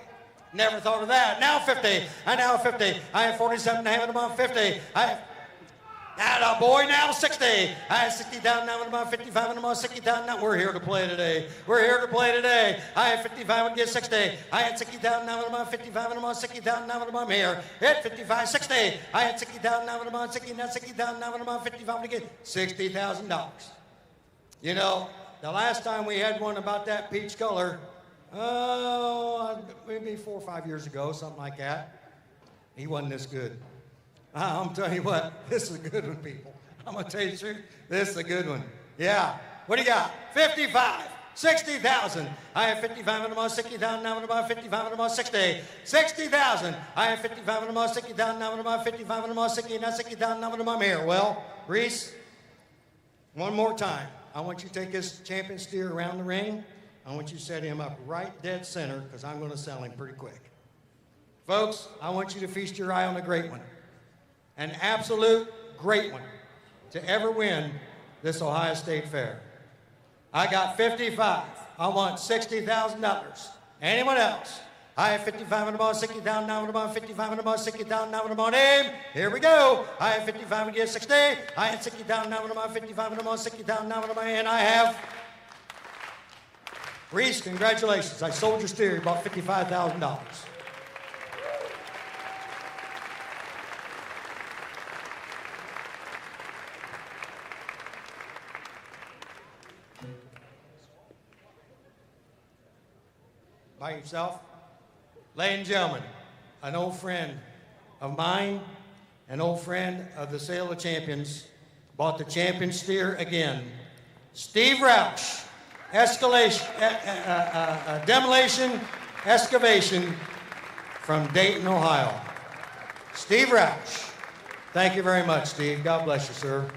Never thought of that. Now 50. I now 50. I have 47 and a half, and I'm on 50. Now, boy, now 60. I had 60,000, now I'm on 55, and I'm on 60,000. Now we're here to play today. We're here to play today. I had 55 and get 60. I had 60,000, now I'm on 55, and I'm on 60,000, now I'm here. Hit 55, 60. I had 60,000, now I'm on 60, now 60,000, now I'm on 55, and get $60,000. You know, the last time we had one about that peach color, maybe 4 or 5 years ago, something like that. He wasn't this good. I'm telling you what, this is a good one, people. I'm going to tell you the truth, this is a good one. Yeah. What do you got? 55, 60,000. I have 55 and I'm on 60,000, now I'm on 55 and I'm on 60. 60,000. I have 55 and I'm on 60,000, now I'm on 55 and I'm on 60, now 60,000, now I'm here. Well, Reese, one more time. I want you to take this champion steer around the ring. I want you to set him up right dead center because I'm going to sell him pretty quick. Folks, I want you to feast your eye on a great one. An absolute great one to ever win this Ohio State Fair. I got 55. I want $60,000. Anyone else? I have 55 and I'm on 60,000, now I'm on 55 and I'm on 60,000, now I'm on aim. Here we go. I have 55 and get 60. I had 60,000, now I'm on 55 and I'm on 60,000, now I'm on, and I have Reese, congratulations. I sold your steer, about $55,000. By yourself? Ladies and gentlemen, an old friend of mine, an old friend of the Sale of Champions, bought the champion steer again. Steve Roush. Demolition Excavation from Dayton, Ohio. Steve Roush. Thank you very much, Steve. God bless you, sir.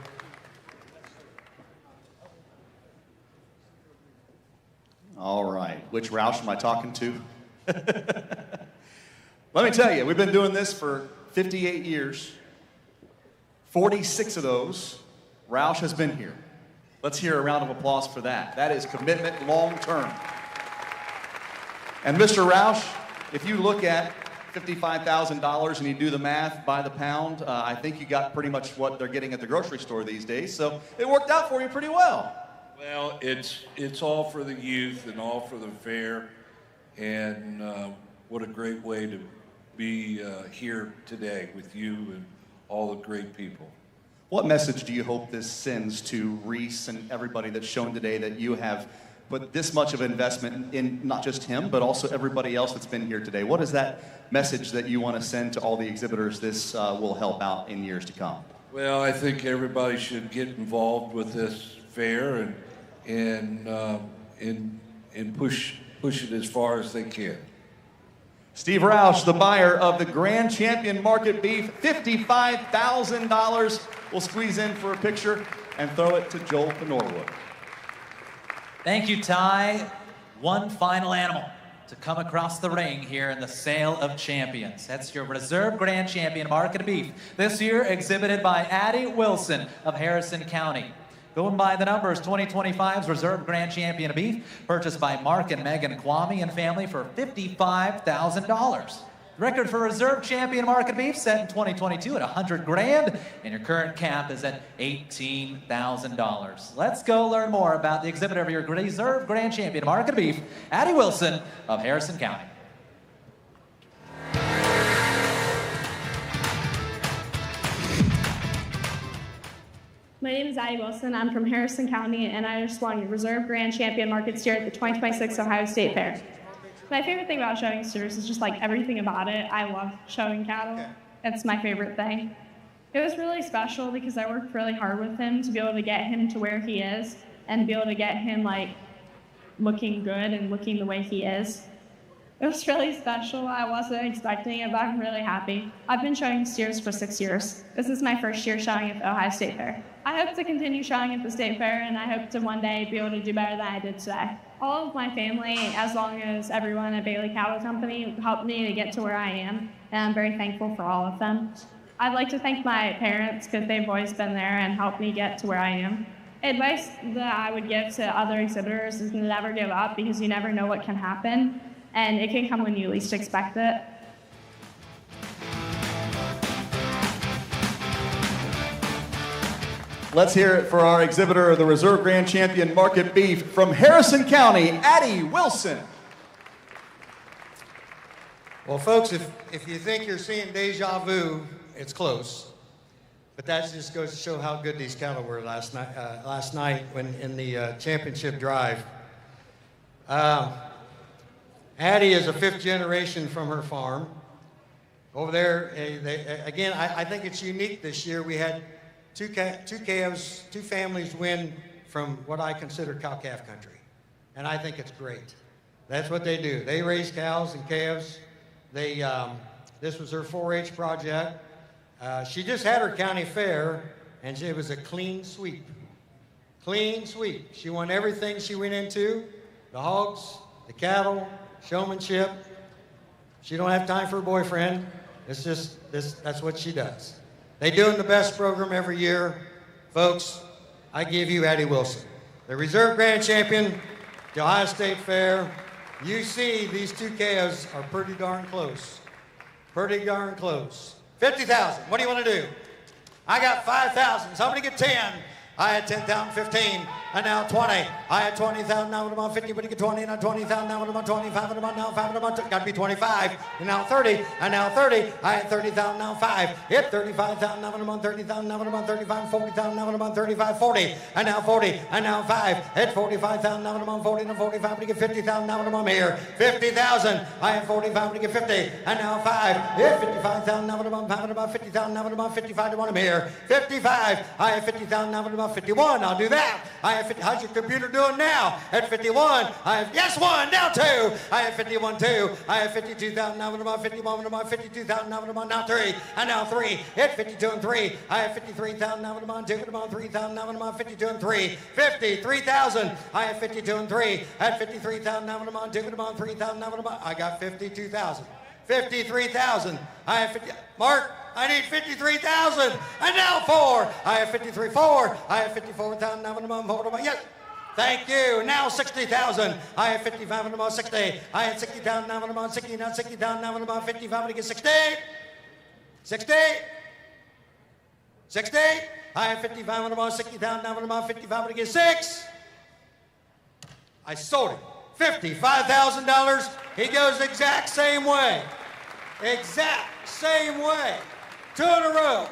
All right. Which Roush am I talking to? Let me tell you, we've been doing this for 58 years. 46 of those, Roush has been here. Let's hear a round of applause for that. That is commitment long term. And Mr. Roush, if you look at $55,000 and you do the math by the pound, I think you got pretty much what they're getting at the grocery store these days. So it worked out for you pretty well. Well, it's all for the youth and all for the fair. And what a great way to be here today with you and all the great people. What message do you hope this sends to Reese and everybody that's shown today that you have put this much of investment in not just him, but also everybody else that's been here today? What is that message that you want to send to all the exhibitors this will help out in years to come? Well, I think everybody should get involved with this fair and push it as far as they can. Steve Roush, the buyer of the Grand Champion Market Beef, $55,000. We'll squeeze in for a picture and throw it to Joel to Norwood. Thank you, Ty. One final animal to come across the ring here in the Sale of Champions. That's your Reserve Grand Champion Market Beef. This year exhibited by Addie Wilson of Harrison County. Going by the numbers, 2025's Reserve Grand Champion of Beef, purchased by Mark and Megan Kwame and family for $55,000. Record for reserve champion market beef set in 2022 at 100 grand, and your current cap is at $18,000. Let's go learn more about the exhibitor of your reserve grand champion market beef, Addie Wilson of Harrison County. My name is Addie Wilson. I'm from Harrison County, and I just won Reserve Grand Champion Market Steer at the 2026 Ohio State Fair. My favorite thing about showing steers is just like everything about it. I love showing cattle. It's my favorite thing. It was really special because I worked really hard with him to be able to get him to where he is and be able to get him like looking good and looking the way he is. It was really special. I wasn't expecting it, but I'm really happy. I've been showing steers for 6 years. This is my first year showing at the Ohio State Fair. I hope to continue showing at the State Fair, and I hope to one day be able to do better than I did today. All of my family, as long as everyone at Bailey Cattle Company, helped me to get to where I am, and I'm very thankful for all of them. I'd like to thank my parents because they've always been there and helped me get to where I am. Advice that I would give to other exhibitors is to never give up because you never know what can happen, and it can come when you least expect it. Let's hear it for our exhibitor of the Reserve Grand Champion Market Beef from Harrison County, Addie Wilson. Well, folks, if you think you're seeing deja vu, it's close. But that just goes to show how good these cattle were last night when in the championship drive. Addie is a 5th generation from her farm. Over there, again, I think it's unique this year. We had two calves, 2 families win from what I consider cow-calf country. And I think it's great. That's what they do. They raise cows and calves. This was her 4-H project. She just had her county fair, and it was a clean sweep. Clean sweep. She won everything she went into, the hogs, the cattle, showmanship. She don't have time for a boyfriend. It's just, that's what she does. They do the best program every year. Folks, I give you Addie Wilson, the Reserve Grand Champion, the Ohio State Fair. You see these 2 calves are pretty darn close. Pretty darn close. 50,000, what do you want to do? I got 5,000, somebody get 10. I had 10,000, 15, and now 20. I had 20,000, now I'm about 50, but you get 20, and now 20,000, now I'm about 25, and about now 5, and about, got to be 25, and now 30, and now 30. I had 30,000, now 5. Hit 35,000, now I'm about 30,000, now I'm about 35, 40,000, now I'm about 35, 40, and now 40, and now 5. Hit 45,000, now I'm about 40, and 45, but you get 50,000, now I'm here. 50,000, I had 45, but you get 50, and now 5. Hit 55,000, now I'm about 50,000, now I'm about 55, I'm here. 55, I had 50,000, now I'm about 51, I'll do that. I have 50, how's your computer doing now? At 51, I have, yes, 1, now 2. I have 51, 2. I have 52,000, now I'm about 51, I'm about 52,000, now I'm about, now 3. And now 3, hit 52 and 3. I have 53,000, now I'm about 2, and about 3,000, now I'm about 52 and 3. 53,000, I have 52 and 3. At 53,000, now I'm about 2, and about 3,000, now I'm about, I got 52,000. 53,000, I have 50, Mark, I need 53,000, and now 4. I have 53, 4. I have 54,000, now I'm about 4. Yes, thank you. Now 60,000. I have 55 and about 60. I had 60,000, now I'm about 60. Now 60,000, now I'm about 55. I get 60. 60. 60. I have 55 and about 60,000, now I'm about 55. I get 6. I sold it. $55,000. He goes the exact same way. Exact same way. 2 in a row.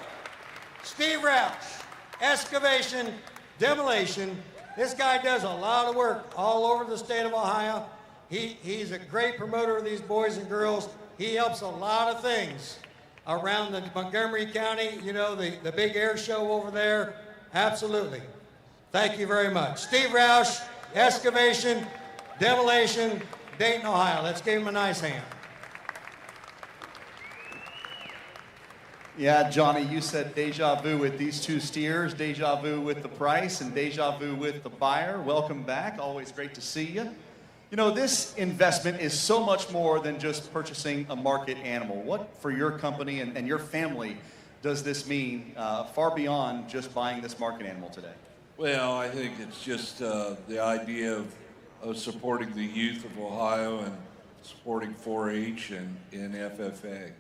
Steve Roush, excavation, demolition. This guy does a lot of work all over the state of Ohio. He's a great promoter of these boys and girls. He helps a lot of things around the Montgomery County, you know, the big air show over there. Absolutely. Thank you very much. Steve Roush, excavation, demolition, Dayton, Ohio. Let's give him a nice hand. Yeah, Johnny, you said deja vu with these 2 steers, deja vu with the price, and deja vu with the buyer. Welcome back. Always great to see you. You know, this investment is so much more than just purchasing a market animal. What, for your company and your family, does this mean far beyond just buying this market animal today? Well, I think it's just the idea of supporting the youth of Ohio and supporting 4-H and FFA.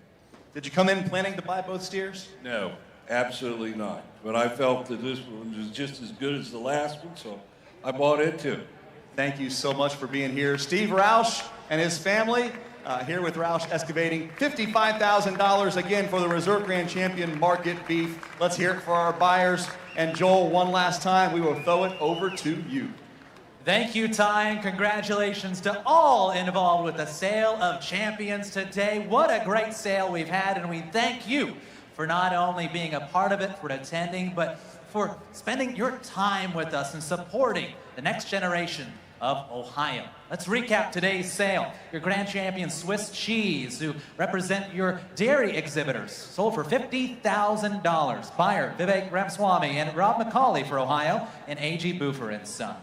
Did you come in planning to buy both steers? No, absolutely not. But I felt that this one was just as good as the last one, so I bought it too. Thank you so much for being here. Steve Roush and his family here with Roush Excavating. $55,000 again for the Reserve Grand Champion Market Beef. Let's hear it for our buyers. And Joel, one last time, we will throw it over to you. Thank you, Ty, and congratulations to all involved with the Sale of Champions today. What a great sale we've had, and we thank you for not only being a part of it, for attending, but for spending your time with us and supporting the next generation of Ohio. Let's recap today's sale. Your Grand Champion Swiss cheese, who represent your dairy exhibitors, sold for $50,000. Buyer Vivek Ramswamy and Rob McCauley for Ohio, and A.G. Buffer and Son.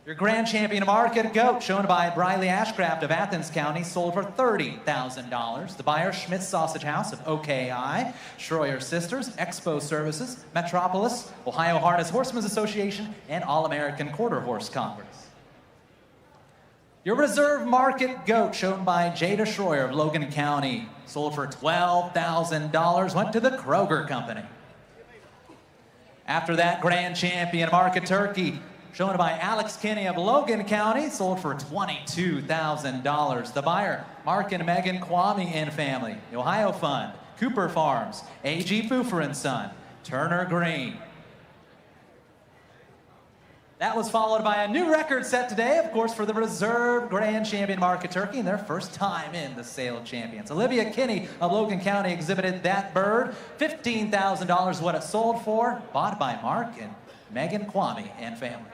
Your Grand Champion Market Goat, shown by Briley Ashcraft of Athens County, sold for $30,000. The buyer, Schmitz Sausage House of OKI, Schroyer Sisters, Expo Services, Metropolis, Ohio Harness Horsemen's Association, and All-American Quarter Horse Congress. Your Reserve Market Goat, shown by Jada Schroyer of Logan County, sold for $12,000, went to the Kroger Company. After that, Grand Champion Market Turkey, shown by Alex Kinney of Logan County, sold for $22,000. The buyer, Mark and Megan Kwame and family, the Ohio Fund, Cooper Farms, A.G. Pfuffer and Son, Turner Green. That was followed by a new record set today, of course, for the Reserve Grand Champion Market Turkey and their first time in the Sale of Champions. Olivia Kinney of Logan County exhibited that bird. $15,000 what it sold for, bought by Mark and Megan Kwame and family.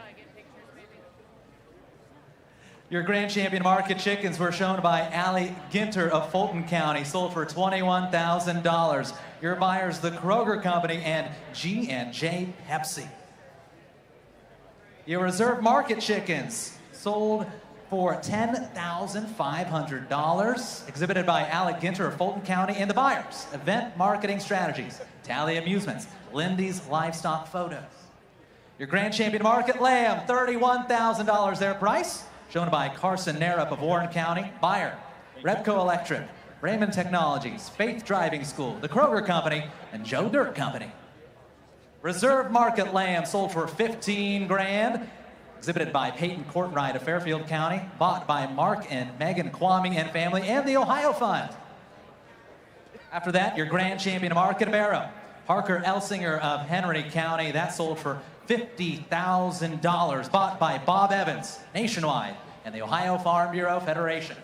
Your Grand Champion Market chickens were shown by Allie Ginter of Fulton County, sold for $21,000. Your buyers, the Kroger Company and G&J Pepsi. Your Reserve Market chickens sold for $10,500, exhibited by Alec Ginter of Fulton County, and the buyers, Event Marketing Strategies, Tally Amusements, Lindy's Livestock Photos. Your Grand Champion Market lamb, $31,000 their price, shown by Carson Narup of Warren County. Buyer, Repco Electric, Raymond Technologies, Faith Driving School, the Kroger Company, and Joe Dirt Company. Reserve Market lamb sold for $15,000, exhibited by Peyton Courtwright of Fairfield County, bought by Mark and Megan Kwame and family, and the Ohio Fund. After that, your Grand Champion Market Barrow, Parker Elsinger of Henry County, that sold for $50,000, bought by Bob Evans, Nationwide, and the Ohio Farm Bureau Federation.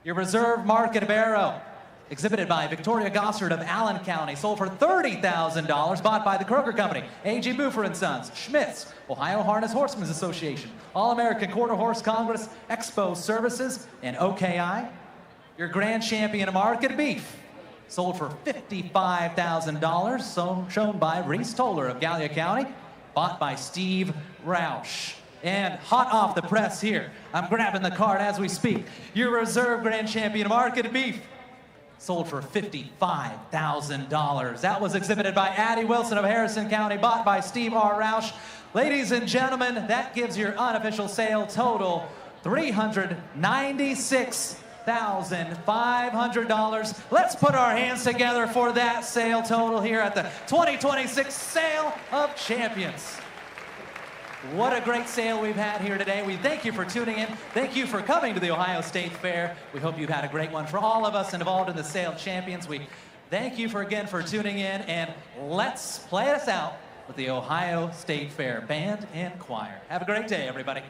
Your Reserve Market Barrow, exhibited by Victoria Gossard of Allen County, sold for $30,000, bought by the Kroger Company, A.G. Buffer and Sons, Schmitz, Ohio Harness Horsemen's Association, All-American Quarter Horse Congress, Expo Services, and OKI. Your Grand Champion Market Beef, sold for $55,000, shown by Reese Toller of Gallia County, bought by Steve Roush. And hot off the press here, I'm grabbing the card as we speak. Your Reserve Grand Champion Market Beef, sold for $55,000. That was exhibited by Addie Wilson of Harrison County, bought by Steve R. Roush. Ladies and gentlemen, that gives your unofficial sale total $396,500. Let's put our hands together for that sale total here at the 2026 Sale of Champions. What a great sale we've had here today. We thank you for tuning in. Thank you for coming to the Ohio State Fair. We hope you've had a great one. For all of us involved in the Sale of Champions, we thank you again for tuning in, and let's play us out with the Ohio State Fair Band and Choir. Have a great day, everybody.